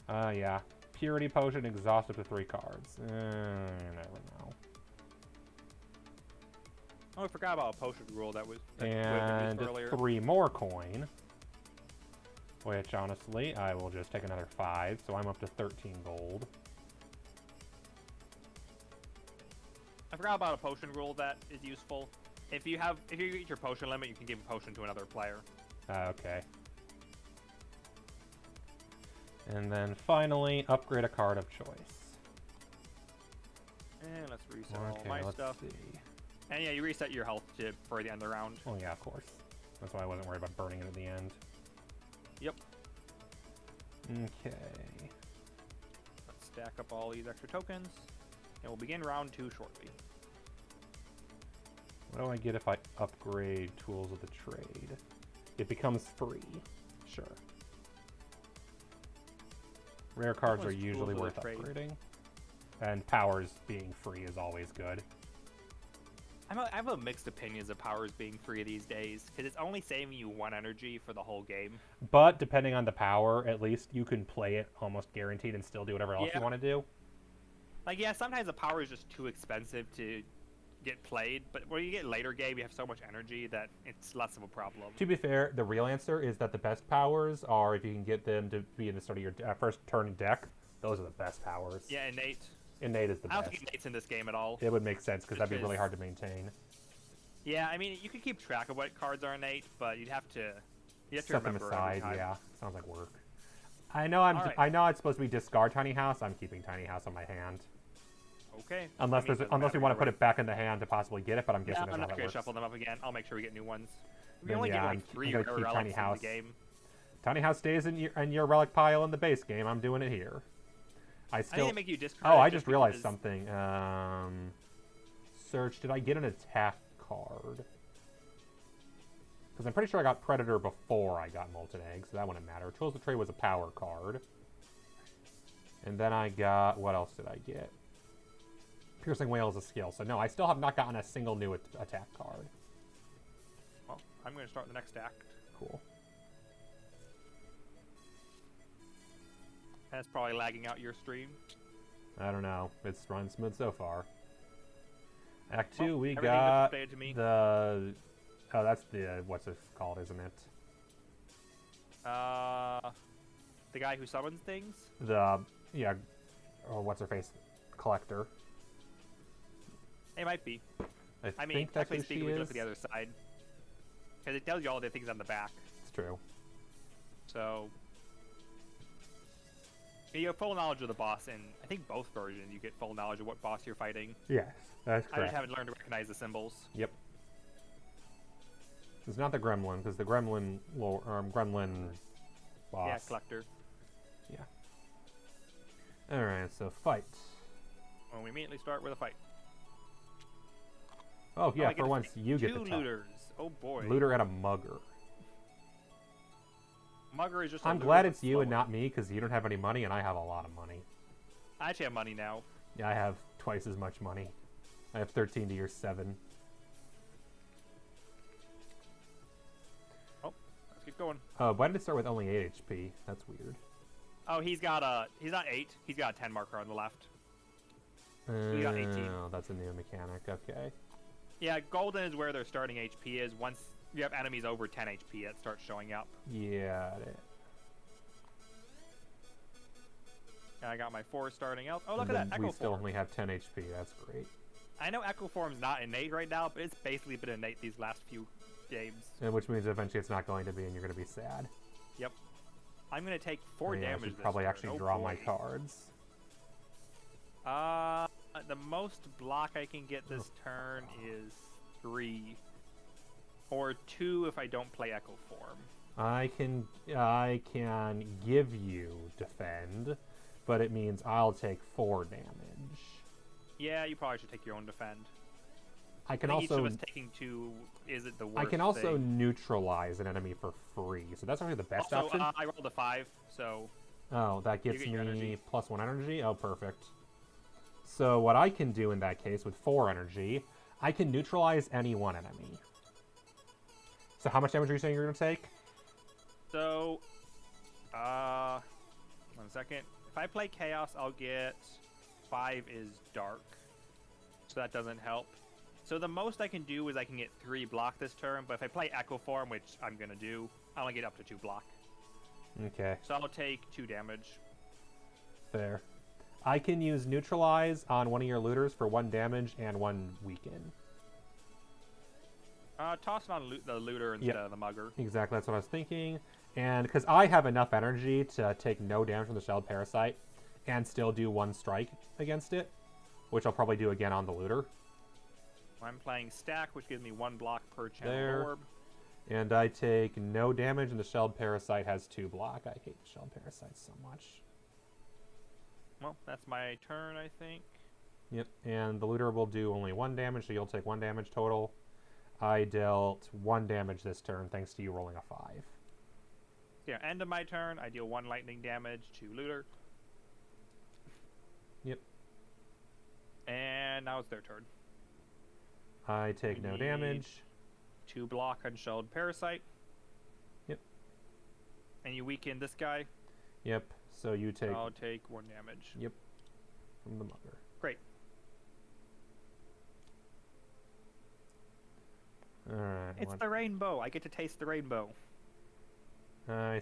Yeah. Purity potion, exhaust up to 3 cards. You never know. Oh, I forgot about a potion rule that was And earlier. 3 more coin. Which, honestly, I will just take another 5, so I'm up to 13 gold. I forgot about a potion rule that is useful. If you reach your potion limit, you can give a potion to another player. Okay. And then finally, upgrade a card of choice. And let's reset all Okay, my let's stuff. see. And yeah, you reset your health for the end of the round. Oh yeah, of course. That's why I wasn't worried about burning it at the end. Yep. Okay. stack up all these extra tokens, and we'll begin round 2 shortly. What do I get if I upgrade Tools of the Trade? It becomes free. Sure. Rare cards are was usually Tools of the worth Trade? upgrading. And powers being free is always good. I have a mixed opinions of powers being free these days, because it's only saving you 1 energy for the whole game. But depending on the power, at least you can play it almost guaranteed and still do whatever else Yeah. you want to do. Like, yeah, sometimes the power is just too expensive to get played, but when you get later game, you have so much energy that it's less of a problem. To be fair, the real answer is that the best powers are if you can get them to be in the start of your first turn deck. Those are the best powers. Yeah, innate. Innate is the I don't best. think innate's in this game at all. It would make sense because that'd be really Because- hard to maintain. Yeah, I mean, you could keep track of what cards are innate, but you have to Set them remember every aside, time. yeah. Sounds like work. I know Alright. I know it's supposed to be discard Tiny House. I'm keeping Tiny House on my hand. Okay. Unless I mean, there's doesn't unless matter we want to either put way. it back in the hand to possibly get it, but I'm No, guessing I'm that's not how that gonna works. shuffle them up again. I'll make sure we get new ones. We Then, only yeah, get I'm like 3 gonna rare keep Tiny relics in House. the game. Tiny House stays in your relic pile in the base game. I'm doing it here. I I need still. to make you discard. Oh, it I just realized because- something. Search. Did I get an attack card? Because I'm pretty sure I got Predator before I got Molten Egg, so that wouldn't matter. Tools of Trade was a power card. And then I got... What else did I get? Piercing Whale is a skill. So no, I still have not gotten a single new attack card. Well, I'm going to start the next act. Cool. That's probably lagging out your stream. I don't know. It's run smooth so far. Act 2, Well, we everything looks got updated to me. the... Oh, that's the... What's it called, isn't it? The guy who summons things? The... Yeah. Or what's her face? Collector. It might be. I mean, think that's technically who speaking, she we is. look at the other side. Because it tells you all the things on the back. It's true. So... You have full knowledge of the boss, and I think both versions you get full knowledge of what boss you're fighting. Yes, that's I correct. just haven't learned to recognize the symbols. Yep. It's not the Gremlin, because the Gremlin Gremlin boss. Yeah, collector. Alright, so fight. Well, we immediately start with a fight. Oh yeah, I get for to once pick you get two the top. looters. Oh boy. Looter and a mugger. Mugger is just. a I'm looter, glad but it's you and slower. not me, because you don't have any money and I have a lot of money. I actually have money now. Yeah, I have twice as much money. I have 13 to your 7. Let's get going. Why did it start with only 8 HP? That's weird. Oh, he's not 8. He's got a 10 marker on the left. We got 18. Oh, that's a new mechanic. Okay. Yeah, golden is where their starting HP is. Once you have enemies over 10 HP, it starts showing up. Yeah. And I got my 4 starting out. Oh, look And at that, then we Echo still Form. only have 10 HP. That's great. I know Echo Form's not innate right now, but it's basically been innate these last few games. And which means eventually it's not going to be, and you're going to be sad. Yep. I'm going to take 4 Yeah, I damage should this probably turn. actually Oh, draw my boy. cards. The most block I can get this turn is 3. Or 2 if I don't play Echo Form. I can give you defend, but it means I'll take 4 damage. Yeah, you probably should take your own defend. I can I think each also of us taking 2 isn't the worst I can also thing. neutralize an enemy for free, so that's actually the best Also, option. I rolled a 5, so Oh, that gets get your me energy. +1 energy? Oh, perfect. So what I can do in that case with 4 energy, I can neutralize any one enemy. So how much damage are you saying you're going to take? So, 1 second. If I play Chaos, I'll get 5 is Dark. So that doesn't help. So the most I can do is I can get 3 block this turn, but if I play Echo Form, which I'm going to do, I only get up to 2 block. Okay, So I'll take 2 damage. fair. I can use neutralize on one of your looters for 1 damage and 1 weaken. Toss it on the looter instead of the mugger. Exactly, that's what I was thinking. And because I have enough energy to take no damage from the Shelled Parasite and still do 1 strike against it, which I'll probably do again on the looter. I'm playing Stack, which gives me 1 block per channel There. orb. And I take no damage, and the Shelled Parasite has 2 block. I hate Shelled Parasites so much. Well, that's my turn, I think. Yep, and the looter will do only 1 damage, so you'll take 1 damage total. I dealt 1 damage this turn, thanks to you rolling a 5. Yeah, end of my turn, I deal 1 lightning damage to looter. Yep. And now it's their turn. I take We no need damage. 2 block Unshelled Parasite. Yep. And you weaken this guy. Yep, so you take... I'll take 1 damage. Yep, from the mugger. Great. Alright. It's the rainbow. I get to taste the rainbow. I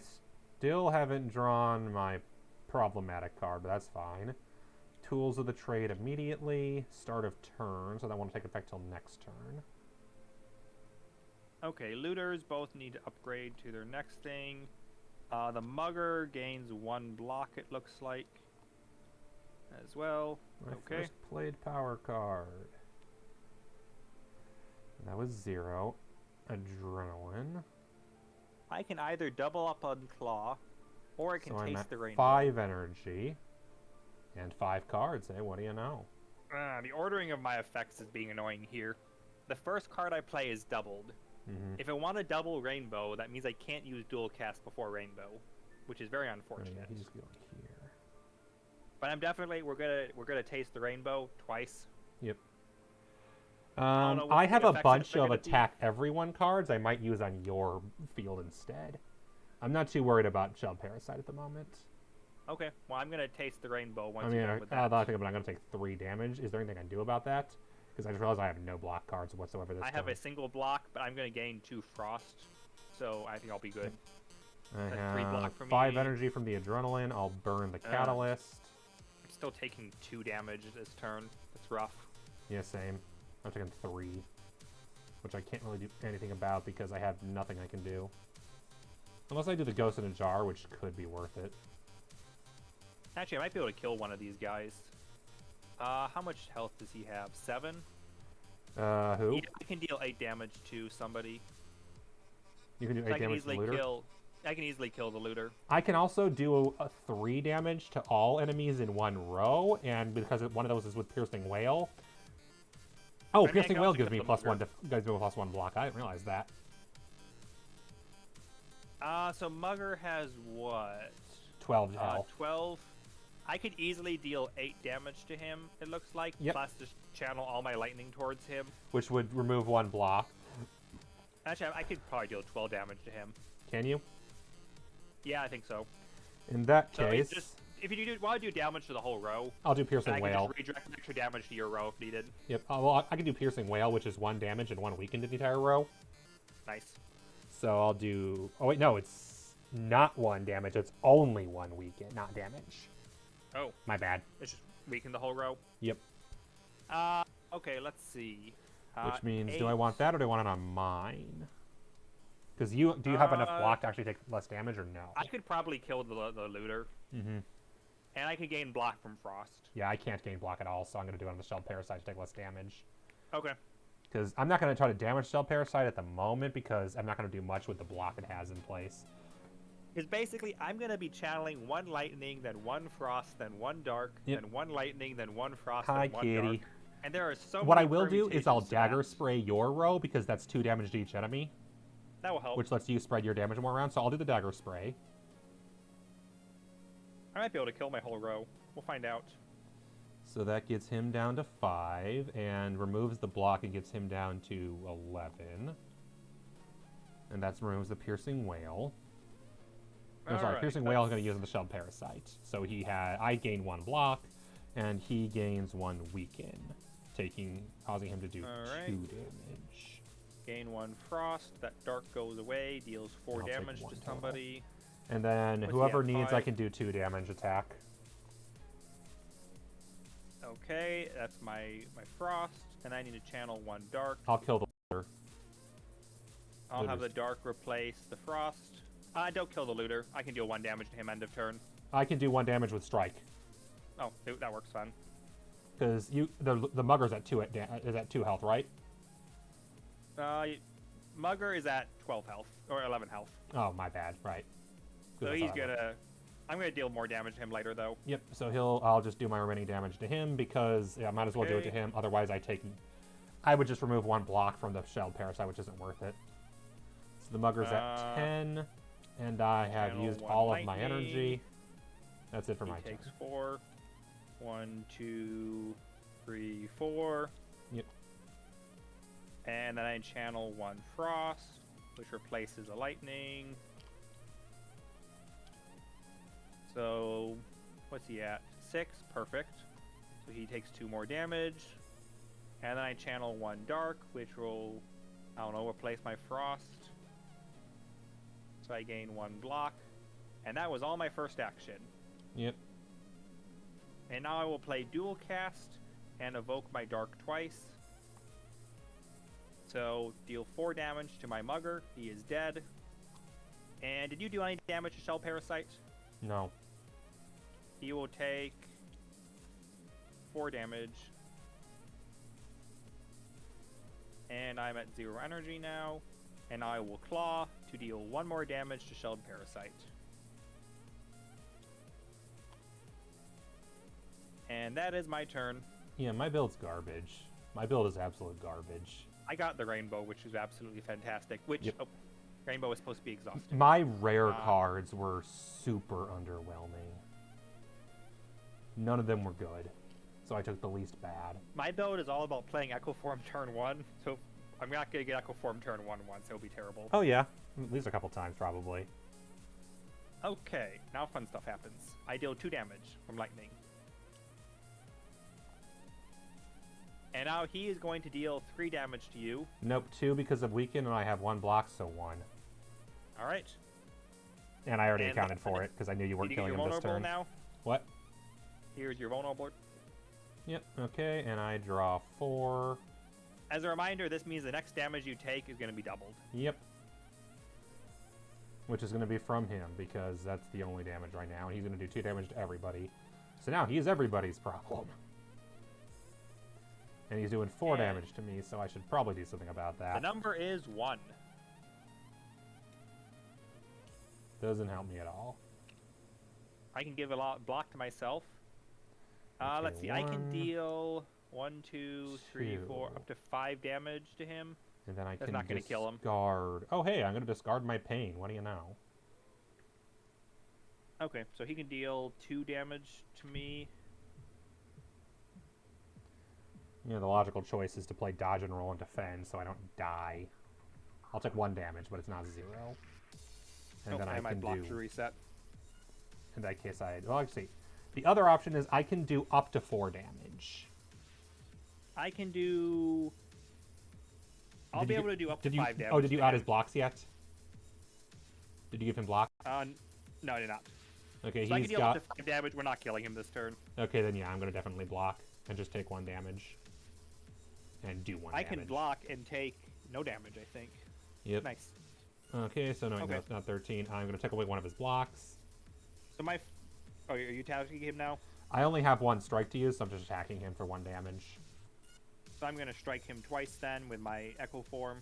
still haven't drawn my problematic card, but that's fine. Tools of the trade immediately. Start of turn, so that won't take effect till next turn. Okay, looters both need to upgrade to their next thing. The mugger gains 1 block, it looks like, as well. My Okay. first played power card. That was 0. Adrenaline. I can either double up on claw, or I can So I'm taste at the rainbow. 5 energy. And 5 cards, eh? What do you know? The ordering of my effects is being annoying here. The first card I play is doubled. Mm-hmm. If I want to double rainbow, that means I can't use dual cast before rainbow, which is very unfortunate. Yeah, he's going here. But I'm definitely we're gonna taste the rainbow twice. Yep. don't know what I the have a effects bunch are of gonna be. attack everyone cards I might use on your field instead. I'm not too worried about Shell Parasite at the moment. Okay, well I'm gonna taste the rainbow once I you're mean, done with I that. thought I'm going to take 3 damage. Is there anything I can do about that? Because I just realized I have no block cards whatsoever this I have turn. a single block, but I'm gonna gain 2 frost, so I think I'll be good. I That's 3 block have for 5 me. energy from the adrenaline. I'll burn the catalyst. I'm still taking 2 damage this turn. That's rough. Yeah, same. I'm taking 3, which I can't really do anything about because I have nothing I can do. Unless I do the Ghost in a Jar, which could be worth it. Actually, I might be able to kill one of these guys. How much health does he have? 7? Who? Yeah, I can deal 8 damage to somebody. You can do So 8 I can damage to the easily looter? kill. I can easily kill the looter. I can also do a 3 damage to all enemies in 1 row, and because one of those is with Piercing Whale. Oh, I mean, I Piercing can Whale also gives kill me the +1 gives me a +1 block. I didn't realize that. So Mugger has what? 12 health. 12. I could easily deal 8 damage to him, it looks like, Yep. plus just channel all my lightning towards him. Which would remove 1 block. Actually, I could probably deal 12 damage to him. Can you? Yeah, I think so. In that So case, if you want to do damage to the whole row, I'll do then Piercing I can Whale. just redirect extra damage to your row if needed. Yep. Well, I can do Piercing Whale, which is 1 damage and 1 weakened to the entire row. Nice. So I'll do... Oh, wait, no, it's not 1 damage. It's only 1 weaken, not damage. Oh, My bad. it's just weaken the whole row. Yep. Okay, let's see. Which means, 8. do I want that or do I want it on mine? Because do you have enough block to actually take less damage or no? I could probably kill the looter, Mm-hmm. and I could gain block from Frost. Yeah, I can't gain block at all, so I'm going to do it on the Shell Parasite to take less damage. Okay. Because I'm not going to try to damage Shell Parasite at the moment because I'm not going to do much with the block it has in place. Because basically, I'm going to be channeling 1 lightning, then 1 frost, then 1 dark, Yep. then 1 lightning, then 1 frost, Hi, then 1 kitty. dark. And there are so What I many will do is I'll permutations to that. Dagger Spray your row because that's 2 damage to each enemy, That will help. which lets you spread your damage more around. So I'll do the Dagger Spray. I might be able to kill my whole row. We'll find out. So that gets him down to 5 and removes the block and gets him down to 11. And that removes the Piercing Whale. No, sorry, Alright, Piercing Whale is going to use the Shell Parasite. So I gain 1 block, and he gains 1 weaken, causing him to do Alright. 2 damage. Gain 1 frost. That dark goes away. Deals 4 I'll take damage 1 to total. somebody. And then What's he whoever at, needs, I 5? can do 2 damage attack. Okay, that's my frost, and I need to channel 1 dark. I'll kill the looter. I'll have the Looters. dark replace the frost. Don't kill the looter. I can deal 1 damage to him end of turn. I can do 1 damage with Strike. Oh, that works fine. Because the mugger's at 2 is at 2 health, right? Mugger is at 12 health, or 11 health. Oh, my bad. Right. So Good, he's that's how that gonna... I'm gonna deal more damage to him later, though. Yep, so I'll just do my remaining damage to him because, yeah, I might as well do it to Okay. him. Otherwise, I would just remove 1 block from the shelled parasite, which isn't worth it. So the mugger's at 10, and I have channel used 1 all of my lightning. energy. That's it for my He turn. takes 4. 1, 2, 3, 4. Yep. And then I channel 1 frost, which replaces a lightning. So, what's he at? 6, perfect. So he takes 2 more damage. And then I channel 1 dark, which will, I don't know, replace my frost. So I gain 1 block. And that was all my first action. Yep. And now I will play dual cast and evoke my dark twice. So deal 4 damage to my mugger. He is dead. And did you do any damage to Shell Parasite? No. He will take 4 damage. And I'm at 0 energy now. And I will claw to deal 1 more damage to Shelled Parasite. And that is my turn. Yeah, my build's garbage. My build is absolute garbage. I got the rainbow, which is absolutely fantastic. Which, Yep. oh, rainbow is supposed to be exhausting. My rare cards were super underwhelming. None of them were good. So I took the least bad. My build is all about playing Echo Form turn 1, so I'm not going to get Echo Form turn 1 once, it'll be terrible. Oh yeah, at least a couple times probably. Okay, now fun stuff happens. I deal 2 damage from lightning. And now he is going to deal 3 damage to you. Nope, 2 because of weaken, and I have 1 block, so 1. Alright. And I already And accounted for it because I knew you weren't Did you get killing your him this vulnerable turn. now? What? Here's your vulnerable. Yep. Okay, and I draw 4. As a reminder, this means the next damage you take is going to be doubled. Yep. Which is going to be from him because that's the only damage right now, and he's going to do 2 damage to everybody. So now he's everybody's problem. And he's doing 4 And damage to me, so I should probably do something about The that. number is 1. Doesn't help me at all. I can give a block to myself. Okay, Let's see. I can 1, deal 1, 2, 3, 4, 2. up to 5 damage to him. And then I That's can not gonna kill him. discard... Oh, hey, I'm going to discard my pain. What do you know? Okay, so he can deal 2 damage to me. You know, the logical choice is to play dodge and roll and defend so I don't die. I'll take 1 damage, but it's not 0. And then I my can block do... to reset. In that case, well, actually, the other option is I can do up to 4 damage. I can do... I'll be able to do up to 5 damage. Oh, did you to add him. his blocks yet? Did you give him block? No, I did not. Okay, So I can he's deal got... up to 5 damage. We're not killing him this turn. Okay, then yeah, I'm going to definitely block and just take 1 damage. And do 1 I damage. can block and take no damage, I think. Yep. Nice. Okay, so no, Okay. no, it's not 13. I'm going to take away 1 of his blocks. So my... Oh, are you attacking him now? I only have 1 strike to use, so I'm just attacking him for 1 damage. So I'm going to strike him twice then with my Echo Form.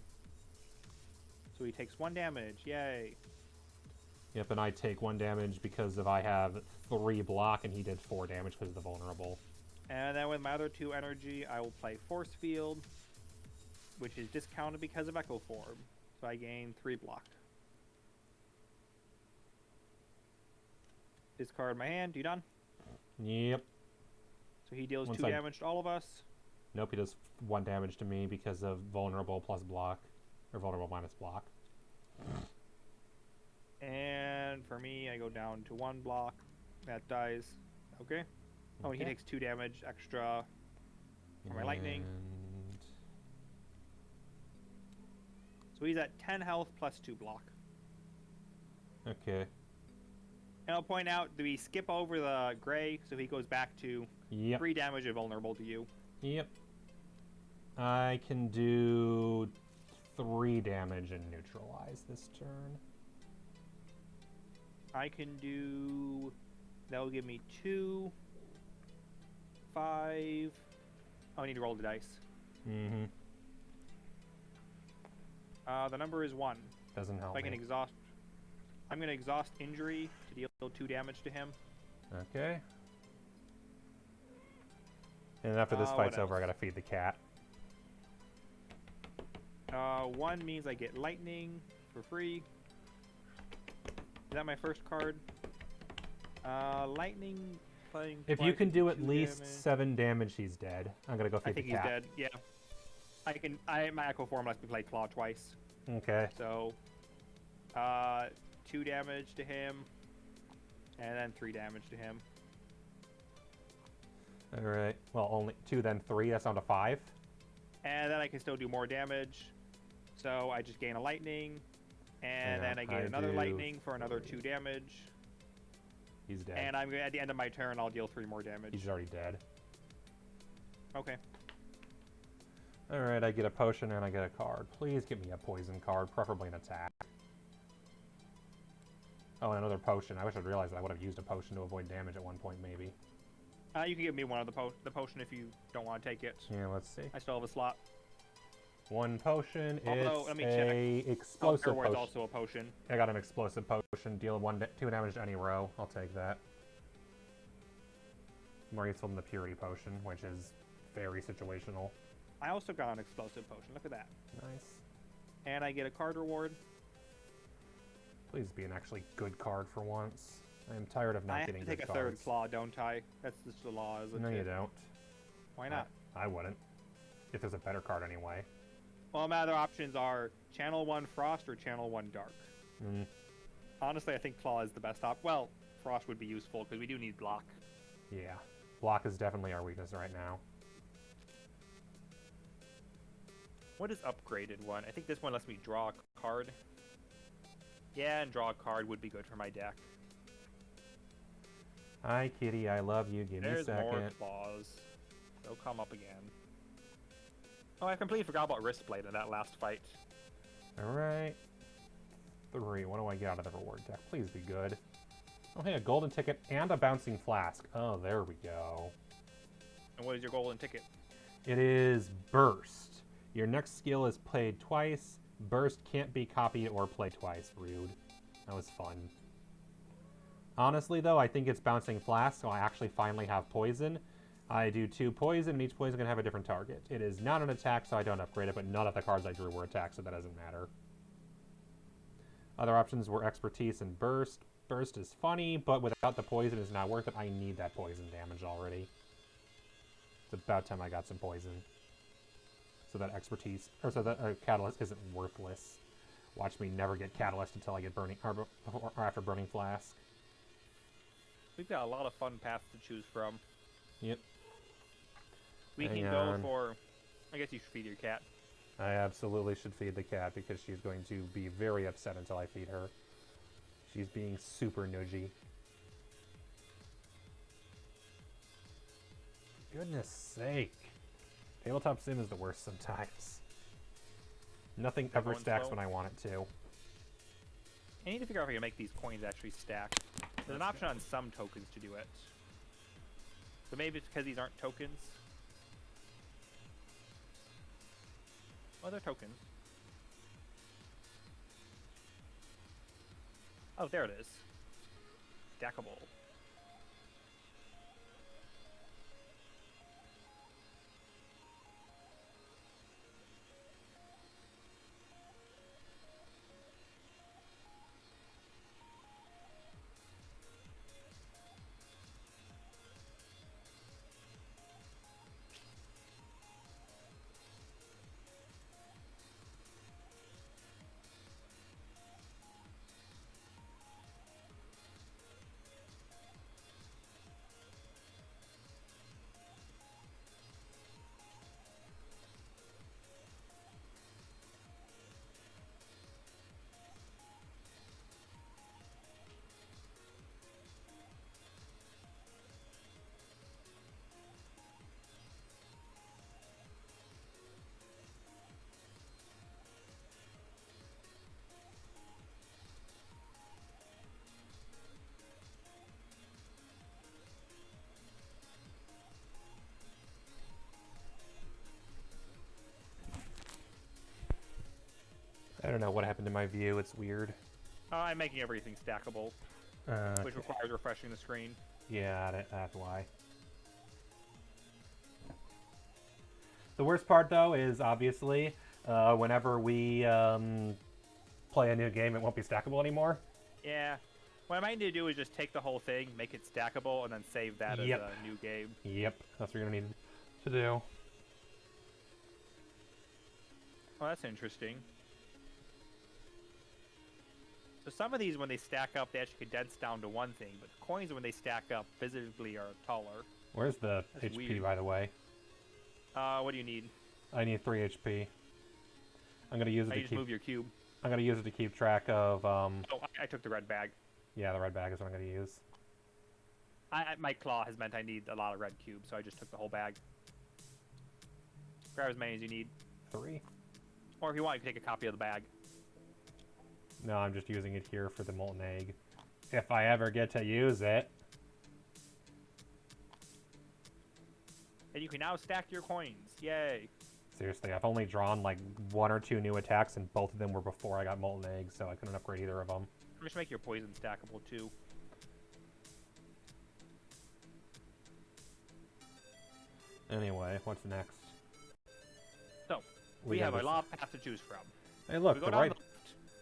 So he takes 1 damage. Yay. Yep, and I take 1 damage because I have 3 block, and he did 4 damage because of the vulnerable. And then with my other 2 energy, I will play Force Field, which is discounted because of Echo Form. So I gain 3 block. Discard my hand. You done? Yep. So he deals 2 Once I- damage to all of us. Nope, he does 1 damage to me because of vulnerable plus block. Or vulnerable minus block. And for me, I go down to 1 block. That dies. Okay. Oh, and he Okay. takes 2 damage extra for my lightning. And... So he's at 10 health plus 2 block. Okay. And I'll point out that we skip over the gray, so he goes back to Yep. 3 damage and vulnerable to you. Yep. I can do 3 damage and neutralize this turn. I can do... That will give me 2, 5... Oh, I need to roll the dice. Mm-hmm. The number is 1. Doesn't help If I can me. exhaust... I'm going to exhaust injury to deal 2 damage to him. Okay. And after this What fight's over, I else? gotta feed the cat. 1 means I get lightning for free. Is that my first card? Lightning playing. If you twice can would do be at 2 least damage. 7 damage, he's dead. I'm gonna go I feed the think he's cat. dead. Yeah. My Echo Form lets me play Claw twice. Okay. So, 2 damage to him, and then 3 damage to him. Alright. Well, only 2, then 3. That's down to 5. And then I can still do more damage. So I just gain a lightning, and Yeah, then I gain I another do lightning for another 2 damage. He's dead. And I'm at the end of my turn, I'll deal 3 more damage. He's already dead. Okay. Alright, I get a potion and I get a card. Please give me a poison card, preferably an attack. Oh, and another potion. I wish I'd realized I would have used a potion to avoid damage at one point, maybe. You can give me one of the potion if you don't want to take it. Yeah, let's see. I still have a slot. 1 potion. Although, It's let me a explosive Fair Ward's potion. also a potion. I got an explosive potion. Deal 2 damage to any row. I'll take that. More useful than the purity potion, which is very situational. I also got an explosive potion. Look at that. Nice. And I get a card reward. Please be an actually good card for once. I am tired of I not have getting to take good a third cards. claw, don't I? That's just the law, isn't No, it? you don't. Why not? I wouldn't. If there's a better card anyway. Well, my other options are Channel 1 Frost or Channel 1 Dark. Mm. Honestly, I think Claw is the best op. Well, Frost would be useful because we do need block. Yeah. Block is definitely our weakness right now. What is upgraded one? I think this one lets me draw a card. Yeah, and draw a card would be good for my deck. Hi, kitty. I love you. Give me a There's second. more claws. They'll come up again. Oh, I completely forgot about Wristblade in that last fight. Alright. 3. What do I get out of the reward deck? Please be good. Oh, hey, a golden ticket and a bouncing flask. Oh, there we go. And what is your golden ticket? It is Burst. Your next skill is played twice. Burst can't be copied or played twice. Rude. That was fun. Honestly, though, I think it's Bouncing Flask, so I actually finally have Poison. I do 2 poison, and each poison can have a different target. It is not an attack, so I don't upgrade it, but none of the cards I drew were attacks, so that doesn't matter. Other options were Expertise and Burst. Burst is funny, but without the poison, it's not worth it. I need that poison damage already. It's about time I got some poison. So that Expertise, or so that Catalyst isn't worthless. Watch me never get Catalyst until I get Burning, or after Burning Flask. We've got a lot of fun paths to choose from. Yep. We Hang can go on. for... I guess you should feed your cat. I absolutely should feed the cat because she's going to be very upset until I feed her. She's being super nudgy. Goodness sake. Tabletop Sim is the worst sometimes. Nothing ever going stacks slow? when I want it to. I need to figure out if I can make these coins actually stack. There's an option on some tokens to do it. But maybe it's because these aren't tokens. Oh, they're tokens. Oh, there it is. Stackable. I don't know what happened to my view. It's weird. I'm making everything stackable, which Okay. requires refreshing the screen. Yeah, that's why. The worst part, though, is obviously whenever we play a new game, it won't be stackable anymore. Yeah. What I might need to do is just take the whole thing, make it stackable, and then save that Yep. as a new game. Yep, that's what you're gonna need to do. Well, that's interesting. So some of these, when they stack up, they actually condense down to one thing, but coins, when they stack up, visibly are taller. Where's the That's HP, weird. by the way? What do you need? I need 3 HP. I'm gonna use it I to just keep. move your cube. I'm gonna use it to keep track of. Oh, I took the red bag. Yeah, the red bag is what I'm gonna use. My claw has meant I need a lot of red cubes, so I just took the whole bag. Grab as many as you need. 3. Or if you want, you can take a copy of the bag. No, I'm just using it here for the molten egg. If I ever get to use it. And you can now stack your coins. Yay. Seriously, I've only drawn like 1 or 2 new attacks, and both of them were before I got molten egg, so I couldn't upgrade either of them. Just make your poison stackable, too. Anyway, what's next? So, we have a this- lot of paths to choose from. Hey, look, We go the down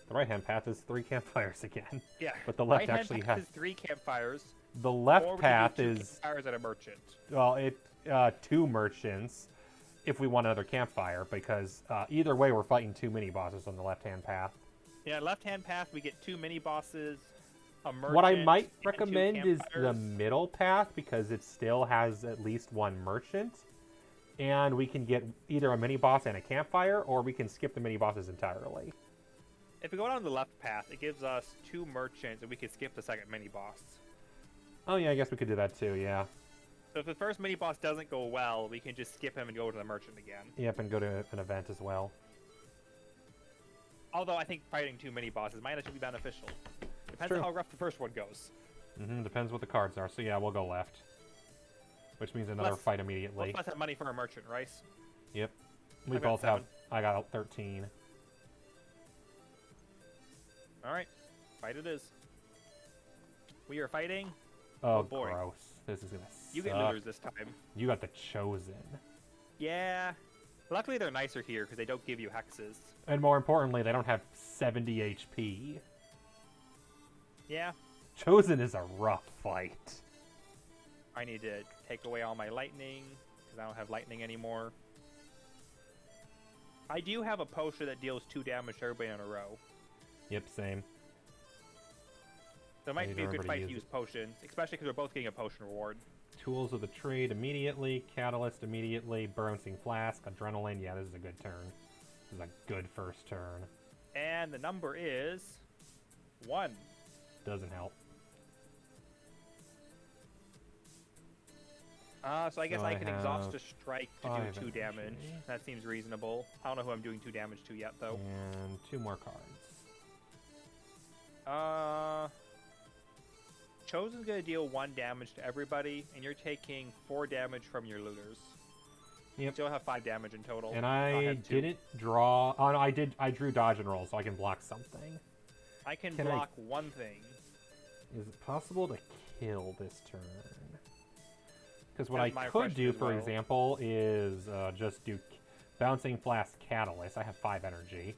right-hand path is 3 campfires again. Yeah. But the left Right-hand actually path has is 3 campfires. the or left we can path do 2 is campfires at a merchant. well, 2 merchants if we want another campfire, because either way we're fighting 2 mini bosses on the left-hand path. Yeah, left-hand path, we get 2 mini bosses, a merchant. What I might and 2 recommend is the campfires. middle path, because it still has at least 1 merchant, and we can get either a mini boss and a campfire, or we can skip the mini bosses entirely. If we go down the left path, it gives us 2 merchants, and we can skip the second mini boss. Oh yeah, I guess we could do that too. Yeah. So if the first mini boss doesn't go well, we can just skip him and go to the merchant again. Yep, and go to an event as well. Although I think fighting 2 mini bosses might actually be beneficial. Depends True. on how rough the first one goes. Depends what the cards are. So yeah, we'll go left. Which means another Let's- fight immediately. Let's have money for a merchant, Rice. Yep. We I've got both have. 7. I got 13. Alright, fight it is. We are fighting. Oh, boy. gross. This is gonna You suck. get looters this time. You got the chosen. Yeah. Luckily they're nicer here because they don't give you hexes. And more importantly, they don't have 70 HP. Yeah. Chosen is a rough fight. I need to take away all my lightning because I don't have lightning anymore. I do have a potion that deals 2 damage to everybody in a row. Yep, same. So it I might need be a to good remember to fight to use use potions, especially because we're both getting a potion reward. Tools of the trade immediately. Catalyst immediately. Bouncing flask. Adrenaline. Yeah, this is a good turn. This is a good first turn. And the number is 1. Doesn't help. So I guess So I I can exhaust have a strike to 5 do 2 damage. energy. That seems reasonable. I don't know who I'm doing 2 damage to yet, though. And 2 more cards. Chosen's gonna deal 1 damage to everybody, and you're taking 4 damage from your looters. Yep. So you'll have 5 damage in total. And I'll I have 2. didn't draw. Oh no, I did. I drew dodge and roll, so I can block something. I can Can I- block 1 thing. Is it possible to kill this turn? Because what That's I my could question do, as for well. example, is just do bouncing flask catalyst. I have 5 energy.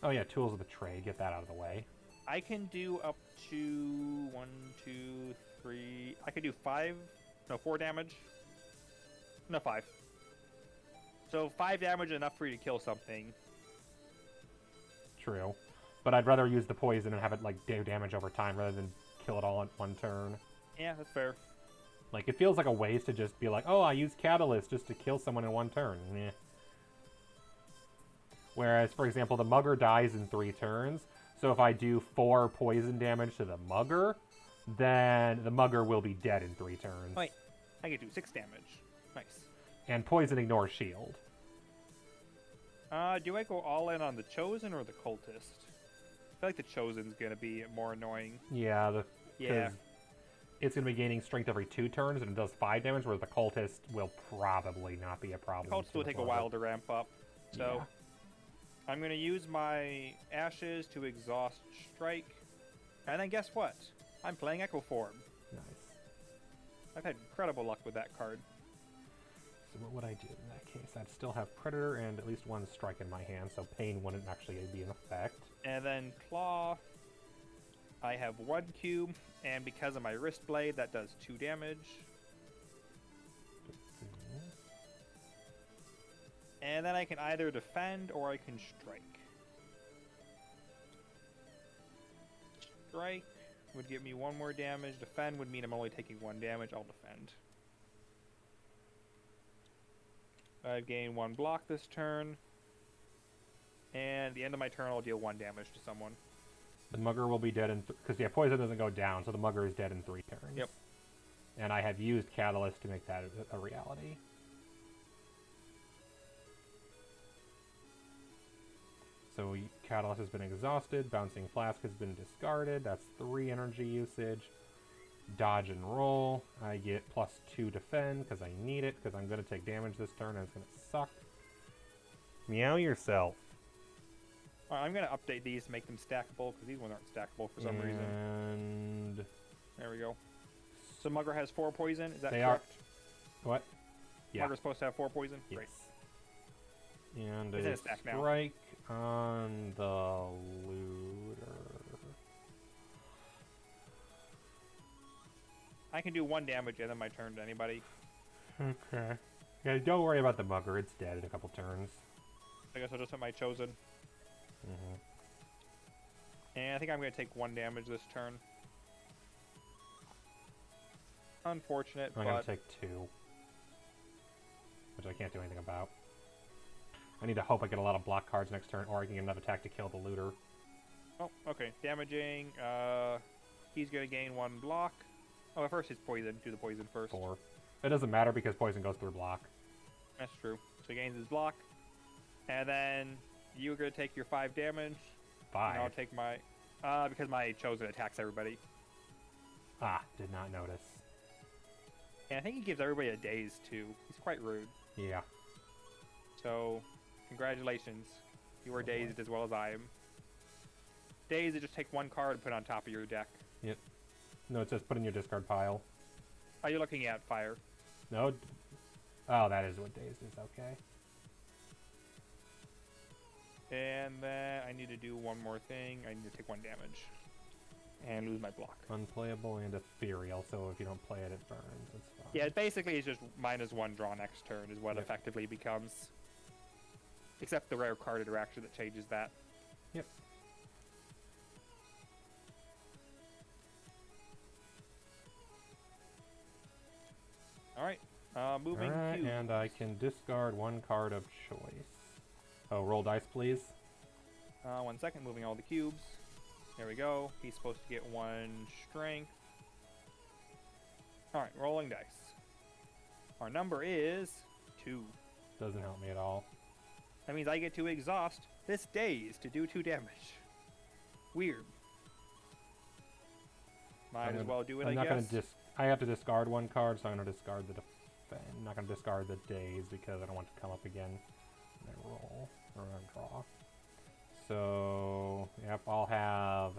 Oh yeah, tools of the trade. Get that out of the way. I can do up to 1, 2, 3. I can do 4 damage. No, 5. So 5 damage is enough for you to kill something. True. But I'd rather use the poison and have it like do damage over time rather than kill it all in 1 turn. Yeah, that's fair. Like, it feels like a waste to just be like, oh, I use catalyst just to kill someone in 1 turn. Meh. Whereas, for example, the mugger dies in 3 turns. So if I do 4 poison damage to the mugger, then the mugger will be dead in 3 turns. Wait, I can do 6 damage. Nice. And poison ignores shield. Do I go all in on the Chosen or the Cultist? I feel like the Chosen's gonna be more annoying. Yeah, Yeah. 'cause it's going to be gaining strength every 2 turns, and it does 5 damage, whereas the cultist will probably not be a problem. Cultist will take a forward. while to ramp up. So Yeah. I'm gonna use my ashes to exhaust strike. And then guess what? I'm playing Echo Form. Nice. I've had incredible luck with that card. So what would I do in that case? I'd still have Predator and at least one strike in my hand, so Pain wouldn't actually be in effect. And then Claw. I have 1 cube, and because of my wrist blade, that does 2 damage. And then I can either defend or I can strike. Strike would give me 1 more damage. Defend would mean I'm only taking 1 damage. I'll defend. I've gained 1 block this turn. And at the end of my turn, I'll deal 1 damage to someone. The Mugger will be dead in... Because, yeah, poison doesn't go down, so the Mugger is dead in 3 turns. Yep. And I have used Catalyst to make that a reality. So Catalyst has been exhausted. Bouncing Flask has been discarded. That's 3 energy usage. Dodge and roll. I get +2 defend because I need it, because I'm going to take damage this turn and it's going to suck. Meow yourself. Alright, I'm going to update these to make them stackable, because these ones aren't stackable for some reason. And... There we go. So Mugger has 4 poison, is that They correct? What? Yeah. Mugger's supposed to have 4 poison? Yes. Great. And He's in a a stack now. strike on the looter. I can do 1 damage and then my turn to anybody. Okay. Yeah, don't worry about the Mugger. It's dead in a couple turns. I guess I'll just hit my chosen. Mm-hmm. And I think I'm going to take 1 damage this turn. Unfortunate, I'm going but to take 2. Which I can't do anything about. I need to hope I get a lot of block cards next turn, or I can get another attack to kill the looter. oh, okay. Damaging. He's going to gain 1 block. Oh, at first it's poison. Do the poison first. 4. It doesn't matter because poison goes through block. That's true. So he gains his block. And then you're going to take your 5 damage. 5. And I'll take my... because my chosen attacks everybody. Ah, did not notice. And I think he gives everybody a daze, too. He's quite rude. Yeah. So, congratulations. You were Oh, boy. dazed as well as I am. Dazed, just take 1 card and put it on top of your deck. Yep. No, it says put in your discard pile. Are you looking at fire? No. Oh, that is what dazed is. Okay. And then I need to do 1 more thing. I need to take 1 damage. And lose my block. Unplayable and ethereal, so if you don't play it, it burns. It's fine. Yeah, it basically is just -1 draw next turn is what Yep. effectively becomes. Except the rare card interaction that changes that. Yep. Alright. Moving Alright, to... and I can discard 1 card of choice. Oh, roll dice, please. 1 second, moving all the cubes. There we go. He's supposed to get 1 strength. Alright, rolling dice. Our number is 2. Doesn't help me at all. That means I get to exhaust this daze to do 2 damage. Weird. Might as well do it, I'm I not guess. gonna I have to discard 1 card, so I'm gonna discard the defend. I'm not gonna discard the daze because I don't want it to come up again when I roll or when I draw. So yep, I'll have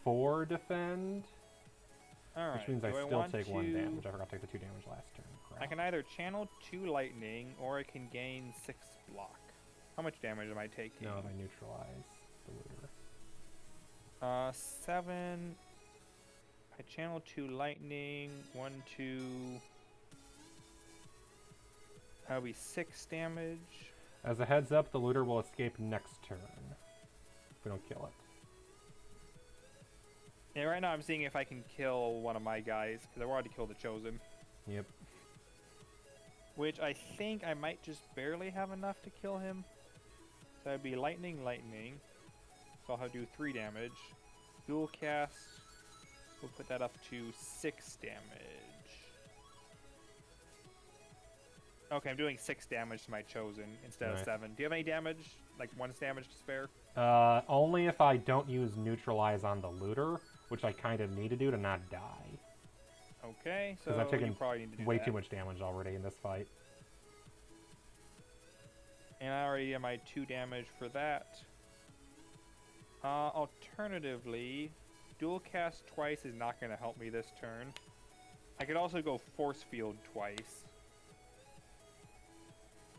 4 defend, Alright. which means I do still want take 1 to- damage. I forgot to take the 2 damage last turn. Crap. I can either channel 2 lightning or I can gain 6 block. How much damage am I taking? No, if I neutralize the looter. 7. I channel 2 lightning. 1, 2. That'll be 6 damage. As a heads up, the looter will escape next turn if we don't kill it. Yeah, right now I'm seeing if I can kill one of my guys, because I wanted to kill the Chosen. Yep. Which I think I might just barely have enough to kill him. So that'd be lightning, lightning. So I'll have to do 3 damage. Dual cast. We'll put that up to 6 damage. Okay, I'm doing 6 damage to my Chosen instead of Nice. 7. Do you have any damage? Like 1 damage to spare? Only if I don't use neutralize on the looter, which I kind of need to do to not die. Okay, so Because I've taken you probably need to do way that. too much damage already in this fight. And I already have my 2 damage for that. Alternatively, dual cast twice is not going to help me this turn. I could also go force field twice.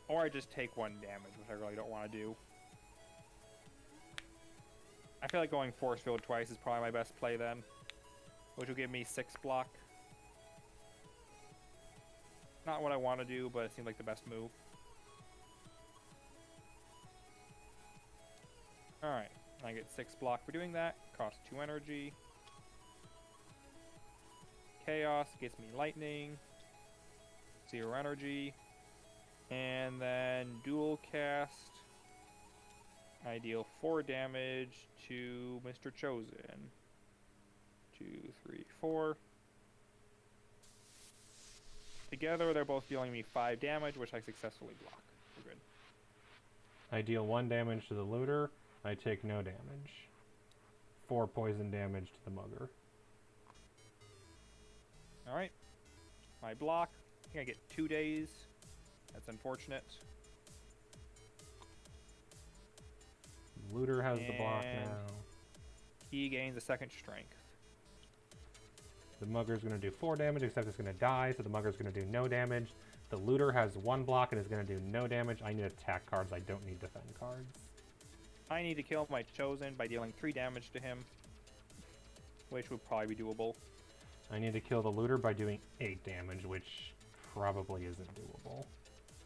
Or I just take 1 damage, which I really don't want to do. I feel like going force field twice is probably my best play then. Which will give me 6 block. Not what I want to do, but it seemed like the best move. Alright, I get 6 block for doing that. Costs 2 energy. Chaos gets me lightning. 0 energy. And then dual cast. I deal 4 damage to Mr. Chosen. 2, 3, 4. Together, they're both dealing me 5 damage, which I successfully block. We're good. I deal 1 damage to the looter. I take no damage. 4 poison damage to the mugger. Alright. My block. I think I get 2 days. That's unfortunate. Looter has the block And now. he gains a 2nd strength. The mugger's going to do 4 damage, except it's going to die, so the mugger's going to do no damage. The looter has 1 block and is going to do no damage. I need attack cards. I don't need defend cards. I need to kill my Chosen by dealing 3 damage to him, which would probably be doable. I need to kill the looter by doing 8 damage, which probably isn't doable.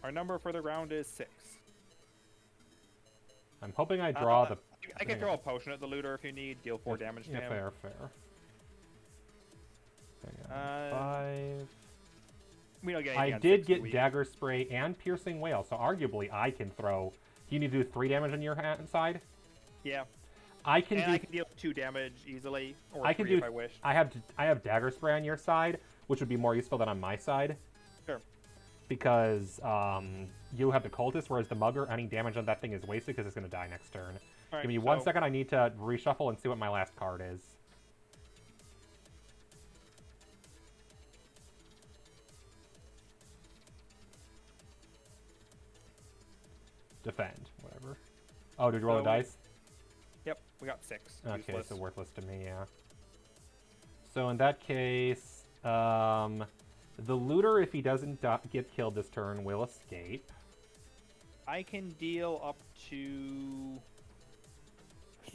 Our number for the round is 6. I'm hoping I draw the... I can throw a potion at the looter if you need, deal 4 damage to him. Fair. Hang on. 5... We don't get I anything on did 6, get do we? Dagger Spray and Piercing Wail, so arguably I can throw... You need to do 3 damage on your hand side? Yeah. I can And do... I can deal 2 damage easily, or I can 3 do... if I wish. I have Dagger Spray on your side, which would be more useful than on my side. Sure. Because you have the cultist, whereas the mugger, any damage on that thing is wasted because it's going to die next turn. Right, Give me 1 second, I need to reshuffle and see what my last card is. Defend, whatever. Oh, did you roll the dice? Yep, we got 6. Okay, Useless. so worthless to me, yeah. So in that case, the looter, if he doesn't get killed this turn, will escape. I can deal up to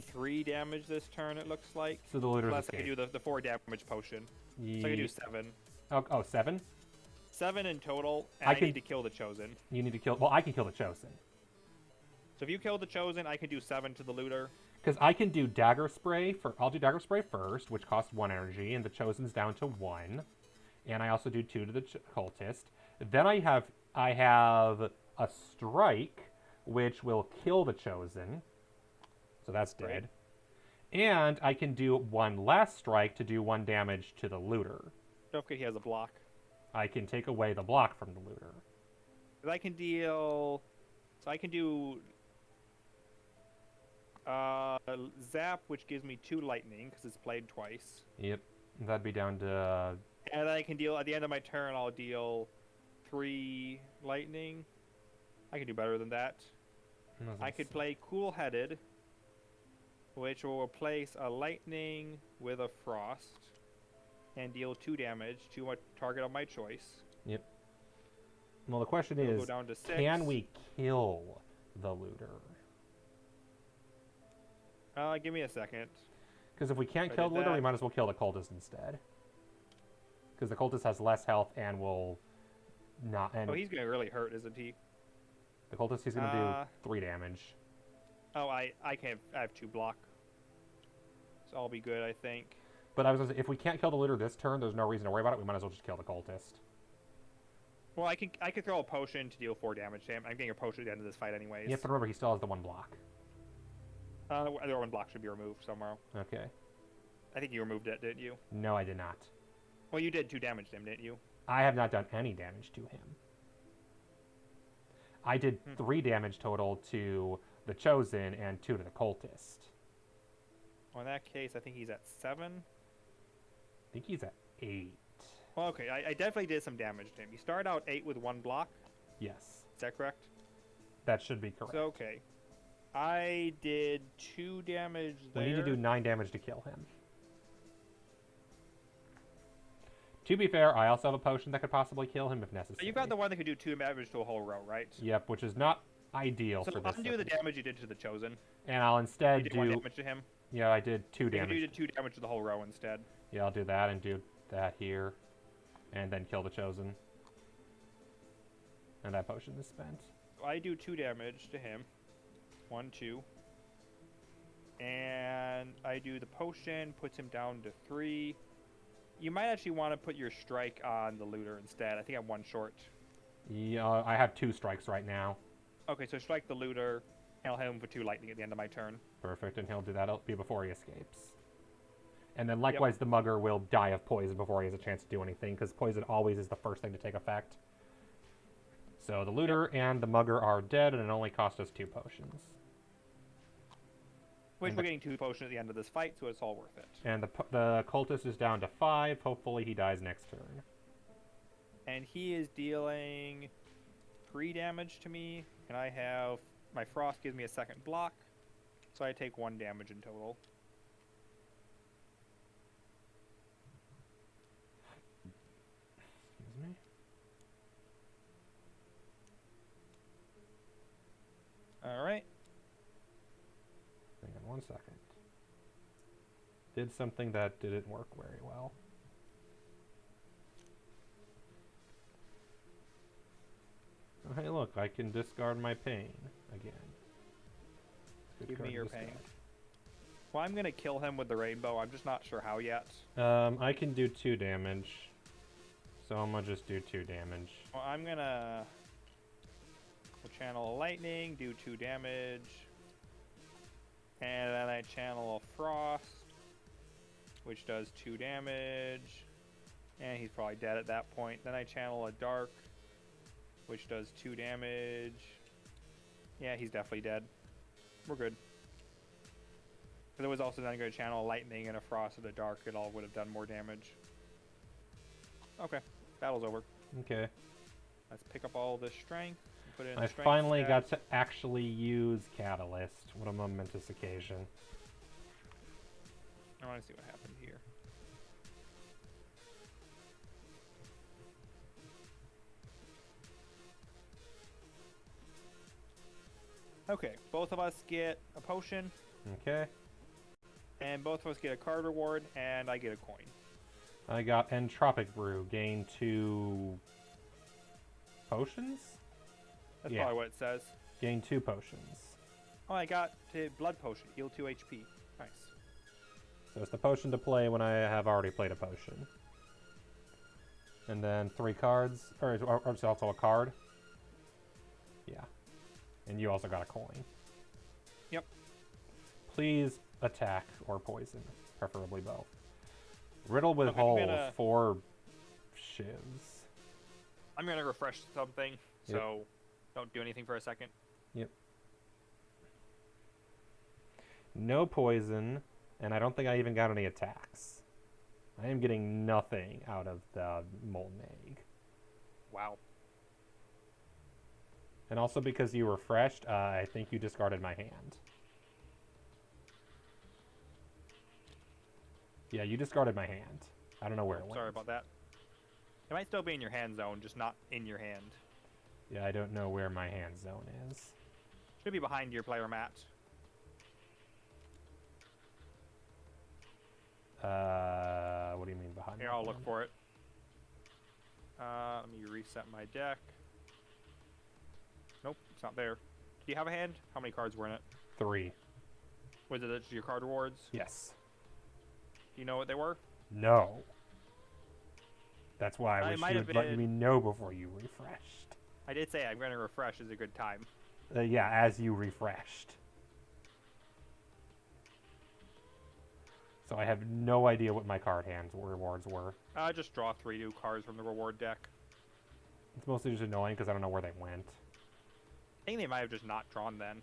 3 damage this turn, it looks like. So the looter's Unless I escape. can do the 4 damage potion. So I can do 7. Oh, 7? 7 in total, and I need to kill the Chosen. You need to kill... Well, I can kill the Chosen. So if you kill the Chosen, I can do 7 to the looter. Because I can do Dagger Spray. I'll do Dagger Spray first, which costs 1 energy, and the Chosen's down to 1. And I also do 2 to the cultist. Then I have a Strike, which will kill the Chosen. So that's dead. Great. And I can do 1 last strike to do 1 damage to the looter. Don't forget he has a block. I can take away the block from the looter. But I can deal... So I can do... Zap, which gives me 2 lightning, because it's played twice. Yep. That'd be down to... And I can deal... At the end of my turn, I'll deal 3 lightning. I can do better than that. I could play Cool-Headed, which will replace a lightning with a frost, and deal 2 damage to a target of my choice. Yep. Well, the question It'll is, go down to 6. can we kill the looter? Give me a second. Because if we can't kill the looter, we might as well kill the cultist instead. Because the cultist has less health and will not... And Oh, he's going to really hurt, isn't he? the cultist, he's going to do 3 damage. Oh, I can't... I have 2 block. So I'll be good, I think. But I was going to say, if we can't kill the looter this turn, there's no reason to worry about it. We might as well just kill the cultist. Well, I could throw a potion to deal 4 damage to him. I'm getting a potion at the end of this fight anyways. You have to remember, he still has the 1 block. The other 1 block should be removed somewhere. Okay. I think you removed it, didn't you? No, I did not. Well, you did 2 damage to him, didn't you? I have not done any damage to him. I did 3 damage total to the Chosen and 2 to the cultist. Well, in that case, I think he's at 7. I think he's at 8. Well, okay, I definitely did some damage to him. You started out 8 with 1 block. Yes. Is that correct? That should be correct. So, okay. I did 2 damage there. We need to do 9 damage to kill him. To be fair, I also have a potion that could possibly kill him if necessary. You got the one that could do 2 damage to a whole row, right? Yep, which is not ideal So for this. undo the damage you did to the Chosen. And I'll You instead did do... 1 damage to him. Yeah, I did 2 You damage. did 2 damage to the whole row instead. Yeah, I'll do that and do that here. And then kill the Chosen. And that potion is spent. So I do 2 damage to him. 1, 2. And I do the potion, puts him down to 3. You might actually want to put your strike on the looter instead. I think I'm 1 short. Yeah, I have 2 strikes right now. Okay, so strike the looter, and I'll hit him for 2 lightning at the end of my turn. Perfect, and he'll do that. It'll be before he escapes. And then likewise, the mugger will die of poison before he has a chance to do anything, because poison always is the first thing to take effect. So the looter and the mugger are dead, and it only cost us 2 potions. Which we're getting 2 potions at the end of this fight, so it's all worth it. And the cultist is down to 5. Hopefully he dies next turn. And he is dealing 3 damage to me, and I have... My frost gives me a second block, so I take 1 damage in total. Excuse me. Alright. Hang on 1 second. Did something that didn't work very well. Oh, hey, look, I can discard my pain again. Good Give card me to your discard. pain. Well, I'm going to kill him with the rainbow. I'm just not sure how yet. I can do 2 damage. So I'm going to just do 2 damage. Well, I'm going to channel a lightning, do 2 damage. And then I channel a frost, which does 2 damage. And he's probably dead at that point. Then I channel a dark, which does 2 damage. Yeah, he's definitely dead. We're good. Because it was also then going to channel a lightning and a frost of the dark. It all would have done more damage. Okay, battle's over. Okay. Let's pick up all this strength. Put it in I strength finally stat. got to actually use Catalyst. What a momentous occasion. I want to see what happened here. Okay, both of us get a potion, Okay. and both of us get a card reward, and I get a coin. I got Entropic Brew. Gain 2 potions? That's Yeah. probably what it says. Gain 2 potions. Oh, I got a blood potion. Heal 2 HP. Nice. So it's the potion to play when I have already played a potion. And then 3 cards. Or it's also a card. Yeah. And you also got a coin. Yep. Please attack or poison. Preferably both. Riddle with Okay, I'm holes gonna- 4 shivs. I'm going to refresh something, so don't do anything for a second. Yep. No poison, and I don't think I even got any attacks. I am getting nothing out of the Molten Egg. Wow. And also because you refreshed, I think you discarded my hand. Yeah, you discarded my hand. I don't know where it went. Sorry about that. It might still be in your hand zone, just not in your hand. Yeah, I don't know where my hand zone is. Should be behind your player mat. What do you mean behind Here, my I'll look hand? for it. Let me reset my deck. Nope, it's not there. Do you have a hand? How many cards were in it? 3. Was it your card rewards? Yes. Do you know what they were? No. That's why I I wish might you have would let been- me know before you refreshed. I did say I'm going to refresh is a good time. Yeah, as you refreshed. So I have no idea what my card hands rewards were. Just draw 3 new cards from the reward deck. It's mostly just annoying because I don't know where they went. I think they might have just not drawn then.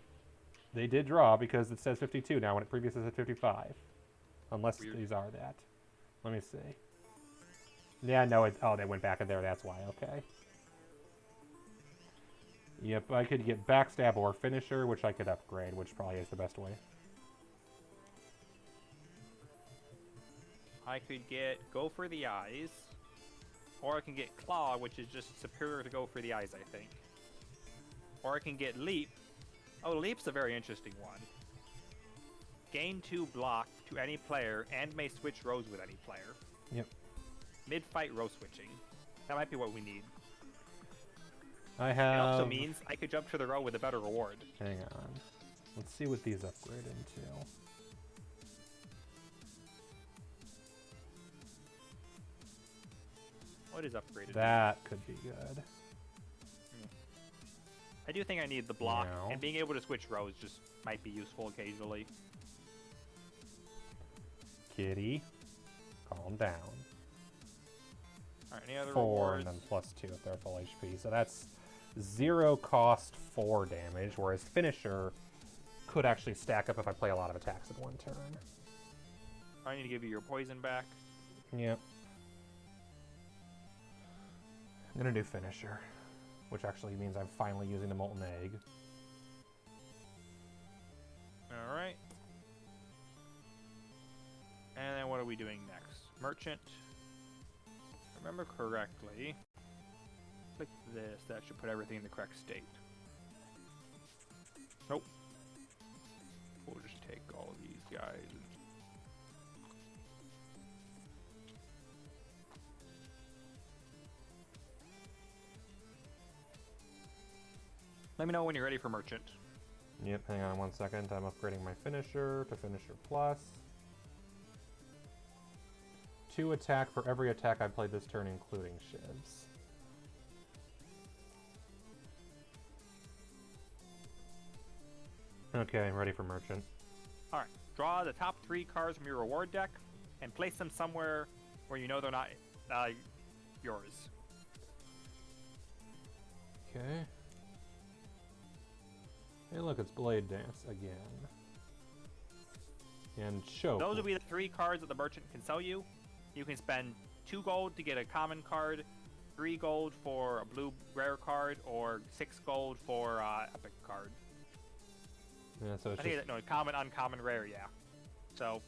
They did draw because it says 52 now when it previously said 55. Unless Weird. these are that. Let me see. Yeah, no, it's... Oh, they went back in there, that's why. Okay. Yep, I could get Backstab or Finisher, which I could upgrade, which probably is the best way. I could get Go for the Eyes. Or I can get Claw, which is just superior to go for the eyes, I think. Or I can get Leap. Oh, Leap's a very interesting one. Gain 2 block to any player and may switch rows with any player. Yep. Mid-fight row switching. That might be what we need. I It have... also means I could jump to the row with a better reward. Hang on. Let's see what these upgrade into. What is upgraded? That could be good. I do think I need the block, No. and being able to switch rows just might be useful occasionally. Kitty, calm down. Alright, any other 4 rewards? and then +2 if they're full HP. So that's 0 cost 4 damage, whereas Finisher could actually stack up if I play a lot of attacks in one turn. I need to give you your poison back. Yep. I'm gonna do Finisher, which actually means I'm finally using the Molten Egg. Alright. And then what are we doing next? Merchant. If I remember correctly. Click this. That should put everything in the correct state. Nope. We'll just take all of these guys. Let me know when you're ready for Merchant. Yep, hang on 1 second. I'm upgrading my Finisher to Finisher Plus. 2 attack for every attack I played this turn, including Shivs. Okay, I'm ready for Merchant. Alright, draw the top 3 cards from your reward deck and place them somewhere where you know they're not yours. Okay. Hey, look, it's Blade Dance again. And Choke. Those will be the 3 cards that the merchant can sell you. You can spend 2 gold to get a common card, 3 gold for a blue rare card, or 6 gold for epic card. Yeah, so it's I think just... no, common, uncommon, rare, yeah. So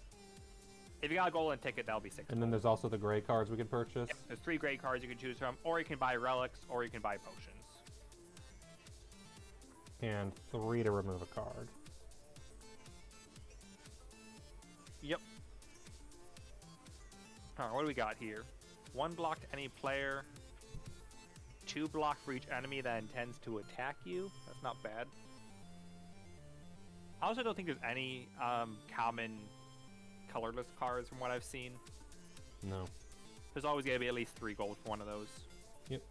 if you got a golden ticket, that'll be 6 And then there's also the gray cards we could purchase. Yep, there's 3 gray cards you can choose from, or you can buy relics, or you can buy potions. And 3 to remove a card. Yep. Alright, what do we got here? 1 block to any player, 2 block for each enemy that intends to attack you. That's not bad. I also don't think there's any common colorless cards from what I've seen. No. There's always going to be at least 3 gold for one of those. Yep.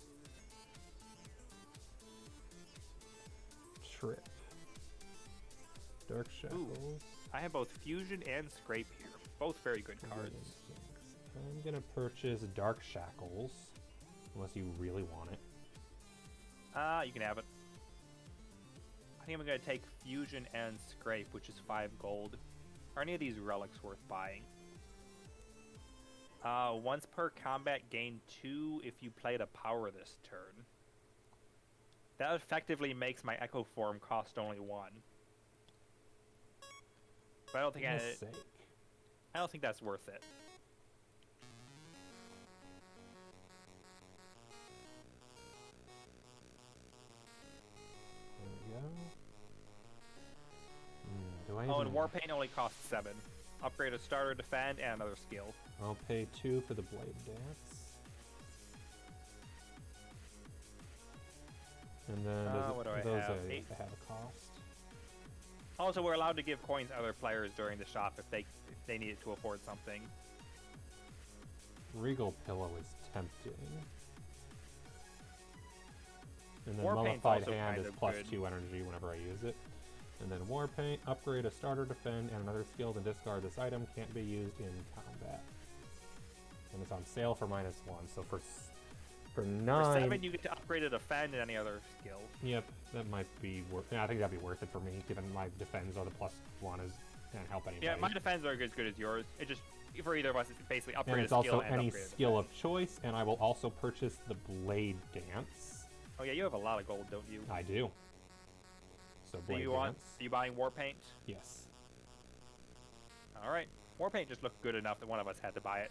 Trip. Dark Shackles. I have both Fusion and Scrape here. Both very good cards. I'm gonna purchase Dark Shackles. Unless you really want it. You can have it. I think I'm going to take Fusion and Scrape, which is 5 gold. Are any of these relics worth buying? Once per combat, gain 2 if you played a power this turn. That effectively makes my Echo Form cost only 1. But I don't think I don't think that's worth it. There we go. Do I Oh, even... and Warpaint only costs 7. Upgrade a starter, defend, and another skill. I'll pay 2 for the Blade Dance. And then what do I those have? have 8. a cost. Also, we're allowed to give coins to other players during the shop if they need it to afford something. Regal Pillow is tempting. And then Warpaint's Mummified also Hand kind is of plus good. 2 energy whenever I use it. And then Warpaint, upgrade a starter, defend, and another skill to discard. This item can't be used in combat. And it's on sale for -1, so for 9... For 7, you get to upgrade a defend and any other skill. Yep, that might be worth... Yeah, I think that'd be worth it for me, given my defends are the +1 is can't help anybody. Yeah, my defense are as good as yours. It just, for either of us, it's basically upgrade And it's a skill also and any upgrade a skill defense. of choice, and I will also purchase the Blade Dance. Oh yeah, you have a lot of gold, don't you? I do. So Do Blade you Dance. want? Are you buying Warpaint? Yes. All right. Warpaint just looked good enough that one of us had to buy it.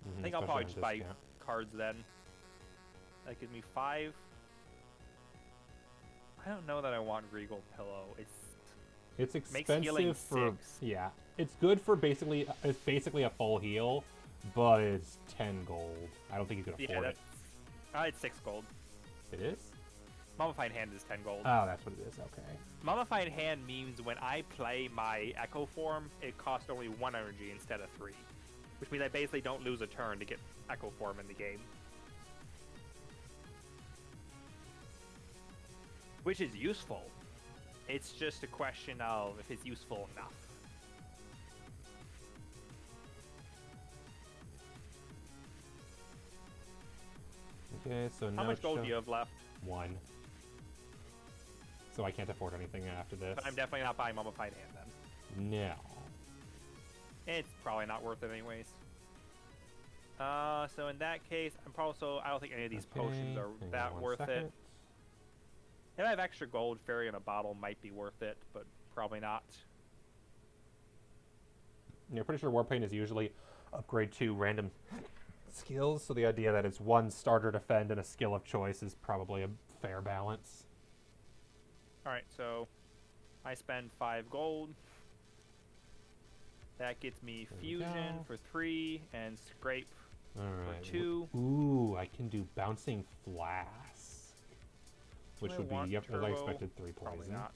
Mhm, I think I'll especially probably on just buy discount. cards then. That gives me 5. I don't know that I want Regal Pillow. It's makes healing expensive for 6. yeah. It's good for basically a full heal, but it's 10 gold. I don't think you could afford it. It's 6 gold. It is? Mummified Hand is 10 gold. Oh, that's what it is. Okay. Mummified Hand means when I play my Echo form, it costs only 1 energy instead of 3. Which means I basically don't lose a turn to get Echo form in the game. Which is useful. It's just a question of if it's useful enough. Okay, so How much gold do you have left? 1. So I can't afford anything after this. But I'm definitely not buying Mummified Hand then. No. It's probably not worth it anyways. So in that case, I don't think any of these potions are that worth it. If I have extra gold, Fairy in a Bottle might be worth it, but probably not. You're pretty sure Warpaint is usually upgrade to random skills, so the idea that it's 1 starter defend and a skill of choice is probably a fair balance. Alright, so I spend 5 gold. That gets me Fusion for 3 and Scrape for 2. Ooh, I can do Bouncing Flask. Which would be, yep, as I expected, 3 poison. Probably not.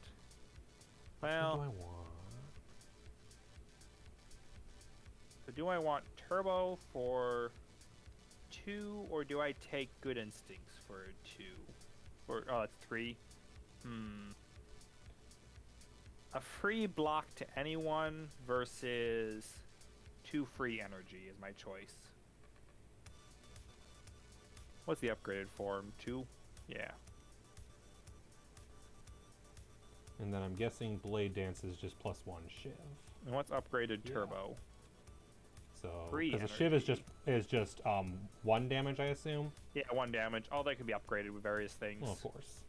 Well, Well, what do I want? So do I want Turbo for 2, or do I take Good Instincts for 2? Or, oh, that's 3. A free block to anyone versus 2 free energy is my choice. What's the upgraded form? 2? Yeah. And then I'm guessing Blade Dance is just +1 Shiv. And what's upgraded Turbo? So, Free because the Shiv is just 1 damage, I assume. Yeah, 1 damage. All that can be upgraded with various things. Well, of course.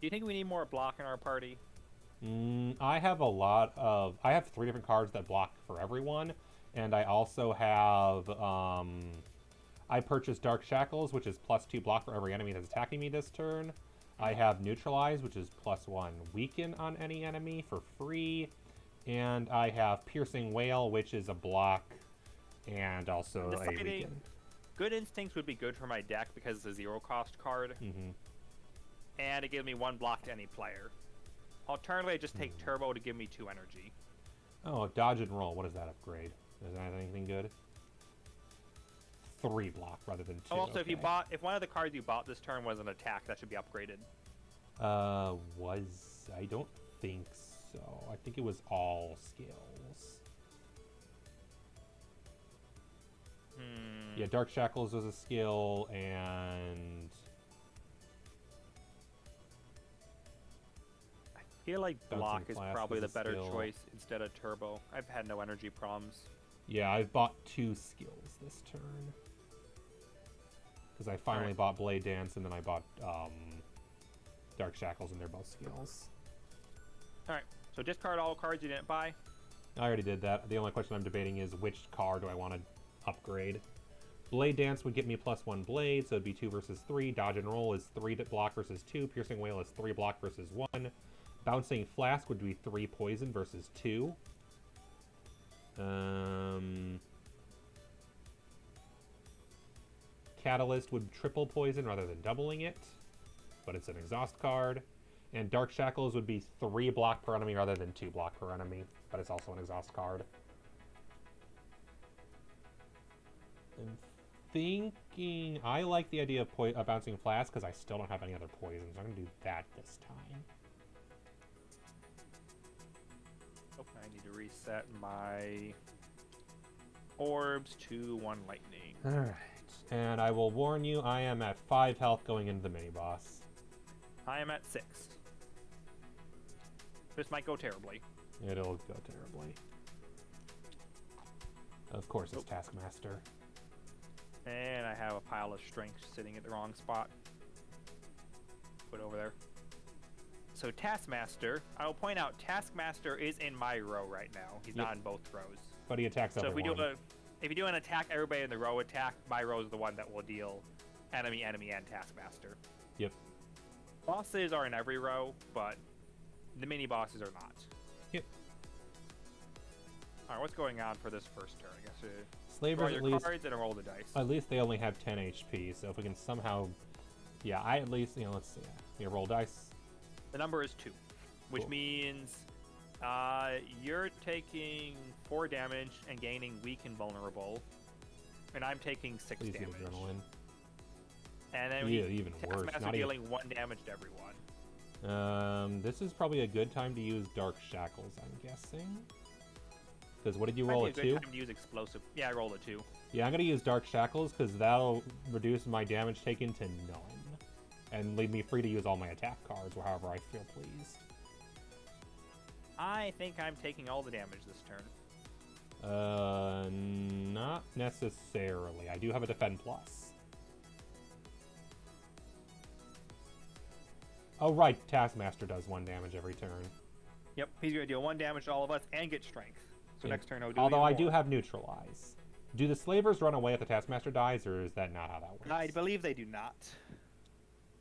Do you think we need more block in our party? I have I have 3 different cards that block for everyone, and I also have I purchased Dark Shackles, which is +2 block for every enemy that's attacking me this turn. I have Neutralize, which is +1 weaken on any enemy for free. And I have Piercing Wail, which is a block and also a weaken. Good Instincts would be good for my deck because it's a 0-cost card. And it gives me 1 block to any player. Alternatively, I just take Turbo to give me 2 energy. Oh, Dodge and Roll. What does that upgrade? Does that have anything good? 3 block rather than 2. Oh, also, okay. if one of the cards you bought this turn was an attack, that should be upgraded. I don't think so. I think it was all skills. Yeah, Dark Shackles was a skill, and I feel like Block is Flask probably the is a better skill. choice instead of Turbo. I've had no energy problems. Yeah, I've bought 2 skills this turn. Because I finally bought Blade Dance, and then I bought Dark Shackles, and they're both skills. Alright, so discard all cards you didn't buy. I already did that. The only question I'm debating is which card do I want to upgrade. Blade Dance would get me +1 blade, so it'd be 2 versus 3. Dodge and Roll is 3 block versus 2. Piercing Wail is 3 block versus 1. Bouncing Flask would be 3 poison versus 2. Catalyst would triple poison rather than doubling it, but it's an exhaust card. And Dark Shackles would be 3 block per enemy rather than 2 block per enemy, but it's also an exhaust card. I'm thinking I like the idea of Bouncing Flask because I still don't have any other poisons. I'm going to do that this time. Oh, I need to reset my orbs to 1 lightning. Alright, and I will warn you, I am at 5 health going into the mini-boss. I am at 6. This might go terribly. It'll go terribly. Of course, it's Taskmaster. And I have a pile of strength sitting at the wrong spot. Put it over there. So Taskmaster, I will point out, Taskmaster is in my row right now. He's not in both rows. But he attacks So everyone. if you do an attack, everybody in the row attack. My row is the one that will deal enemy, and Taskmaster. Yep. Bosses are in every row, but the mini bosses are not. Yep. All right, what's going on for this first turn? I guess draw Slavers your at least. cards and roll the dice. At least they only have 10 HP, so if we can somehow, yeah, I at least, let's see, roll dice. The number is 2, which Cool. means you're taking 4 damage and gaining weak and vulnerable, and I'm taking 6 Please get damage. adrenaline. And then Yeah, even worse. Taskmaster Not even. dealing 1 damage to everyone. This is probably a good time to use Dark Shackles, I'm guessing. Because what did you Might roll, be a 2? good time to use explosive. Yeah, I rolled a 2. Yeah, I'm going to use Dark Shackles because that'll reduce my damage taken to none. And leave me free to use all my attack cards, or however I feel pleased. I think I'm taking all the damage this turn. Not necessarily. I do have a Defend Plus. Oh, right. Taskmaster does 1 damage every turn. Yep, he's going to deal 1 damage to all of us and get strength. So Yeah. next turn he'll do Although I even do more. have Neutralize. Do the Slavers run away if the Taskmaster dies, or is that not how that works? I believe they do not.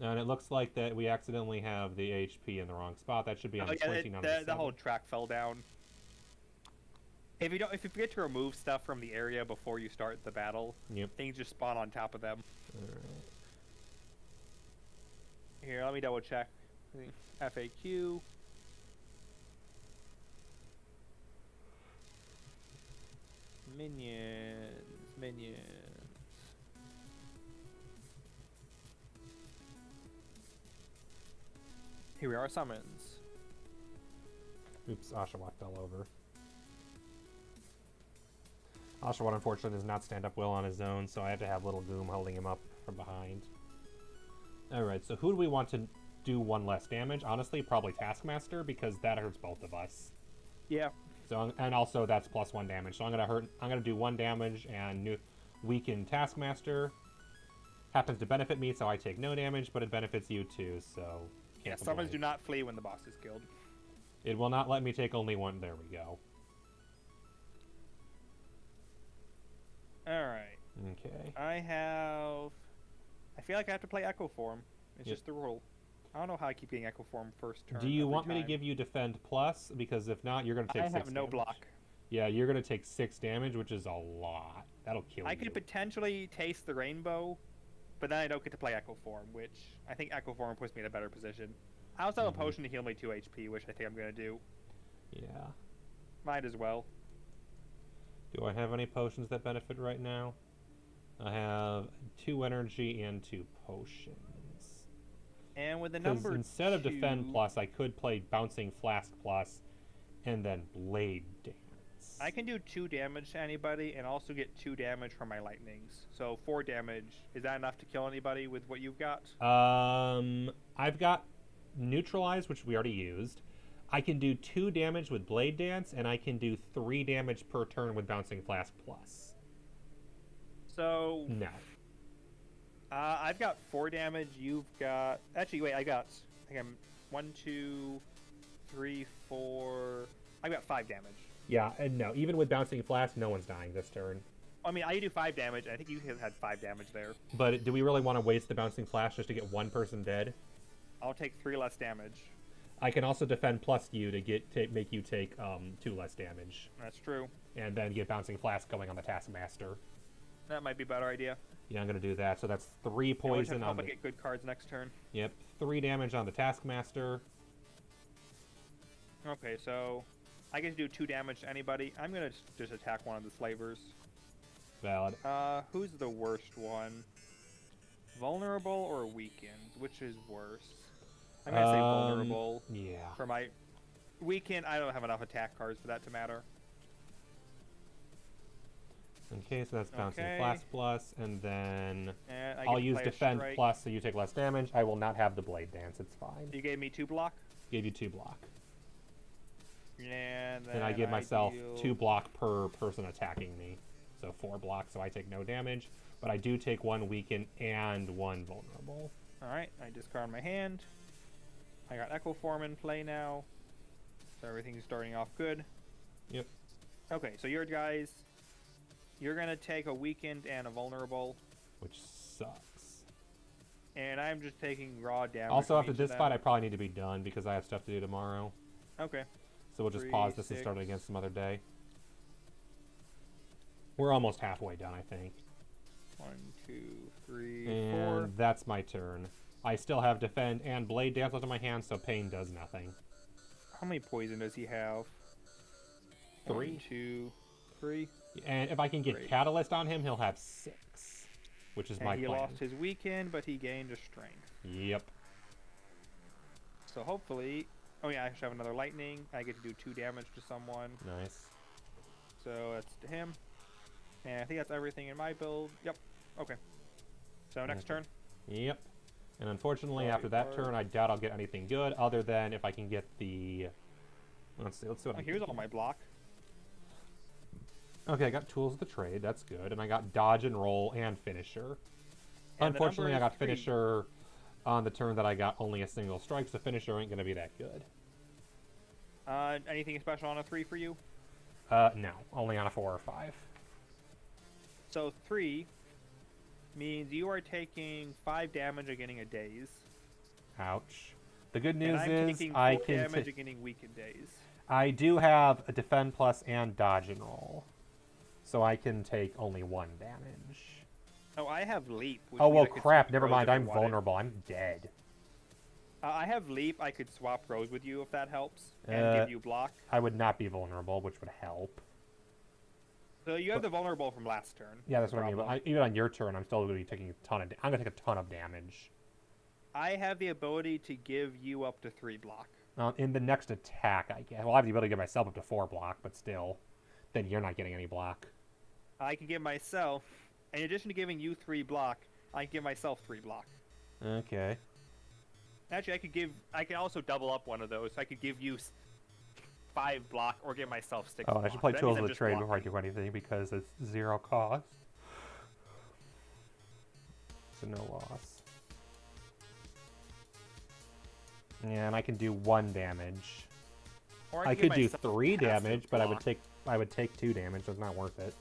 And it looks like that we accidentally have the HP in the wrong spot. That should be on the 20, not on the the whole 7. track fell down. If you forget to remove stuff from the area before you start the battle, Yep. things just spawn on top of them. Alright. Here, let me double check. FAQ. Minions. Here we are, summons. Oops, Oshawott fell over. Oshawott, unfortunately, does not stand up well on his own, so I have to have Little Goom holding him up from behind. Alright, so who do we want to do 1 less damage? Honestly, probably Taskmaster, because that hurts both of us. Yeah. So, and also that's +1 damage. So I'm gonna do 1 damage and weaken Taskmaster. Happens to benefit me, so I take no damage, but it benefits you too, so Yeah, can't summons do complain. not flee when the boss is killed. It will not let me take only 1. There we go. Alright. Okay. I feel like I have to play Echo Form. It's Yep. just the rule. I don't know how I keep getting Echo Form first turn. Do you every want me to time. give you Defend Plus? Because if not, you're going to take I 6 have no damage. block. Yeah, you're going to take 6 damage, which is a lot. That'll kill I you. could potentially taste the rainbow, but then I don't get to play Echo Form, which I think Echo Form puts me in a better position. I also have a potion to heal me 2 HP, which I think I'm going to do. Yeah. Might as well. Do I have any potions that benefit right now? I have 2 energy and 2 potions. And with the Because number instead of 2, Defend Plus, I could play Bouncing Flask Plus and then Blade Dance. I can do 2 damage to anybody and also get 2 damage from my lightnings. So 4 damage. Is that enough to kill anybody with what you've got? I've got Neutralize, which we already used. I can do 2 damage with Blade Dance, and I can do 3 damage per turn with Bouncing Flask Plus. So No. I've got 4 damage. You've got actually wait. I got 1, 2, 3, 4. I got 5 damage. Yeah, and no. Even with Bouncing Flask, no one's dying this turn. I mean, I do 5 damage. I think you have had 5 damage there. But do we really want to waste the Bouncing Flash just to get 1 person dead? I'll take 3 less damage. I can also Defend Plus you to make you take 2 less damage. That's true. And then get Bouncing Flask going on the Taskmaster. That might be a better idea. Yeah, I'm going to do that. So that's 3 I wish I poison could on the... get good cards next turn. Yep, 3 damage on the Taskmaster. Okay, so I get to do 2 damage to anybody. I'm gonna just attack one of the slavers. Valid. Who's the worst one? Vulnerable or weakened? Which is worse? I'm gonna say vulnerable. Yeah. For my weakened, I don't have enough attack cards for that to matter. Okay, so that's Bouncing Okay. Flask Plus, and then And I get I'll to use play a Defend strike. Plus so you take less damage. I will not have the Blade Dance, it's fine. You gave me 2 block. Give you 2 block. And then And I give myself deal... 2 block per person attacking me. So 4 blocks, so I take no damage. But I do take 1 weaken and 1 vulnerable. Alright, I discard my hand. I got Echo Form in play now. So everything's starting off good. Yep. Okay, so your guys, You're gonna take a weakened and a vulnerable, Which sucks. and I'm just taking raw damage. Also, from after each this of fight, I them. probably need to be done because I have stuff to do tomorrow. Okay. So we'll just 3, pause this and 6. start it again some other day. We're almost halfway done, I think. 1, 2, 3, And 4. that's my turn. I still have Defend and Blade Dance left in my hand, so Pain does nothing. How many poison does he have? 3. 1, 2, 3. And if I can get Great. Catalyst on him, he'll have 6. Which is And my he plan. lost his weakened, but he gained a strength. Yep. So hopefully... Oh yeah, I should have another lightning. I get to do 2 damage to someone. Nice. So that's to him. And I think that's everything in my build. Yep. Okay. So next turn. Yep. And unfortunately, Sorry, after that sorry. turn, I doubt I'll get anything good, other than if I can get the... Let's see what Oh, I'm here's all thinking. my block. Okay, I got Tools of the Trade, that's good. And I got Dodge and Roll and Finisher. And the Unfortunately, I number is got 3. Finisher on the turn that I got only a single strike, so Finisher ain't going to be that good. Anything special on a 3 for you? No. Only on a 4 or 5. So 3 means you are taking 5 damage and getting a daze. Ouch. The good And news I'm is taking 4 I can... damage and getting weakened daze. I do have a Defend Plus and Dodge and Roll. So I can take only 1 damage. Oh, I have leap. Which Oh, means well, I could crap. swap Never rows mind. if I I'm wanted. vulnerable. I'm dead. I have leap. I could swap rows with you if that helps. And give you block. I would not be vulnerable, which would help. So you have the vulnerable from last turn. Yeah, that's no what I mean. But problem. even on your turn, I'm still going to be taking a ton of... I'm going to take a ton of damage. I have the ability to give you up to 3 block. In the next attack, I guess. Well, I have the ability to give myself up to 4 block, but still. Then you're not getting any block. I can give myself, in addition to giving you 3 block, I can give myself 3 block. Okay. Actually, I could also double up one of those. I could give you 5 block or give myself 6 Oh, block. and I should play That Tools means of I'm the just Trade before I blocking. do anything because it's 0 cost. So no loss. Yeah, and I can do 1 damage. Or I can give could do myself 3 passive damage, but I block. would take 2 damage, so it's not worth it.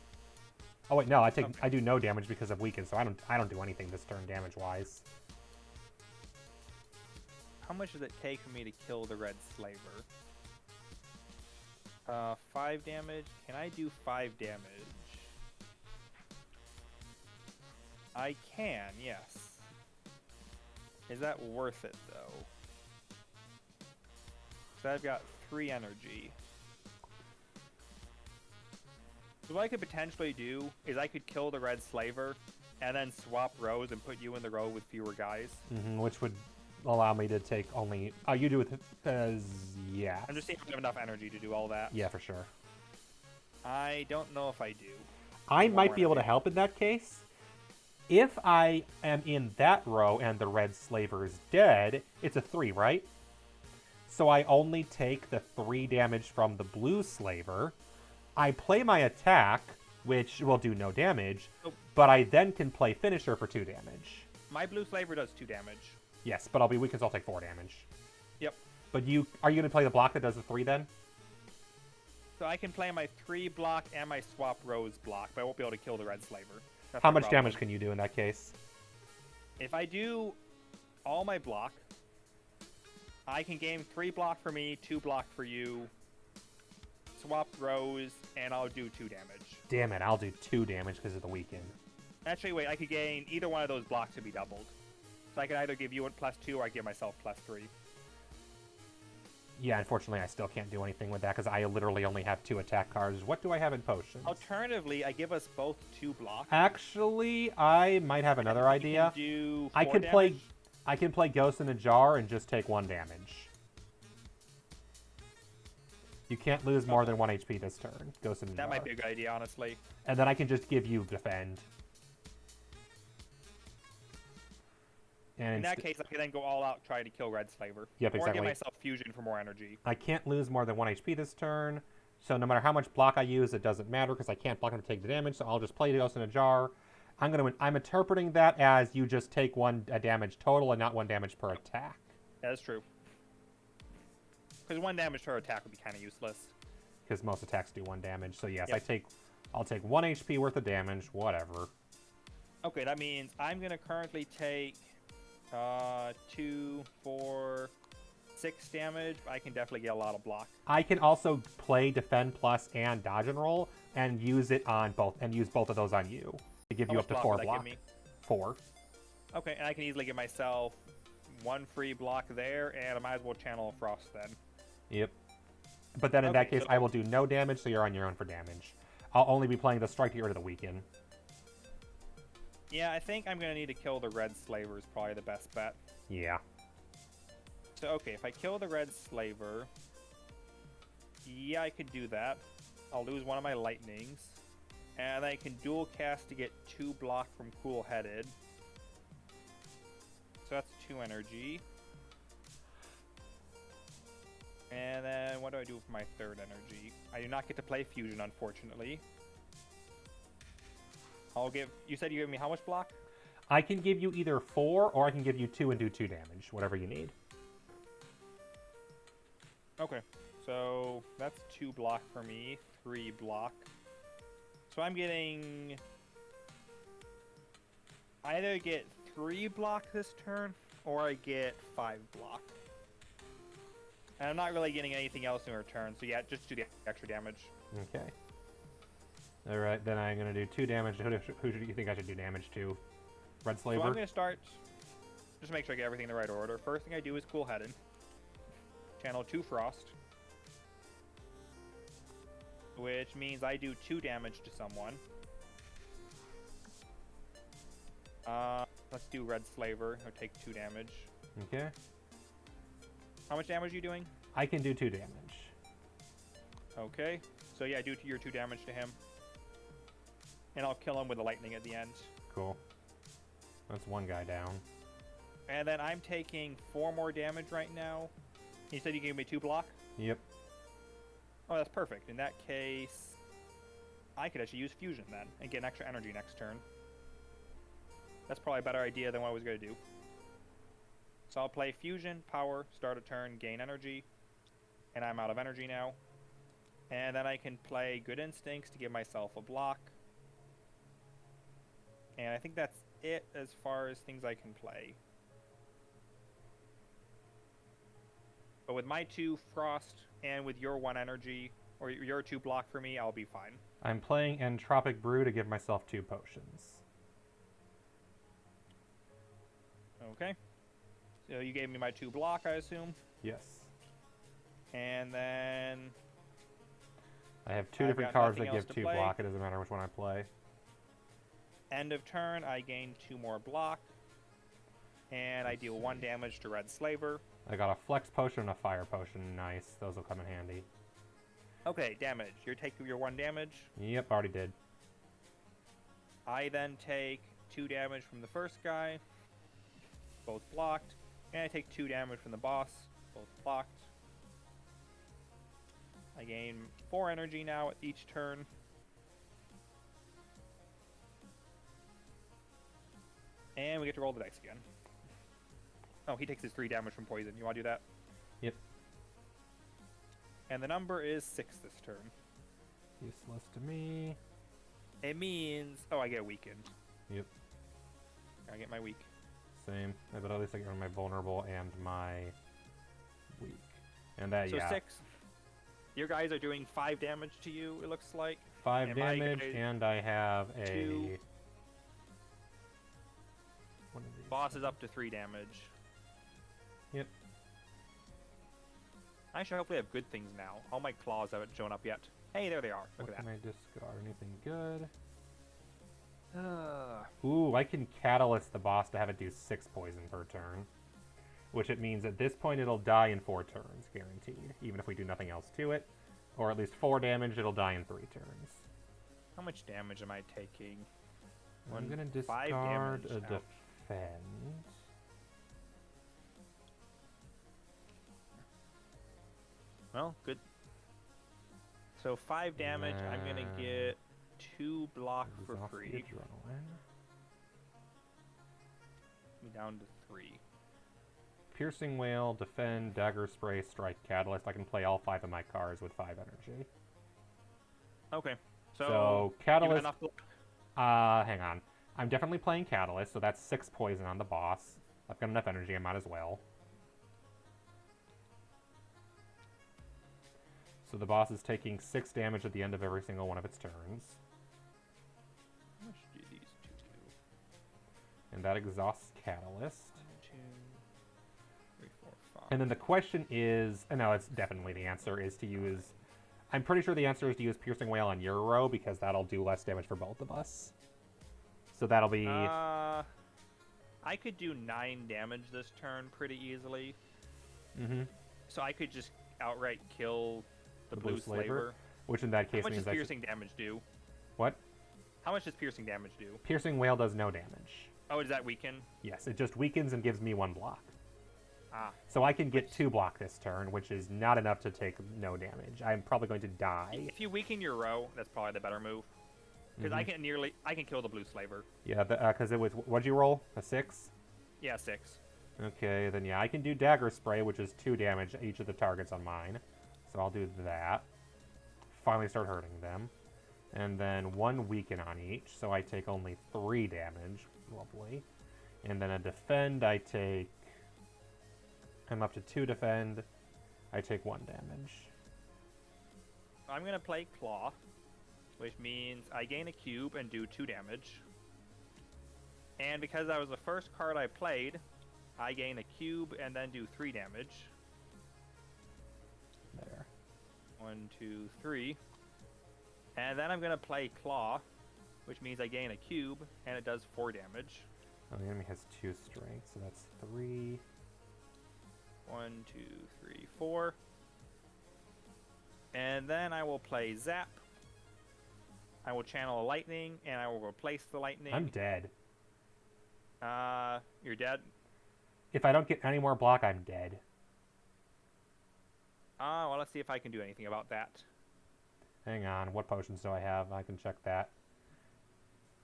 Oh wait, no, Okay. I do no damage because of weaken, so I don't do anything this turn damage wise. How much does it take for me to kill the red slaver? 5 damage. Can I do 5 damage? I can, yes. Is that worth it, though? So I've got 3 energy. So what I could potentially do is I could kill the red slaver and then swap rows and put you in the row with fewer guys. Which would allow me to take only... Oh, you do it yeah. I'm just seeing if I have enough energy to do all that. Yeah, for sure. I don't know if I do. I One might more be able to energy. help in that case. If I am in that row and the red slaver is dead, it's a 3, right? So I only take the 3 damage from the blue slaver. I play my attack, which will do no damage, Oh. but I then can play finisher for 2 damage. My blue slaver does 2 damage. Yes, but I'll be weak because I'll take 4 damage. Yep. But are you going to play the block that does the 3 then? So I can play my 3 block and my swap rows block, but I won't be able to kill the red slaver. That's How my much problem. damage can you do in that case? If I do all my block, I can gain 3 block for me, 2 block for you, swap rows, and I'll do 2 damage. Damn it, I'll do 2 damage because of the weekend. Actually, wait, I could gain either one of those blocks to be doubled. So I can either give you a +2 or I give myself +3. Yeah, unfortunately, I still can't do anything with that because I literally only have 2 attack cards. What do I have in potions? Alternatively, I give us both 2 blocks. Actually, I might have another idea. Do I 4 could play. damage. I can play Ghost in a Jar and just take 1 damage. You can't lose more than 1 HP this turn. Ghost in a Jar. That might be a good idea, honestly. And then I can just give you defend. And In that case, I can then go all out, try to kill Red Slaver. Yep, Or exactly. give myself fusion for more energy. I can't lose more than 1 HP this turn. So no matter how much block I use, it doesn't matter because I can't block him to take the damage. So I'll just play Ghost in a Jar. I'm interpreting that as you just take 1 damage total and not 1 damage per attack. That is true. Because 1 damage per attack would be kind of useless. Because most attacks do 1 damage. So yes, Yep. I take I'll take 1 HP worth of damage, whatever. Okay, that means I'm gonna currently take 2, 4, 6 damage. I can definitely get a lot of block. I can also play Defend Plus and Dodge and Roll and use it on both, and use both of those on you to give How you much up to block 4 would that give block. me? 4. Okay, and I can easily give myself 1 free block there, and I might as well channel Frost then. Yep. But then in that Okay, case, so- I will do no damage, so you're on your own for damage. I'll only be playing the Strike to get rid of the Weaken. Yeah, I think I'm gonna need to kill the Red Slaver is probably the best bet. Yeah. So, okay, if I kill the Red Slaver, yeah, I could do that. I'll lose one of my lightnings, and I can dual cast to get 2 block from Cool Headed. So that's 2 energy. And then what do I do for my 3rd energy? I do not get to play Fusion, unfortunately. I'll give. You said you give me how much block? I can give you either 4, or I can give you 2 and do 2 damage, whatever you need. Okay, so that's 2 block for me, 3 block. So I'm getting. I either get 3 block this turn, or I get 5 block. And I'm not really getting anything else in return, so yeah, just do the extra damage. Okay. Alright, then I'm going to do 2 damage. Who do you think I should do damage to? Red Slaver? So I'm going to start. Just make sure I get everything in the right order. First thing I do is Cool Headed. Channel 2 Frost. Which means I do 2 damage to someone. Let's do Red Slaver. He'll take 2 damage. Okay. How much damage are you doing? I can do 2 damage. Okay. So yeah, do your 2 damage to him. And I'll kill him with the lightning at the end. Cool. That's 1 guy down. And then I'm taking 4 more damage right now. You said you gave me 2 block? Yep. Oh, that's perfect. In that case, I could actually use Fusion then and get an extra energy next turn. That's probably a better idea than what I was going to do. So I'll play Fusion, Power, start a turn, gain energy. And I'm out of energy now. And then I can play Good Instincts to give myself a block. And I think that's it as far as things I can play. But with my 2 Frost and with your 1 energy, or your 2 block for me, I'll be fine. I'm playing Entropic Brew to give myself 2 potions. Okay. So you gave me my 2 block, I assume. Yes. And then I have 2 I've different got cards nothing that else give to 2 play. block. It doesn't matter which one I play. end of turn, I gain 2 more block. And I deal 1 damage to Red Slaver. I got a Flex Potion and a Fire Potion. Nice. Those will come in handy. Okay, damage. You take your 1 damage. Yep, already did. I then take 2 damage from the first guy. Both blocked. And I take 2 damage from the boss. Both blocked. I gain 4 energy now at each turn. And we get to roll the dice again. Oh, he takes his 3 damage from poison. You want to do that? Yep. And the number is 6 this turn. Useless to me. It means... Oh, I get weakened. Yep. I get my weak. Same. But at least I get my vulnerable and my weak. And that, So yeah. 6. Your guys are doing 5 damage to you, it looks like. 5 and my damage, guy- and I have a... 2. One of these. Boss is up to 3 damage. Yep. I should hopefully have good things now. All my claws haven't shown up yet. Hey, there they are. Look What at can I discard? Anything good? that. Ooh, I can catalyst the boss to have it do 6 poison per turn. Which it means at this point it'll die in 4 turns, guaranteed. Even if we do nothing else to it. Or at least 4 damage, it'll die in 3 turns. How much damage am I taking? I'm gonna 5 discard damage. a Ouch. defend. Well, good. So 5 damage, I'm gonna Nah. get 2 block for Exhaust the free. adrenaline. Me down to 3. Piercing Wail, Defend, Dagger Spray, Strike, Catalyst. I can play all 5 of my cards with 5 energy. Okay. So you got Catalyst. enough block? Hang on. I'm definitely playing Catalyst, so that's 6 poison on the boss. I've got enough energy, I might as well. So the boss is taking 6 damage at the end of every single one of its turns. How much do these two do? And that exhausts Catalyst. 1, 2, 3, 4, 5. And then the question is, no, it's definitely the answer is to use, I'm pretty sure the answer is to use Piercing Wail on your row, because that'll do less damage for both of us. So that'll be... I could do 9 damage this turn pretty easily. Mm-hmm. So I could just outright kill the blue slaver. Which in that case How much means does piercing damage do? What? How much does piercing damage do? Piercing Wail does no damage. Oh, does that weaken? Yes, it just weakens and gives me 1 block. Ah. So I can get 2 block this turn, which is not enough to take no damage. I'm probably going to die. If you weaken your row, that's probably the better move. Because I can kill the blue slaver. Yeah, because it was, what'd you roll? A 6? Yeah, 6. Okay, then yeah, I can do Dagger Spray, which is 2 damage each of the targets on mine. So I'll do that. Finally start hurting them. And then 1 weaken on each, so I take only 3 damage. Lovely. And then a defend, I take... I'm up to 2 defend. I take 1 damage. I'm going to play Claw, which means I gain a cube and do 2 damage. And because that was the first card I played, I gain a cube and then do 3 damage. There. 1, 2, 3. And then I'm going to play Claw, which means I gain a cube and it does 4 damage. Oh, the enemy has 2 strength, so that's 3. 1, 2, 3, 4. And then I will play Zap. I will channel a lightning, and I will replace the lightning. I'm dead. You're dead? If I don't get any more block, I'm dead. Well, let's see if I can do anything about that. Hang on, what potions do I have? I can check that.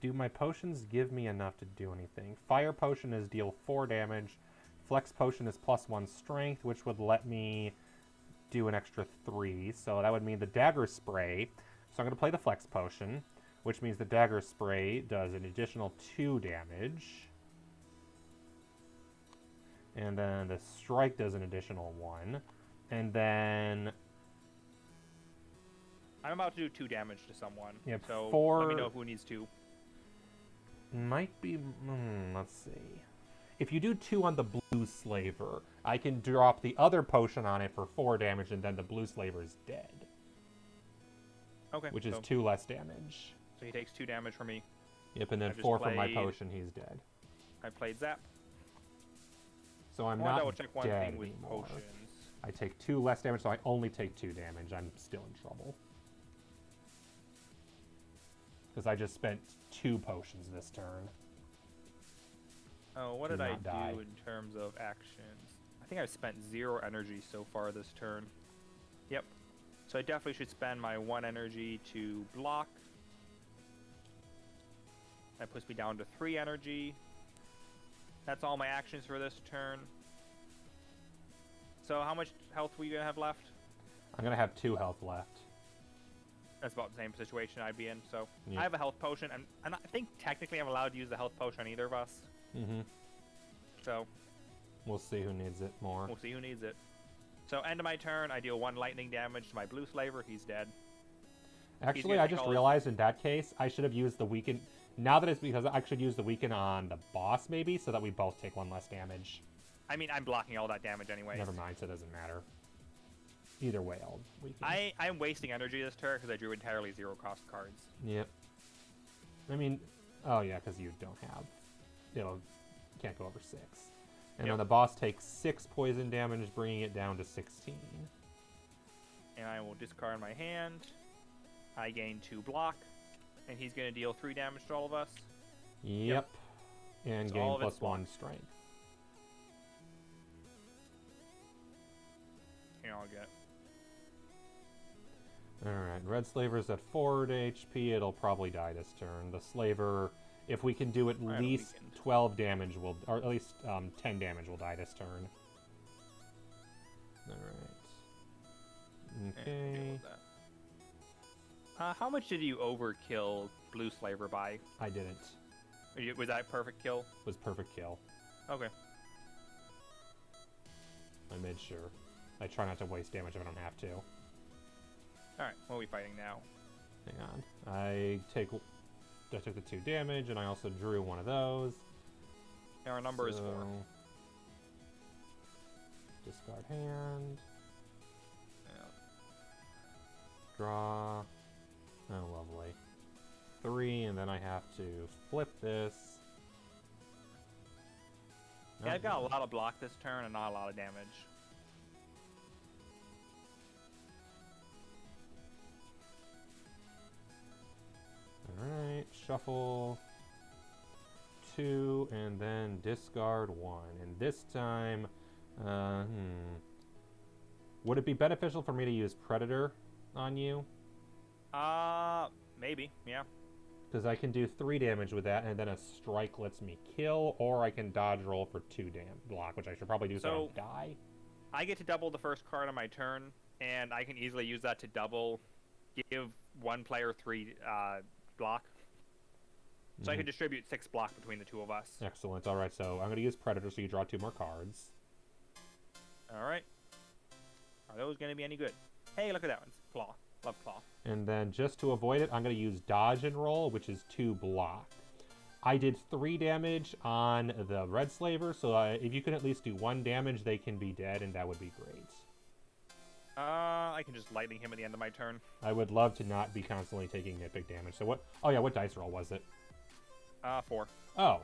Do my potions give me enough to do anything? Fire Potion is deal 4 damage. Flex Potion is +1 strength, which would let me do an extra 3. So that would mean the Dagger Spray. So I'm going to play the Flex Potion, which means the Dagger Spray does an additional 2 damage. And then the Strike does an additional 1. And then... I'm about to do 2 damage to someone. Yep, so 4... let me know who needs 2. Might be... let's see. If you do 2 on the blue slaver, I can drop the other potion on it for 4 damage, and then the blue slaver is dead. Okay. Which is 2 less damage. So he takes 2 damage from me. Yep, and then I've just 4 from my played- potion, he's dead. I played Zap. So I'm I want to not double check one dead thing with anymore. potions. I take 2 less damage, so I only take 2 damage. I'm still in trouble. Because I just spent 2 potions this turn. Oh, what Do did I not die. do in terms of actions? I think I've spent 0 energy so far this turn. Yep. So I definitely should spend my 1 energy to block. That puts me down to 3 energy. That's all my actions for this turn. So how much health were you going to have left? I'm going to have 2 health left. That's about the same situation I'd be in. So Yeah. I have a health potion, and I think technically I'm allowed to use the health potion on either of us. Mm-hmm. So We'll see who needs it more. we'll see who needs it. So end of my turn, I deal 1 lightning damage to my blue slaver. He's dead. Actually, gonna I take just all his- realized in that case, I should have used the weaken. Now that it's because I should use the weaken on the boss, maybe, so that we both take 1 less damage. I mean, I'm blocking all that damage anyways. Never mind, so it doesn't matter. Either way, I'll weaken. I'm wasting energy this turn because I drew entirely 0 cost cards. Yep. I mean, oh yeah, because you don't have. Can't go over 6. And Yep. then the boss takes 6 poison damage, bringing it down to 16. And I will discard my hand. I gain 2 block. And he's going to deal 3 damage to all of us. Yep. And So gain all of it's +1 strength. Here, I'll get. Alright, Red Slaver's at 4 HP. It'll probably die this turn. The Slaver, if we can do at I have a least weakened. 12 damage, or at least 10 damage will die this turn. Alright. Deal Okay. with that. How much did you overkill Blue Slaver by? I didn't. Was that perfect kill? Was perfect kill. Okay. I made sure. I try not to waste damage if I don't have to. Alright, what are we fighting now? Hang on. I took the 2 damage, and I also drew one of those. And our number is 4. Discard hand. Yeah. Draw. Oh, lovely. 3, and then I have to flip this. Yeah, I've got a lot of block this turn and not a lot of damage. Alright, shuffle 2, and then discard 1. And this time, would it be beneficial for me to use Predator on you? Maybe, yeah. Because I can do 3 damage with that, and then a strike lets me kill, or I can dodge roll for 2 block, which I should probably do so I don't die. I get to double the first card on my turn, and I can easily use that to double, give one player 3 block. So I could distribute 6 block between the 2 of us. Excellent. All right, so I'm going to use Predator, so you draw 2 more cards. All right. Are those going to be any good? Hey, look at that one. Claw. Love Claw. And then just to avoid it, I'm going to use Dodge and Roll, which is 2 block. I did 3 damage on the Red Slaver, so if you can at least do 1 damage, they can be dead, and that would be great. I can just lightning him at the end of my turn. I would love to not be constantly taking nitpick damage. So what? Oh yeah, what dice roll was it? 4. Oh,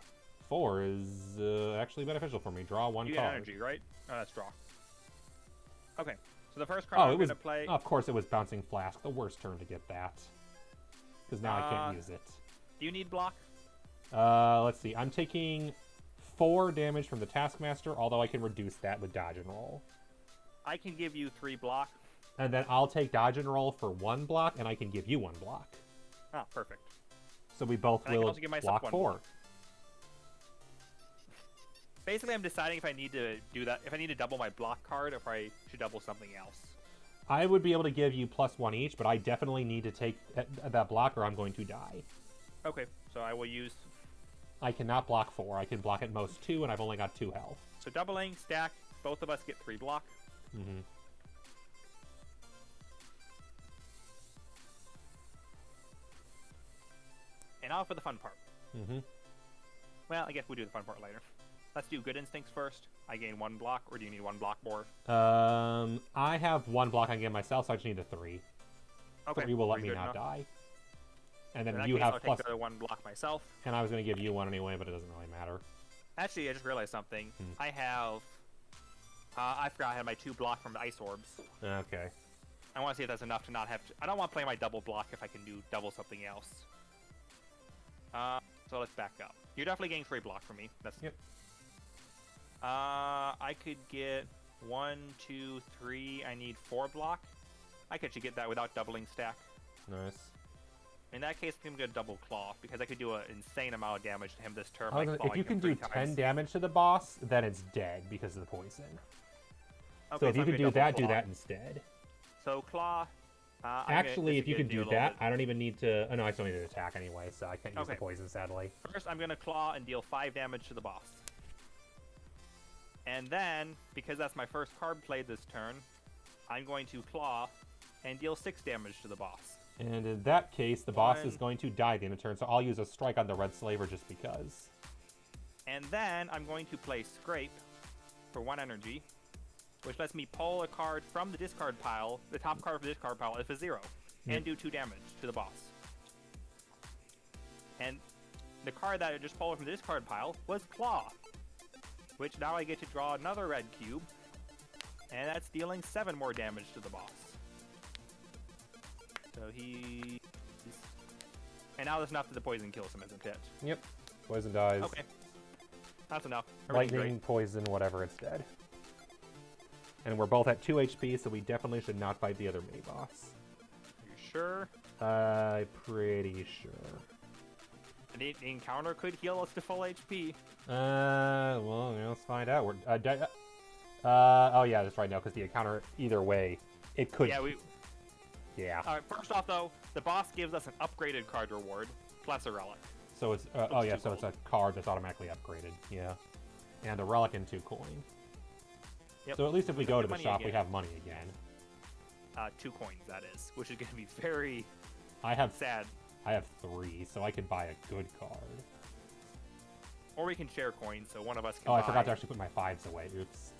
4 is actually beneficial for me. Draw 1 you card. Get energy, right? Oh, that's draw. Okay, so the first card I'm going to play... Of course, it was Bouncing Flask. The worst turn to get that. Because now I can't use it. Do you need block? Let's see. I'm taking 4 damage from the Taskmaster, although I can reduce that with Dodge and Roll. I can give you 3 block. And then I'll take Dodge and Roll for 1 block, and I can give you 1 block. Ah, perfect. So we both will block 4. Basically, I'm deciding if I need to do that, if I need to double my block card, or if I should double something else. I would be able to give you +1 each, but I definitely need to take that block or I'm going to die. Okay, so I will use... I cannot block 4. I can block at most 2, and I've only got 2 health. So doubling, stack, both of us get 3 block. Mm-hmm. And now for the fun part. Mm-hmm. Well, I guess we'll do the fun part later. Let's do good instincts first. I gain 1 block, or do you need 1 block more? I have 1 block I can give myself, so I just need a 3. Okay. 3 will let me not die. And then in that you case, have I'll plus... take the other 1 block myself. And I was going to give you 1 anyway, but it doesn't really matter. Actually, I just realized something. I have... I forgot I had my 2 block from the Ice Orbs. Okay. I want to see if that's enough to not have to... I don't want to play my double block if I can do double something else. So let's back up. You're definitely getting 3 block from me. That's... Yep. I could get 1, 2, 3. I need 4 block. I could actually get that without doubling stack. Nice. In that case, I'm going to double claw, because I could do an insane amount of damage to him this turn. If you can do 10 damage to the boss, then it's dead because of the poison. Okay, so if you can do that instead. So claw... actually, if you can do that, I don't even need to... Oh, no, I still need to attack anyway, so I can't use the poison, sadly. First, I'm going to claw and deal 5 damage to the boss. And then, because that's my first card played this turn, I'm going to claw and deal 6 damage to the boss. And in that case, the boss is going to die at the end of turn, so I'll use a strike on the Red Slaver just because. And then I'm going to play Scrape for 1 energy, which lets me pull a card from the discard pile, the top card of the discard pile, if it's 0, and do 2 damage to the boss. And the card that I just pulled from the discard pile was Claw, which now I get to draw another red cube, and that's dealing 7 more damage to the boss. So and now that's enough that the poison kills him, isn't it? Yep. Poison dies. Okay. That's enough. Lightning, poison, whatever, it's dead. And we're both at 2 HP, so we definitely should not fight the other mini-boss. Are you sure? Pretty sure. The encounter could heal us to full HP. Well, let's find out. Oh yeah, that's right, no, because the encounter, either way, it could... Yeah, Yeah. All right. First off, though, the boss gives us an upgraded card reward plus a relic. So it's oh yeah, so it's a card that's automatically upgraded. Yeah. And a relic and 2 coin. Yep. So at least if we go to the money shop, we again. have money again. 2 coins, that is, which is going to be very I have sad. 3, so I could buy a good card. Or we can share coins, so one of us can Oh, buy. I forgot to actually put my 5s away. Oops.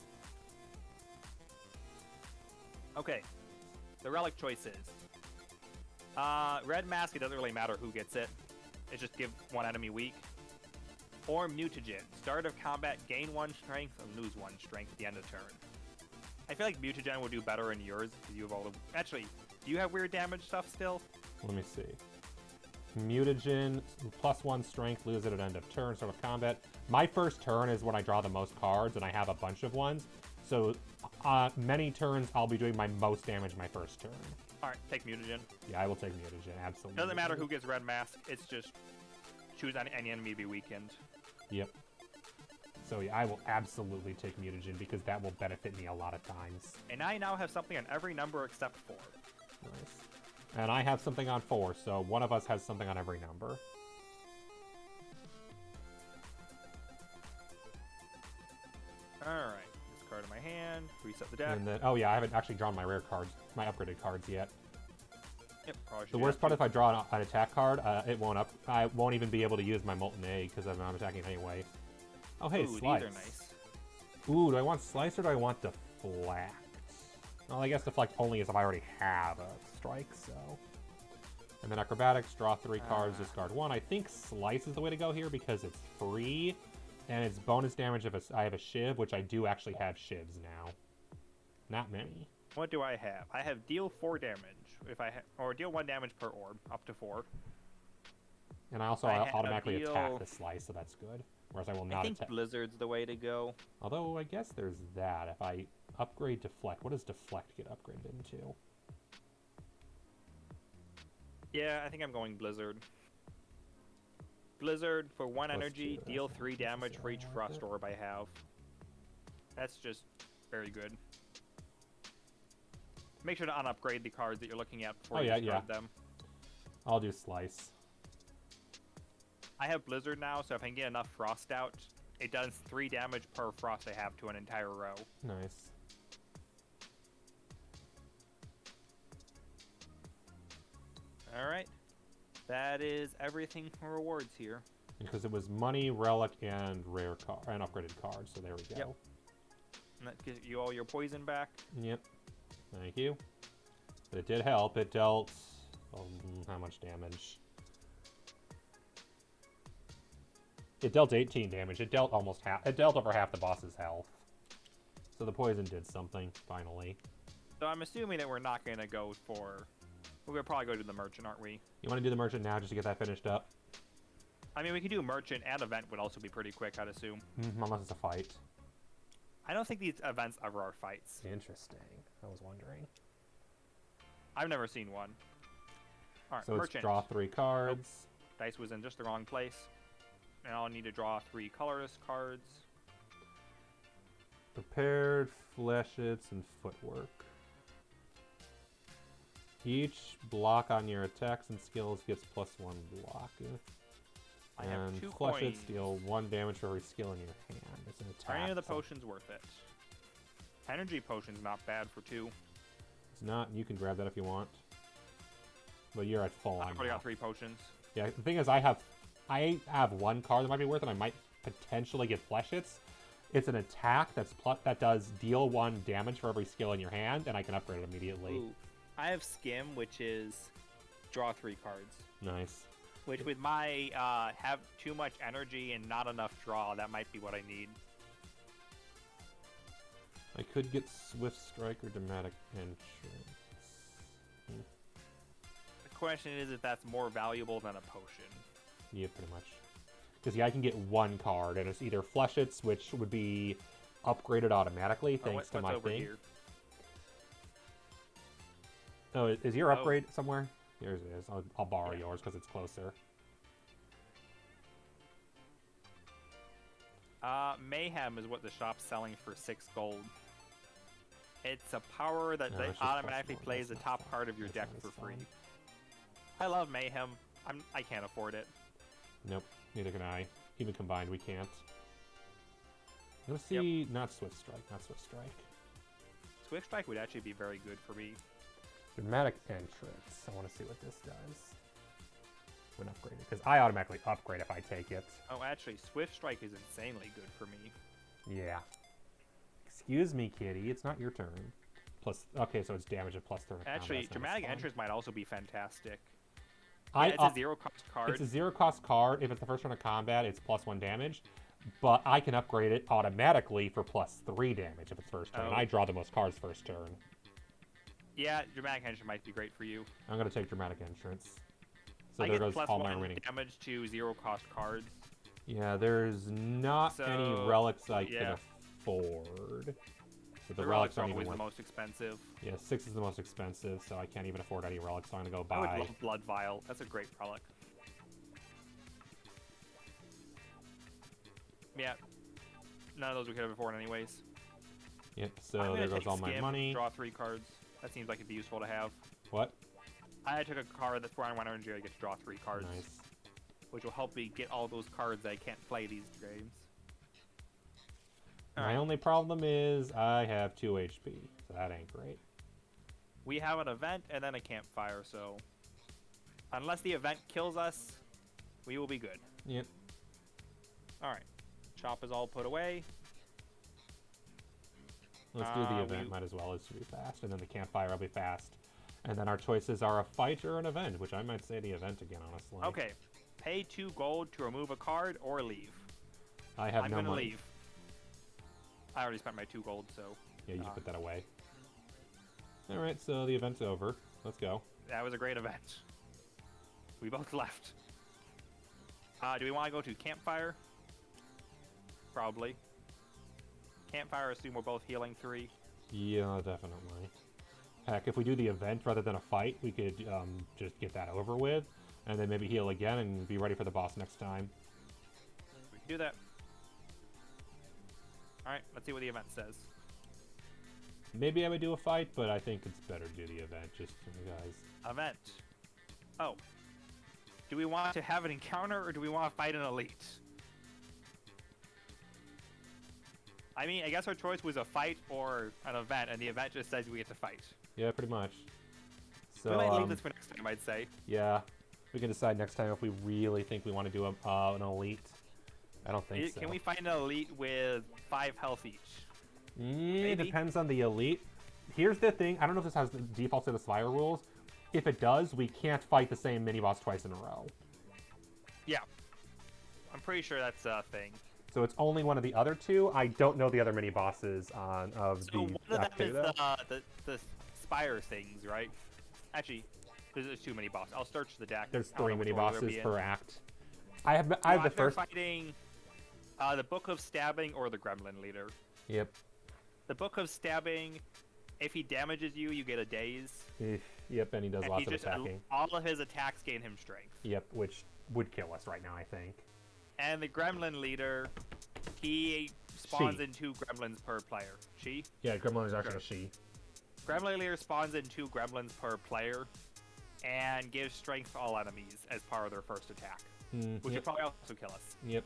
Okay. The relic choices. Red Mask, it doesn't really matter who gets it. It just gives one enemy weak. Or Mutagen. Start of combat, gain 1 strength and lose 1 strength at the end of turn. I feel like Mutagen would do better in yours because you have all the... Actually, do you have weird damage stuff still? Let me see. Mutagen, +1 strength, lose it at end of turn, start of combat. My first turn is when I draw the most cards, and I have a bunch of ones. So, many turns, I'll be doing my most damage my first turn. Alright, take Mutagen. Yeah, I will take Mutagen, absolutely. Doesn't matter who gets Red Mask, it's just choose any enemy to be weakened. Yep. So yeah, I will absolutely take Mutagen because that will benefit me a lot of times. And I now have something on every number except 4. Nice. And I have something on 4, so one of us has something on every number. Alright, this card in my hand, reset the deck. And then, oh yeah, I haven't actually drawn my rare cards, my upgraded cards yet. Yep, probably should The do worst that part, too. if I draw an attack card, I won't even be able to use my Molten Egg because I'm not attacking anyway. Oh hey, Ooh, Slice. these are nice. Ooh, do I want Slice or do I want Deflect? Well, I guess Deflect only is if I already have a strike, so... And then Acrobatics, draw 3 cards, discard 1. I think Slice is the way to go here because it's free, and it's bonus damage if I have a Shiv, which I do actually have Shivs now. Not many. What do I have? I have deal 4 damage if I or deal 1 damage per orb, up to 4. And I also I have automatically attack deal- the Slice, so that's good. Whereas I will I not think attack. Blizzard's the way to go. Although, I guess there's that. If I upgrade Deflect, what does Deflect get upgraded into? Yeah, I think I'm going Blizzard. Blizzard, for 1 Plus energy, 2, deal that's 3 not damage for each necessarily Frost worth Orb I have. That's just very good. Make sure to unupgrade the cards that you're looking at before Oh, you yeah, discard them. I'll do Slice. I have Blizzard now, so if I can get enough Frost out, it does 3 damage per Frost I have to an entire row. Nice. Alright. That is everything for rewards here. Because it was money, relic, and rare card, and upgraded cards. So there we go. Yep. And that gives you all your poison back. Yep. Thank you. But it did help. It dealt how much damage? It dealt 18 damage. It dealt almost half. It dealt over half the boss's health. So the poison did something finally. So I'm assuming that we're not going to go for... We're going to probably go to the merchant, aren't we? You want to do the merchant now just to get that finished up? I mean, we could do merchant and event would also be pretty quick, I'd assume. Unless it's a fight. I don't think these events ever are fights. Interesting. I was wondering. I've never seen one. All right, So it's merchant. draw 3 cards. Dice was in just the wrong place. And I'll need to draw 3 colorless cards. Prepared, fleshets, and footwork. Each block on your attacks and skills gets +1 block. I have And 2 fleshets coins. deal 1 damage for every skill in your hand. It's an Are attack. any of the so potions worth it? Energy potion's not bad for 2. It's not. You can grab that if you want. But you're at full on I've already now. got 3 potions. Yeah, the thing is, I have 1 card that might be worth it. I might potentially get fleshets. It's an attack that does deal 1 damage for every skill in your hand, and I can upgrade it immediately. Ooh. I have skim, which is draw 3 cards. Nice. Which with my have too much energy and not enough draw, that might be what I need. I could get Swift Strike or Dramatic Entrance. The question is if that's more valuable than a potion. Yeah, pretty much. Because, yeah, I can get 1 card, and it's either Fleshets, which would be upgraded automatically, thanks to what's my over thing. here? Oh, is your Oh. upgrade somewhere? Yours is. I'll borrow Yeah. yours because it's closer. Mayhem is what the shop's selling for 6 gold. It's a power that No, they it's just automatically +1. plays the That's top not part of your fun. deck That's for not free. as fun. I love Mayhem. I can't afford it. Nope, neither can I. Even combined, we can't. Let's see, not Swift Strike, not Swift Strike. Swift Strike would actually be very good for me. Dramatic Entrance. I want to see what this does. When upgraded, because I automatically upgrade if I take it. Oh, actually, Swift Strike is insanely good for me. Yeah. Excuse me, kitty. It's not your turn. Plus, okay, so it's damage at +3. Actually, Dramatic Entrance might also be fantastic. I Yeah, it's a zero-cost card. It's a zero-cost card. If it's the first turn of combat, it's +1 damage. But I can upgrade it automatically for +3 damage if it's first turn. Oh. And I draw the most cards first turn. Yeah, Dramatic Entrance might be great for you. I'm going to take Dramatic Entrance. So I there get goes all my +1 remaining. damage to zero-cost cards. Yeah, there's not any So, relics I yeah. can afford. But The the relics relics are aren't always even the worth. most expensive. Yeah, 6 is the most expensive, so I can't even afford any relics. So I'm going to go I would buy. love Blood Vial. That's a great relic. Yeah. None of those we could have afford anyways. Yep, I'm so gonna there goes take all my Skim, money. Draw 3 cards. That seems like it'd be useful to have. What? I took a card that's 4 on 1 energy. I get to draw 3 cards, Nice. which will help me get all those cards I can't play these games. My Alright. only problem is I have 2 HP, so that ain't great. We have an event and then a campfire, so unless the event kills us, we will be good. Yep. Alright. Chop is all put away. Let's do the we- event, might as well. It should be fast, and then the campfire will be fast. And then our choices are a fight or an event, which I might say the event again, honestly. Okay. Pay 2 gold to remove a card or leave. I have I'm no gonna money. leave. I already spent my 2 gold, so Yeah, you can put that away. Alright, so the event's over. Let's go. that was a great event. We both left. Do we want to go to campfire? Probably. Campfire, assume we're both healing 3. Yeah, definitely. Heck, if we do the event rather than a fight, we could just get that over with, and then maybe heal again and be ready for the boss next time. We can do that. Alright, let's see what the event says. Maybe I would do a fight, but I think it's better to do the event, just for you guys. Event. Oh. Do we want to have an encounter or do we want to fight an elite? I mean, I guess our choice was a fight or an event, and the event just says we get to fight. Yeah, pretty much. So, we might leave this for next time, I'd say. yeah, we can decide next time if we really think we want to do an elite. I don't think so. Can we find an elite with 5 health each? Yeah, Maybe. it depends on the elite. Here's the thing. I don't know if this has the default Slay the Spire rules. If it does, we can't fight the same mini-boss twice in a row. Yeah. I'm pretty sure that's a thing. So it's only one of the other two. I don't know the other mini-bosses of So the one of them activity, is though. the Spire things, right? Actually, there's too many bosses. I'll search the deck. There's I don't 3 know which order they'll mini-bosses be in. per act. I have the Either first... fighting the Book of Stabbing or the Gremlin Leader. Yep. The Book of Stabbing, if he damages you, you get a daze. Yep, and he does And lots he of just attacking. all of his attacks gain him strength. Yep, which would kill us right now, I think. And the Gremlin Leader, he spawns She. in 2 gremlins per player. She? Yeah, Gremlin is actually Sure. a she. Gremlin Leader spawns in 2 gremlins per player and gives strength to all enemies as part of their first attack, which would Yep. probably also kill us. Yep.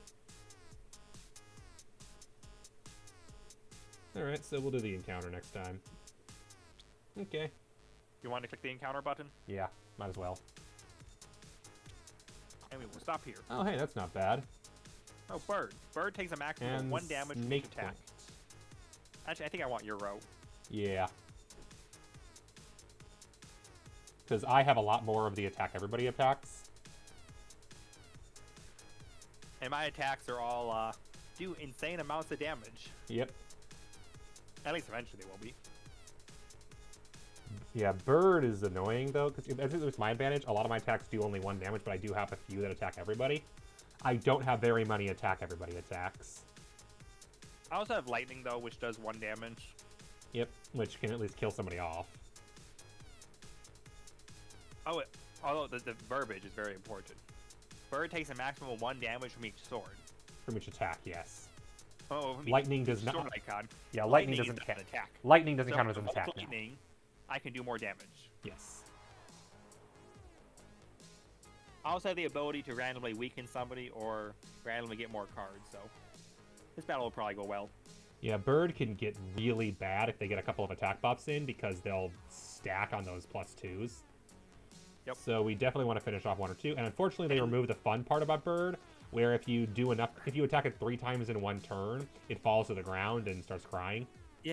Alright, so we'll do the encounter next time. Okay. You want to click the encounter button? Yeah, might as well. And we will stop here. Oh, hey, that's not bad. Oh, Bird. Bird takes a maximum of And 1 damage from snake each attack. plant. Actually, I think I want your row. Yeah. Because I have a lot more of the attack everybody attacks. And my attacks are all, do insane amounts of damage. Yep. At least eventually they will be. Yeah, Bird is annoying, though, because it's my advantage. A lot of my attacks do only 1 damage, but I do have a few that attack everybody. I don't have very many attack everybody attacks. I also have Lightning, though, which does 1 damage. Yep, which can at least kill somebody off. Oh, although the verbiage is very important. Bird takes a maximum of 1 damage from each sword. From each attack, yes. Oh, Lightning does not. Storm Icon. Yeah, lightning is doesn't not count. an attack. Lightning doesn't So count as if an I attack volt now. lightning, I can do more damage. Yes. I also have the ability to randomly weaken somebody or randomly get more cards, so this battle will probably go well. Yeah, Bird can get really bad if they get a couple of attack buffs in because they'll stack on those +2s. Yep. So we definitely want to finish off 1 or 2. And unfortunately, they removed the fun part about Bird, where if you attack it 3 times in 1 turn, it falls to the ground and starts crying. Yeah.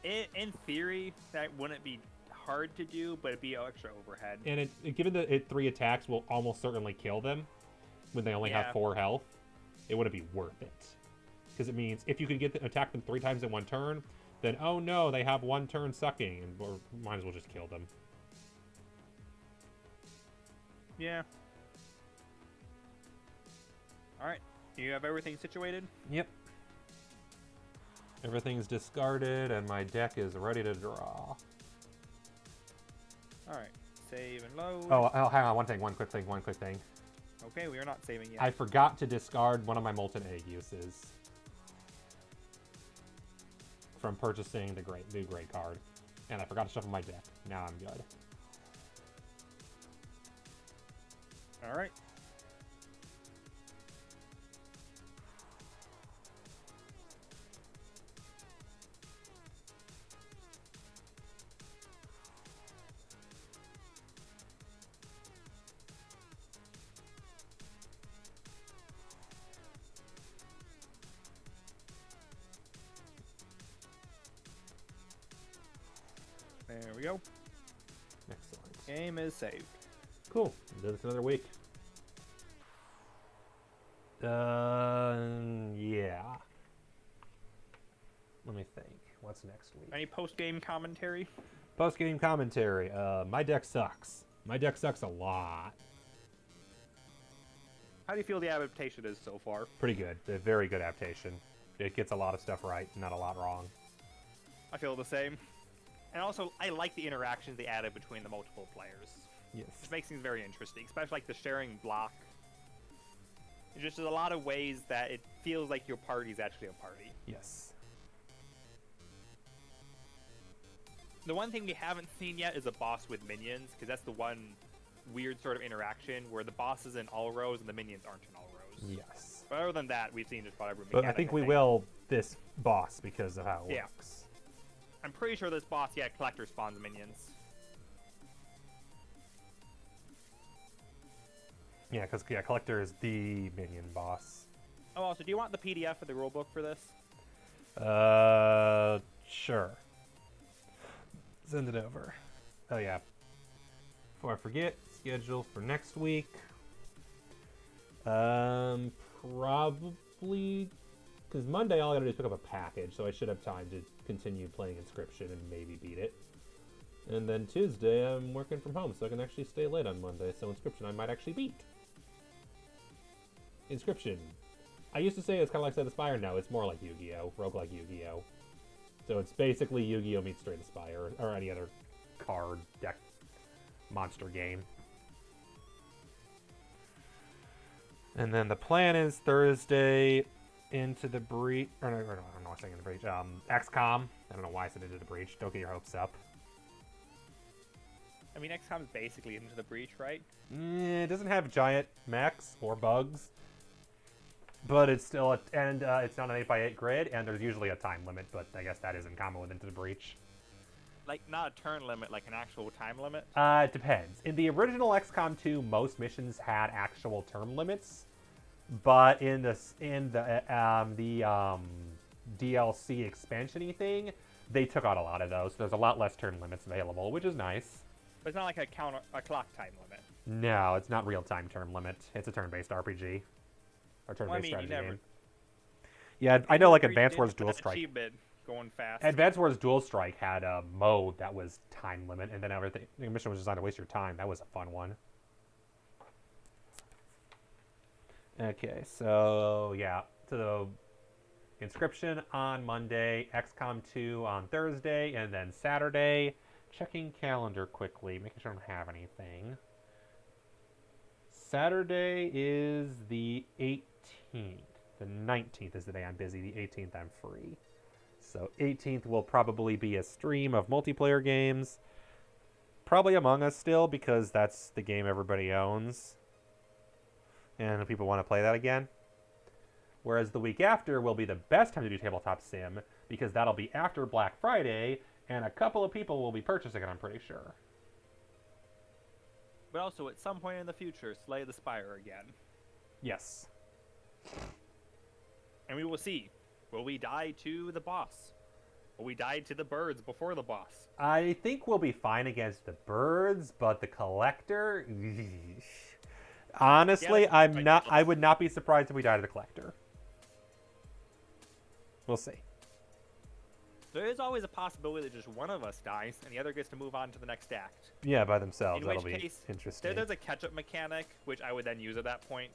In theory, that wouldn't be hard to do, but it'd be extra overhead. And given that it 3 attacks will almost certainly kill them when they only have 4 health, it wouldn't be worth it. Because it means if you can attack them 3 times in 1 turn, then oh no, they have 1 turn sucking, and or might as well just kill them. Yeah. Alright. You have everything situated? Yep. Everything's discarded, and my deck is ready to draw. Alright. Save and load. Oh, hang on, one quick thing. Okay, we are not saving yet. I forgot to discard one of my Molten Egg uses from purchasing the new Great card. And I forgot to shuffle my deck. Now I'm good. Alright. There we go. Excellent. Game is saved. Cool. Do this another week. Yeah. Let me think. What's next week? Any post-game commentary? Post-game commentary. My deck sucks. My deck sucks a lot. How do you feel the adaptation is so far? Pretty good. A very good adaptation. It gets a lot of stuff right, not a lot wrong. I feel the same. And also, I like the interactions they added between the multiple players. Yes. It makes things very interesting, especially like the sharing block. It's just there's a lot of ways that it feels like your party's actually a party. Yes. The one thing we haven't seen yet is a boss with minions, because that's the one weird sort of interaction where the boss is in all rows and the minions aren't in all rows. Yes. But other than that, we've seen just about every But mechanic. I think we will this boss because of how it Yeah. works. I'm pretty sure this boss, collector spawns minions. Yeah, because Collector is the minion boss. Oh, also, do you want the PDF of the rulebook for this? Sure. Send it over. Oh, yeah. Before I forget, schedule for next week. Probably... Because Monday, all I gotta do is pick up a package, so I should have time to continue playing Inscription and maybe beat it. And then Tuesday, I'm working from home, so I can actually stay late on Monday, so Inscription I might actually beat. Inscription. I used to say it's kind of like Slay the Spire. No, it's more like Yu-Gi-Oh! Roguelike Yu-Gi-Oh! So it's basically Yu-Gi-Oh! Meets Slay the Spire, or any other card deck monster game. And then the plan is Thursday into the breach. Or no, I'm not saying in the breach. XCOM. I don't know why I said into the breach. Don't get your hopes up. I mean, XCOM's basically into the breach, right? It doesn't have giant mechs or bugs. But it's still, it's not an 8x8 grid, and there's usually a time limit, but I guess that is in common with Into the Breach. Like, not a turn limit, like an actual time limit? It depends. In the original XCOM 2, most missions had actual term limits, but in the DLC expansion-y thing, they took out a lot of those. So there's a lot less turn limits available, which is nice. But it's not like a clock time limit. No, it's not real-time term limit. It's a turn-based RPG. Or turn-based strategy game. Yeah, I know, like Advance Wars Dual Strike. Achievement going fast. Advance Wars Dual Strike had a mode that was time limit, and then everything. The mission was designed to waste your time. That was a fun one. Okay, so yeah, so Inscription on Monday, XCOM 2 on Thursday, and then Saturday. Checking calendar quickly, making sure I don't have anything. Saturday is the 18th. The 19th is the day I'm busy. The 18th I'm free. So 18th will probably be a stream of multiplayer games. Probably Among Us still, because that's the game everybody owns. And people want to play that again. Whereas the week after will be the best time to do Tabletop Sim, because that'll be after Black Friday, and a couple of people will be purchasing it, I'm pretty sure. But also, at some point in the future, Slay the Spire again. Yes. And we will see. Will we die to the boss? Will we die to the birds before the boss? I think we'll be fine against the birds, but the collector... Honestly, Yeah, I would not be surprised if we die to the collector. We'll see. There is always a possibility that just one of us dies and the other gets to move on to the next act. Yeah, by themselves. In That'll which be case, interesting. there's a catch-up mechanic, which I would then use at that point.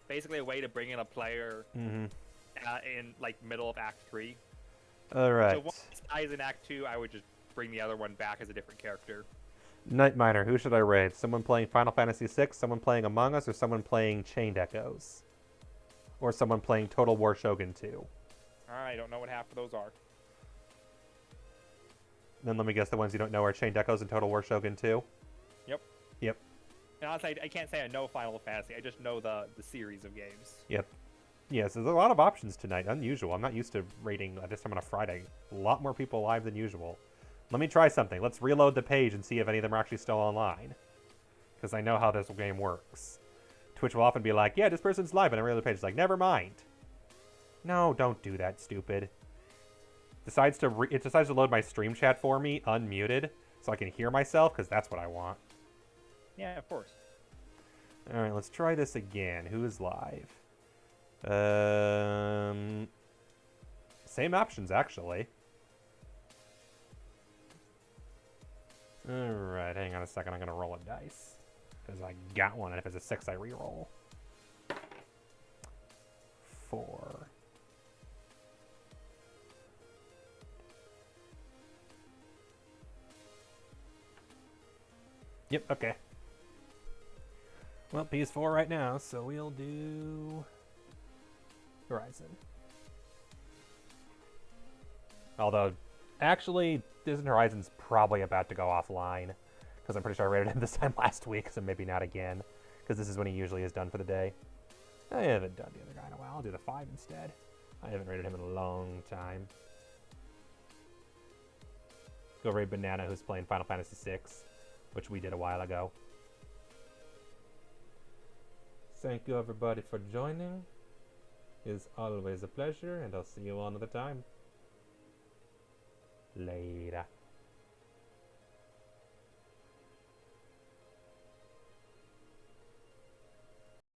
Basically, a way to bring in a player in like middle of Act 3. All right. So once he dies in Act 2, I would just bring the other one back as a different character. Night Miner, who should I raid? Someone playing Final Fantasy VI, someone playing Among Us, or someone playing Chained Echoes? Or someone playing Total War Shogun 2? I don't know what half of those are. Then let me guess the ones you don't know are Chained Echoes and Total War Shogun 2? Yep. Yep. And honestly, I can't say I know Final Fantasy. I just know the series of games. Yep. Yes, there's a lot of options tonight. Unusual. I'm not used to raiding this time on a Friday. A lot more people live than usual. Let me try something. Let's reload the page and see if any of them are actually still online. Because I know how this game works. Twitch will often be like, yeah, this person's live, and every other page is like, never mind. No, don't do that, stupid. It decides to load my stream chat for me, unmuted, so I can hear myself, because that's what I want. Yeah, of course. Alright, let's try this again. Who is live? Same options, actually. Alright, hang on a second. I'm going to roll a dice. Because I got one, and if it's a 6, I reroll. 4. Yep, okay. Well, PS4 right now, so we'll do Horizon. Although, actually, Disney Horizon's probably about to go offline, because I'm pretty sure I rated him this time last week, so maybe not again, because this is when he usually is done for the day. I haven't done the other guy in a while. I'll do the 5 instead. I haven't rated him in a long time. Go raid Banana, who's playing Final Fantasy VI, which we did a while ago. Thank you everybody for joining. It's always a pleasure, and I'll see you all another time. Later.